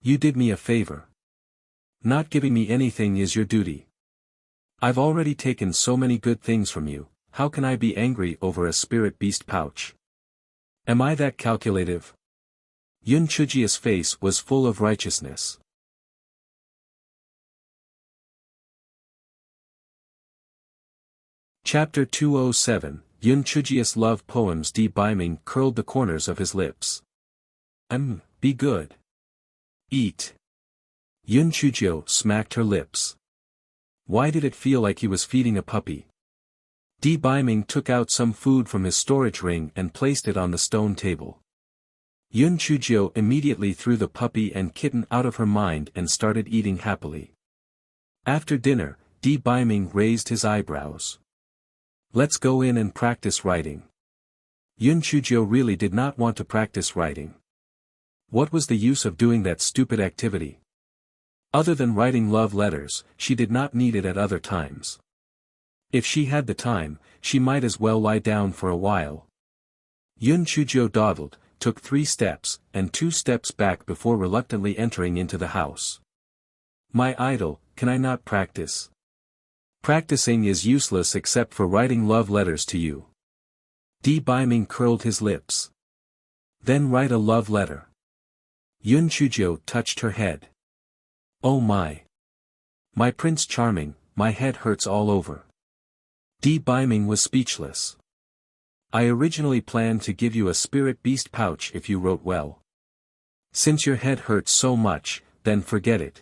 You did me a favor. Not giving me anything is your duty. I've already taken so many good things from you, how can I be angry over a spirit beast pouch? Am I that calculative? Yun Chujio's face was full of righteousness. Chapter 207, Yun Chujio's Love Poems. Di Baiming curled the corners of his lips. Be good. Eat. Yun Chujio smacked her lips. Why did it feel like he was feeding a puppy? Di Baiming took out some food from his storage ring and placed it on the stone table. Yun Chujio immediately threw the puppy and kitten out of her mind and started eating happily. After dinner, Di Baiming raised his eyebrows. Let's go in and practice writing. Yun Chujio really did not want to practice writing. What was the use of doing that stupid activity? Other than writing love letters, she did not need it at other times. If she had the time, she might as well lie down for a while. Yun Chujio dawdled, took 3 steps, and 2 steps back before reluctantly entering into the house. My idol, can I not practice? Practicing is useless except for writing love letters to you. Di Baiming curled his lips. Then write a love letter. Yun Chujio touched her head. Oh my. My Prince Charming, my head hurts all over. Di Baiming was speechless. I originally planned to give you a spirit beast pouch if you wrote well. Since your head hurts so much, then forget it.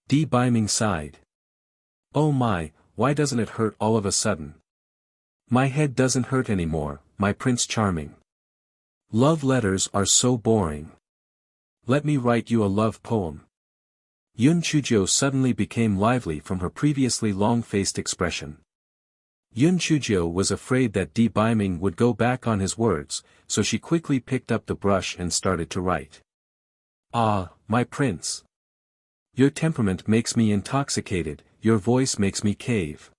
Di Baiming sighed. Oh my, why doesn't it hurt all of a sudden? My head doesn't hurt anymore, my Prince Charming. Love letters are so boring. Let me write you a love poem. Yun Chuzhou suddenly became lively from her previously long-faced expression. Yun Chuzhou was afraid that Di Baiming would go back on his words, so she quickly picked up the brush and started to write. Ah, my prince. Your temperament makes me intoxicated, your voice makes me cave.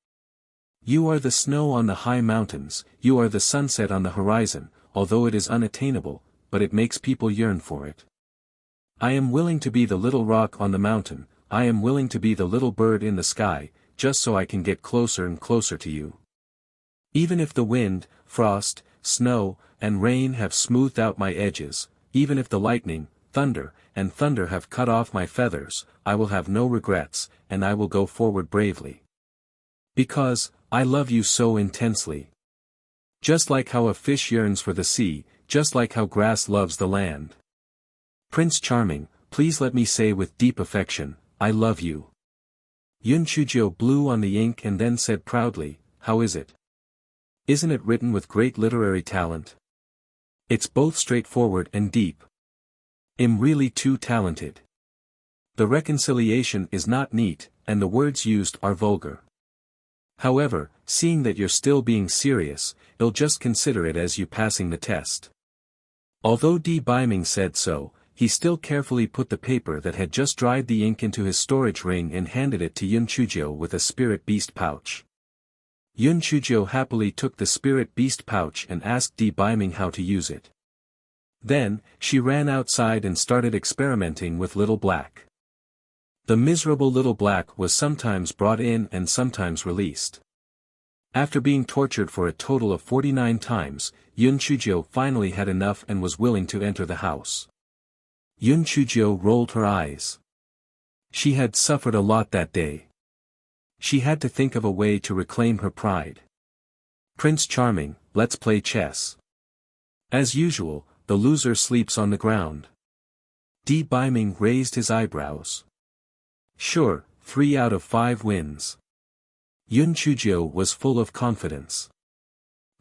You are the snow on the high mountains, you are the sunset on the horizon, although it is unattainable, but it makes people yearn for it. I am willing to be the little rock on the mountain, I am willing to be the little bird in the sky, just so I can get closer and closer to you. Even if the wind, frost, snow, and rain have smoothed out my edges, even if the lightning, thunder, and thunder have cut off my feathers, I will have no regrets, and I will go forward bravely. Because, I love you so intensely. Just like how a fish yearns for the sea, just like how grass loves the land. Prince Charming, please let me say with deep affection, I love you. Yun Chuzhou blew on the ink and then said proudly, how is it? Isn't it written with great literary talent? It's both straightforward and deep. I'm really too talented. The reconciliation is not neat, and the words used are vulgar. However, seeing that you're still being serious, I'll just consider it as you passing the test. Although Di Baiming said so, he still carefully put the paper that had just dried the ink into his storage ring and handed it to Yun Chuzhou with a spirit beast pouch. Yun Chuzhou happily took the spirit beast pouch and asked Di Baiming how to use it. Then, she ran outside and started experimenting with Little Black. The miserable Little Black was sometimes brought in and sometimes released. After being tortured for a total of 49 times, Yun Chuzhou finally had enough and was willing to enter the house. Yun Chuzhou rolled her eyes. She had suffered a lot that day. She had to think of a way to reclaim her pride. Prince Charming, let's play chess. As usual, the loser sleeps on the ground. Di Baiming raised his eyebrows. Sure, 3 out of 5 wins. Yun Chuzhou was full of confidence.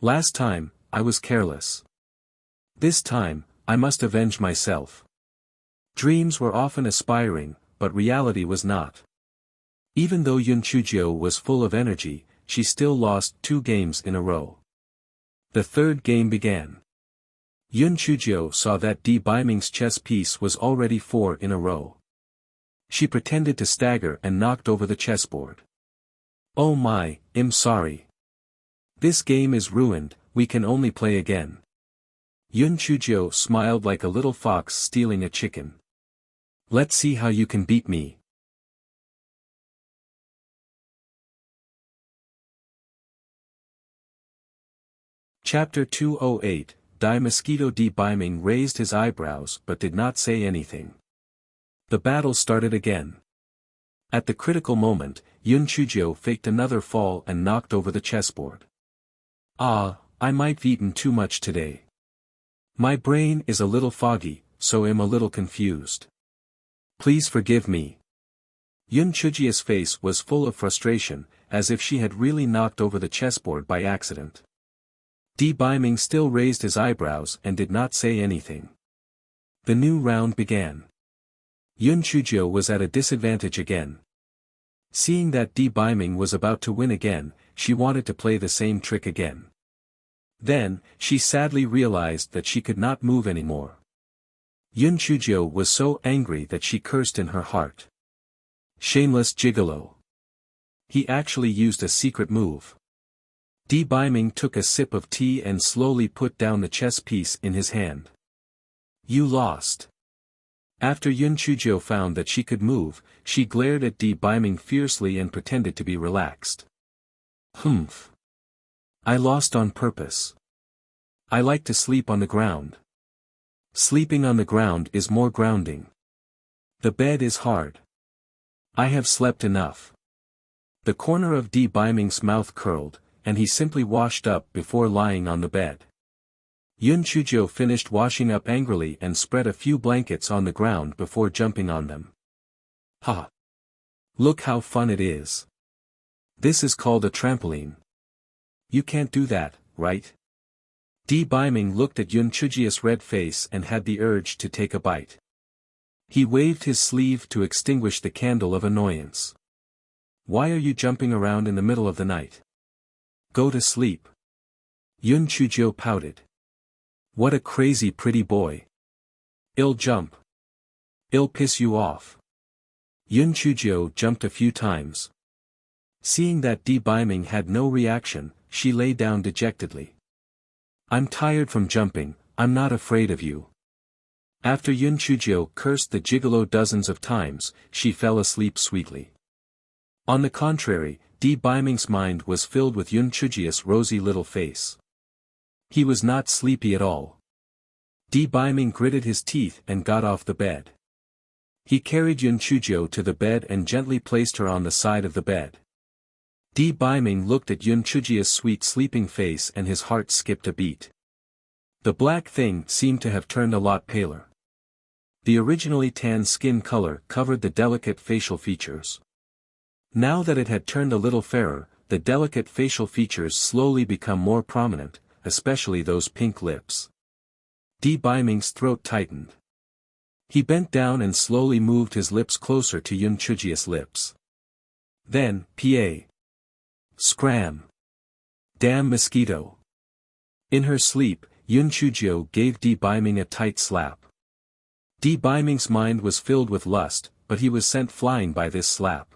Last time, I was careless. This time, I must avenge myself. Dreams were often aspiring, but reality was not. Even though Yun Chuzhou was full of energy, she still lost 2 games in a row. The third game began. Yun Chuzhou saw that Di Baiming's chess piece was already 4 in a row. She pretended to stagger and knocked over the chessboard. Oh my, I'm sorry. This game is ruined, we can only play again. Yun Chuzhou smiled like a little fox stealing a chicken. Let's see how you can beat me. Chapter 208, Die Mosquito. Di Baiming raised his eyebrows but did not say anything. The battle started again. At the critical moment, Yun Chuzhou faked another fall and knocked over the chessboard. Ah, I might have eaten too much today. My brain is a little foggy, so I'm a little confused. Please forgive me. Yun Chuzhou's face was full of frustration, as if she had really knocked over the chessboard by accident. Di Baiming still raised his eyebrows and did not say anything. The new round began. Yun Chuzhou was at a disadvantage again. Seeing that Di Baiming was about to win again, she wanted to play the same trick again. Then, she sadly realized that she could not move anymore. Yun Chuzhou was so angry that she cursed in her heart. Shameless gigolo. He actually used a secret move. Di Baiming took a sip of tea and slowly put down the chess piece in his hand. You lost. After Yun Chuzhou found that she could move, she glared at Di Baiming fiercely and pretended to be relaxed. Humph. I lost on purpose. I like to sleep on the ground. Sleeping on the ground is more grounding. The bed is hard. I have slept enough. The corner of Di Baiming's mouth curled, and he simply washed up before lying on the bed. Yun Chuzhou finished washing up angrily and spread a few blankets on the ground before jumping on them. Ha! Look how fun it is. This is called a trampoline. You can't do that, right? Biming looked at Yun Chujia's red face and had the urge to take a bite. He waved his sleeve to extinguish the candle of annoyance. Why are you jumping around in the middle of the night? Go to sleep. Yun Chujio pouted. What a crazy pretty boy. I'll jump. I'll piss you off. Yun Chujio jumped a few times. Seeing that Biming had no reaction, she lay down dejectedly. I'm tired from jumping, I'm not afraid of you. After Yun Chujio cursed the gigolo dozens of times, she fell asleep sweetly. On the contrary, Biming's mind was filled with Yun Chujio's rosy little face. He was not sleepy at all. Biming gritted his teeth and got off the bed. He carried Yun Chujio to the bed and gently placed her on the side of the bed. Biming looked at Yun Chujio's sweet sleeping face and his heart skipped a beat. The black thing seemed to have turned a lot paler. The originally tan skin color covered the delicate facial features. Now that it had turned a little fairer, the delicate facial features slowly become more prominent, especially those pink lips. Biming's throat tightened. He bent down and slowly moved his lips closer to Yun Chujio's lips. Then, pa. Scram. Damn mosquito. In her sleep, Yun Chujio gave Biming a tight slap. Biming's mind was filled with lust, but he was sent flying by this slap.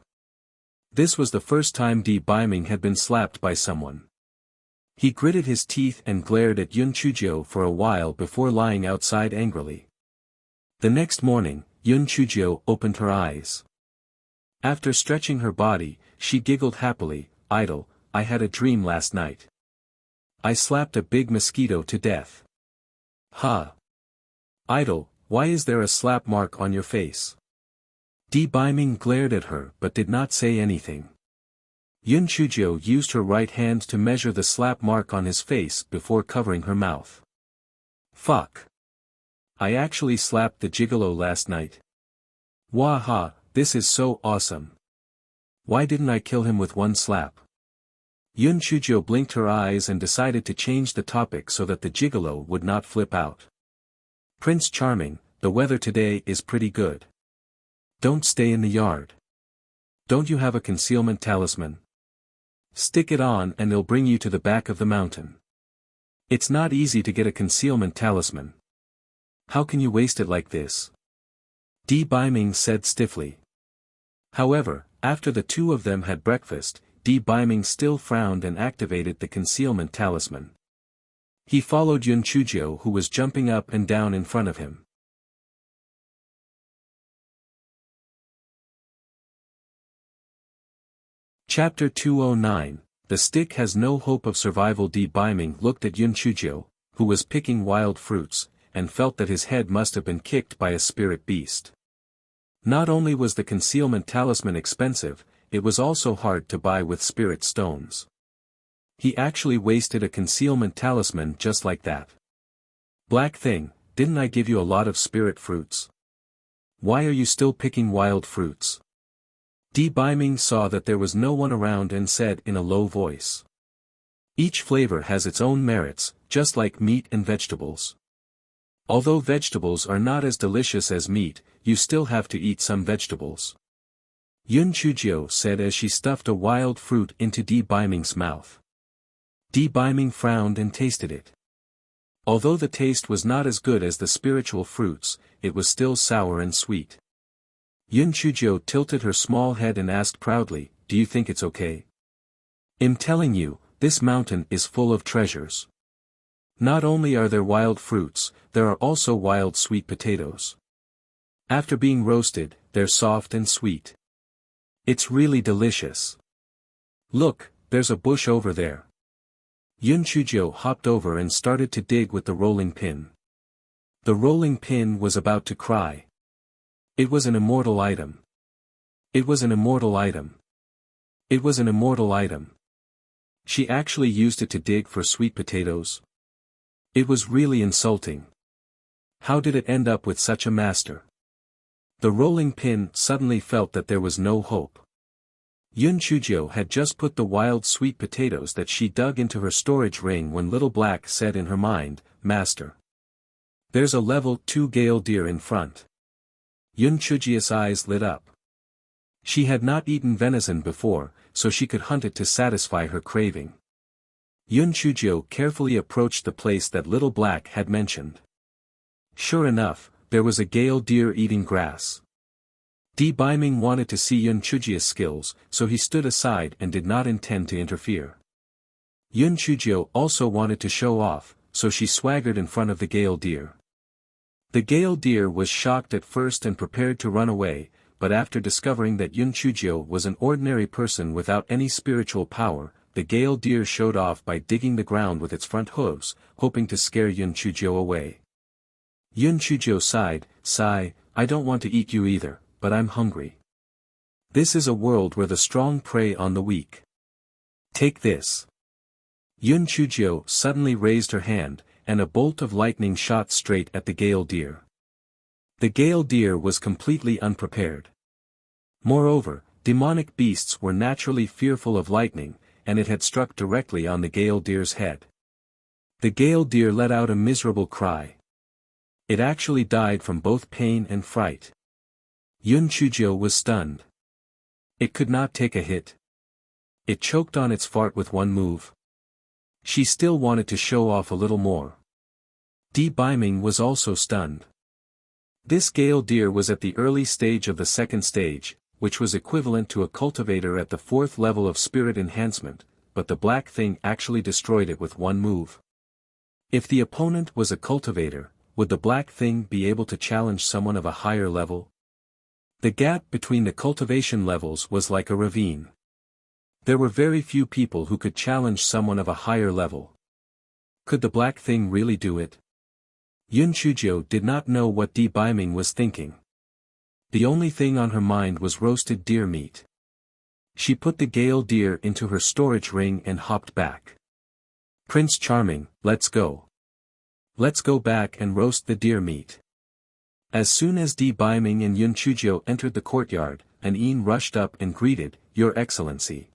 This was the first time Biming had been slapped by someone. He gritted his teeth and glared at Yun Chujio for a while before lying outside angrily. The next morning, Yun Chujio opened her eyes. After stretching her body, she giggled happily. Idol, I had a dream last night. I slapped a big mosquito to death. Ha! Idol, why is there a slap mark on your face? Biming glared at her but did not say anything. Yun Chujio used her right hand to measure the slap mark on his face before covering her mouth. Fuck! I actually slapped the gigolo last night. Wah ha, this is so awesome. Why didn't I kill him with one slap? Yun Chujio blinked her eyes and decided to change the topic so that the gigolo would not flip out. Prince Charming, the weather today is pretty good. Don't stay in the yard. Don't you have a concealment talisman? Stick it on and it'll bring you to the back of the mountain. It's not easy to get a concealment talisman. How can you waste it like this? Biming said stiffly. However, after the two of them had breakfast, Biming still frowned and activated the concealment talisman. He followed Yun Chujio who was jumping up and down in front of him. Chapter 209, The Stick Has No Hope of Survival. Biming looked at Yun Chujio, who was picking wild fruits, and felt that his head must have been kicked by a spirit beast. Not only was the concealment talisman expensive, it was also hard to buy with spirit stones. He actually wasted a concealment talisman just like that. Black thing, didn't I give you a lot of spirit fruits? Why are you still picking wild fruits? Biming saw that there was no one around and said in a low voice. Each flavor has its own merits, just like meat and vegetables. Although vegetables are not as delicious as meat, you still have to eat some vegetables. Yun Chujio said as she stuffed a wild fruit into Biming's mouth. Biming frowned and tasted it. Although the taste was not as good as the spiritual fruits, it was still sour and sweet. Yun Chujio tilted her small head and asked proudly, do you think it's okay? I'm telling you, this mountain is full of treasures. Not only are there wild fruits, there are also wild sweet potatoes. After being roasted, they're soft and sweet. It's really delicious. Look, there's a bush over there. Yun Chujio hopped over and started to dig with the rolling pin. The rolling pin was about to cry. It was an immortal item. It was an immortal item. It was an immortal item. She actually used it to dig for sweet potatoes. It was really insulting. How did it end up with such a master? The rolling pin suddenly felt that there was no hope. Yun Chujio had just put the wild sweet potatoes that she dug into her storage ring when Little Black said in her mind, "Master, there's a level 2 gale deer in front." Yun Chujio's eyes lit up. She had not eaten venison before, so she could hunt it to satisfy her craving. Yun Chujio carefully approached the place that Little Black had mentioned. Sure enough, there was a gale deer eating grass. Biming wanted to see Yun Chujio's skills, so he stood aside and did not intend to interfere. Yun Chujio also wanted to show off, so she swaggered in front of the gale deer. The gale deer was shocked at first and prepared to run away, but after discovering that Yun Chujio was an ordinary person without any spiritual power, the gale deer showed off by digging the ground with its front hooves, hoping to scare Yun Chujio away. Yun Chujio sighed, "I don't want to eat you either, but I'm hungry. This is a world where the strong prey on the weak. Take this." Yun Chujio suddenly raised her hand, and a bolt of lightning shot straight at the gale deer. The gale deer was completely unprepared. Moreover, demonic beasts were naturally fearful of lightning, and it had struck directly on the gale deer's head. The gale deer let out a miserable cry. It actually died from both pain and fright. Yun Chujio was stunned. It could not take a hit. It choked on its fart with one move. She still wanted to show off a little more. Biming was also stunned. This gale deer was at the early stage of the second stage, which was equivalent to a cultivator at the 4th level of spirit enhancement, but the black thing actually destroyed it with one move. If the opponent was a cultivator, would the black thing be able to challenge someone of a higher level? The gap between the cultivation levels was like a ravine. There were very few people who could challenge someone of a higher level. Could the black thing really do it? Yun Chujio did not know what Biming was thinking. The only thing on her mind was roasted deer meat. She put the gale deer into her storage ring and hopped back. "Prince Charming, let's go. Let's go back and roast the deer meat." As soon as Biming and Yun Chujio entered the courtyard, an Een rushed up and greeted, "Your Excellency."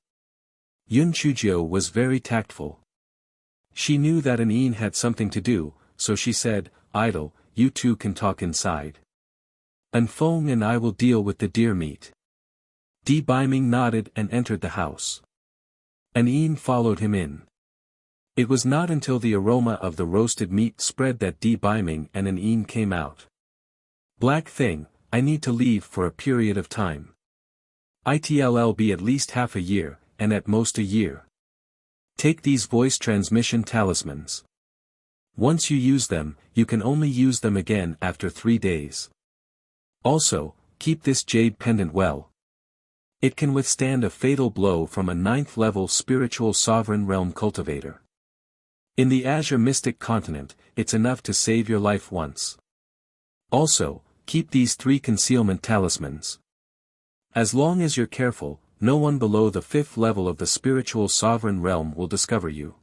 Yun Chujio was very tactful. She knew that an Een had something to do, so she said, "Idle, you two can talk inside. An Fong and I will deal with the deer meat." Biming nodded and entered the house. An Een followed him in. It was not until the aroma of the roasted meat spread that Biming and an Een came out. "Black thing, I need to leave for a period of time. It'll be at least half a year, and at most a year. Take these voice transmission talismans. Once you use them, you can only use them again after 3 days. Also, keep this jade pendant well. It can withstand a fatal blow from a 9th level spiritual sovereign realm cultivator. In the Azure Mystic Continent, it's enough to save your life once. Also, keep these 3 concealment talismans. As long as you're careful, no one below the 5th level of the spiritual sovereign realm will discover you.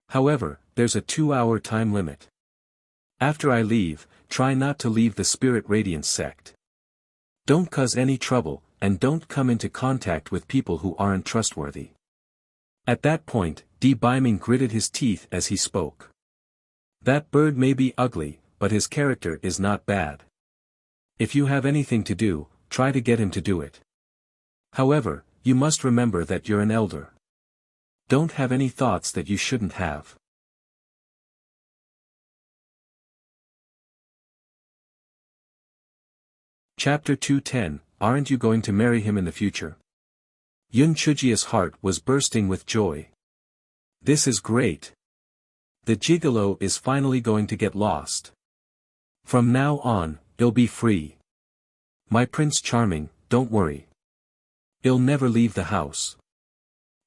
However, there's a 2-hour time limit. After I leave, try not to leave the Spirit Radiance sect. Don't cause any trouble, and don't come into contact with people who aren't trustworthy." At that point, Biming gritted his teeth as he spoke. "That bird may be ugly, but his character is not bad. If you have anything to do, try to get him to do it. However, you must remember that you're an elder. Don't have any thoughts that you shouldn't have." Chapter 210, Aren't you going to marry him in the future? Yun Chujio's heart was bursting with joy. This is great. The gigolo is finally going to get lost. From now on, he'll be free. My Prince Charming, don't worry. He'll never leave the house.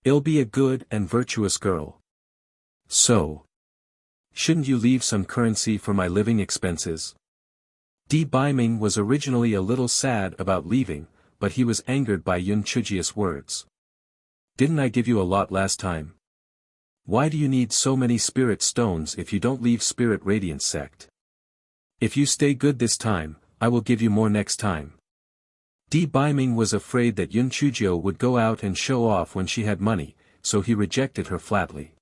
He'll be a good and virtuous girl. So, shouldn't you leave some currency for my living expenses? Biming was originally a little sad about leaving, but he was angered by Yun Chujio's words. "Didn't I give you a lot last time? Why do you need so many spirit stones if you don't leave Spirit Radiance sect? If you stay good this time, I will give you more next time." Di Biming was afraid that Yun Chujio would go out and show off when she had money, so he rejected her flatly.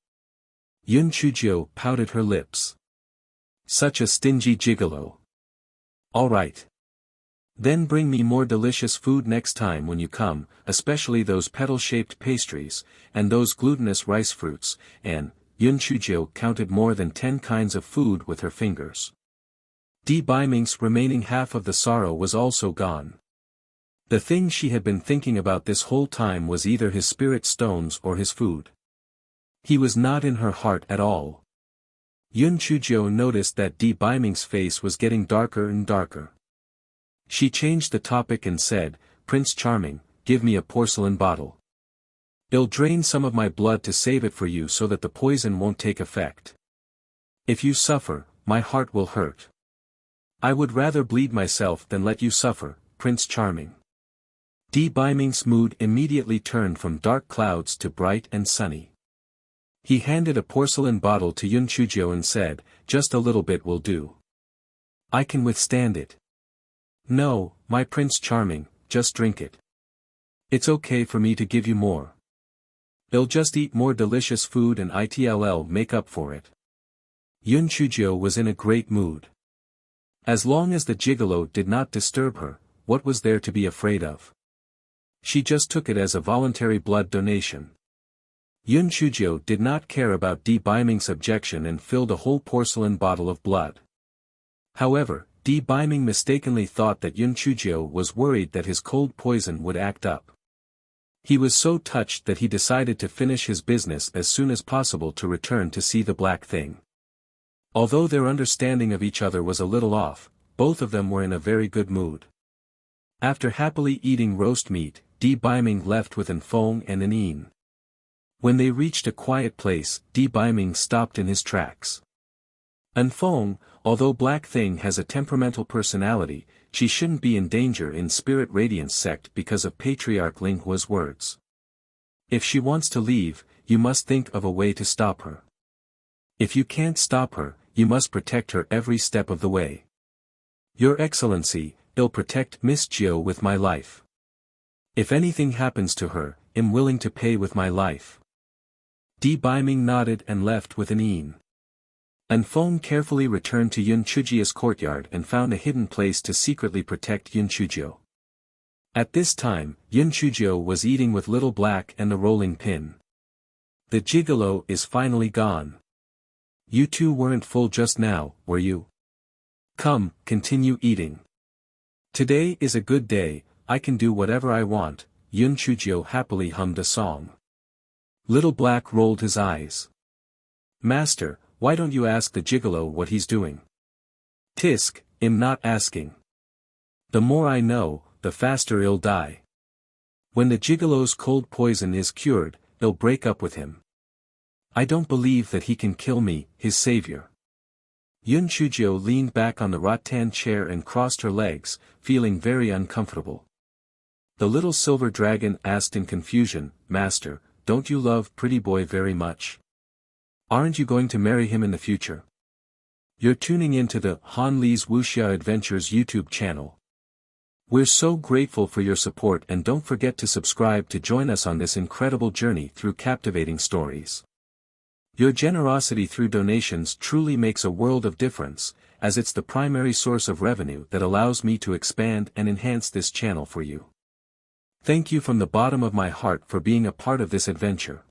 Yun Chujio pouted her lips. Such a stingy gigolo. All right. Then bring me more delicious food next time when you come, especially those petal-shaped pastries, and those glutinous rice fruits, and, Yun Chujio counted more than 10 kinds of food with her fingers. Di Biming's remaining half of the sorrow was also gone. The thing she had been thinking about this whole time was either his spirit stones or his food. He was not in her heart at all. Yun Chujio noticed that Di Biming's face was getting darker and darker. She changed the topic and said, "Prince Charming, give me a porcelain bottle. I'll drain some of my blood to save it for you so that the poison won't take effect. If you suffer, my heart will hurt. I would rather bleed myself than let you suffer, Prince Charming." Di Biming's mood immediately turned from dark clouds to bright and sunny. He handed a porcelain bottle to Yun Chujio and said, "Just a little bit will do. I can withstand it." "No, my Prince Charming, just drink it. It's okay for me to give you more. I'll just eat more delicious food and it'll make up for it." Yun Chujio was in a great mood. As long as the gigolo did not disturb her, what was there to be afraid of? She just took it as a voluntary blood donation. Yun Chujio did not care about Di Biming's objection and filled a whole porcelain bottle of blood. However, Di Biming mistakenly thought that Yun Chujio was worried that his cold poison would act up. He was so touched that he decided to finish his business as soon as possible to return to see the black thing. Although their understanding of each other was a little off, both of them were in a very good mood. After happily eating roast meat, Di Biming left with an Fong and an Een. When they reached a quiet place, Di Biming stopped in his tracks. An Fong, although Black Thing has a temperamental personality, she shouldn't be in danger in Spirit Radiance sect because of Patriarch Linghua's words. If she wants to leave, you must think of a way to stop her. If you can't stop her, you must protect her every step of the way. Your Excellency, I'll protect Miss Jiao with my life. If anything happens to her, I'm willing to pay with my life. Di Biming nodded and left with an Een. An Fong carefully returned to Yun Chujio's courtyard and found a hidden place to secretly protect Yun Chujio. At this time, Yun Chujio was eating with Little Black and the rolling pin. The gigolo is finally gone. You two weren't full just now, were you? Come, continue eating. Today is a good day, I can do whatever I want. Yun Chujio happily hummed a song. Little Black rolled his eyes. Master, why don't you ask the gigolo what he's doing? Tisk, I'm not asking. The more I know, the faster I'll die. When the gigolo's cold poison is cured, I'll break up with him. I don't believe that he can kill me, his savior. Yun Chujio leaned back on the rattan chair and crossed her legs, feeling very uncomfortable. The little silver dragon asked in confusion, Master, don't you love Pretty Boy very much? Aren't you going to marry him in the future? You're tuning into the Han Li's Wuxia Adventures YouTube channel. We're so grateful for your support and don't forget to subscribe to join us on this incredible journey through captivating stories. Your generosity through donations truly makes a world of difference, as it's the primary source of revenue that allows me to expand and enhance this channel for you. Thank you from the bottom of my heart for being a part of this adventure.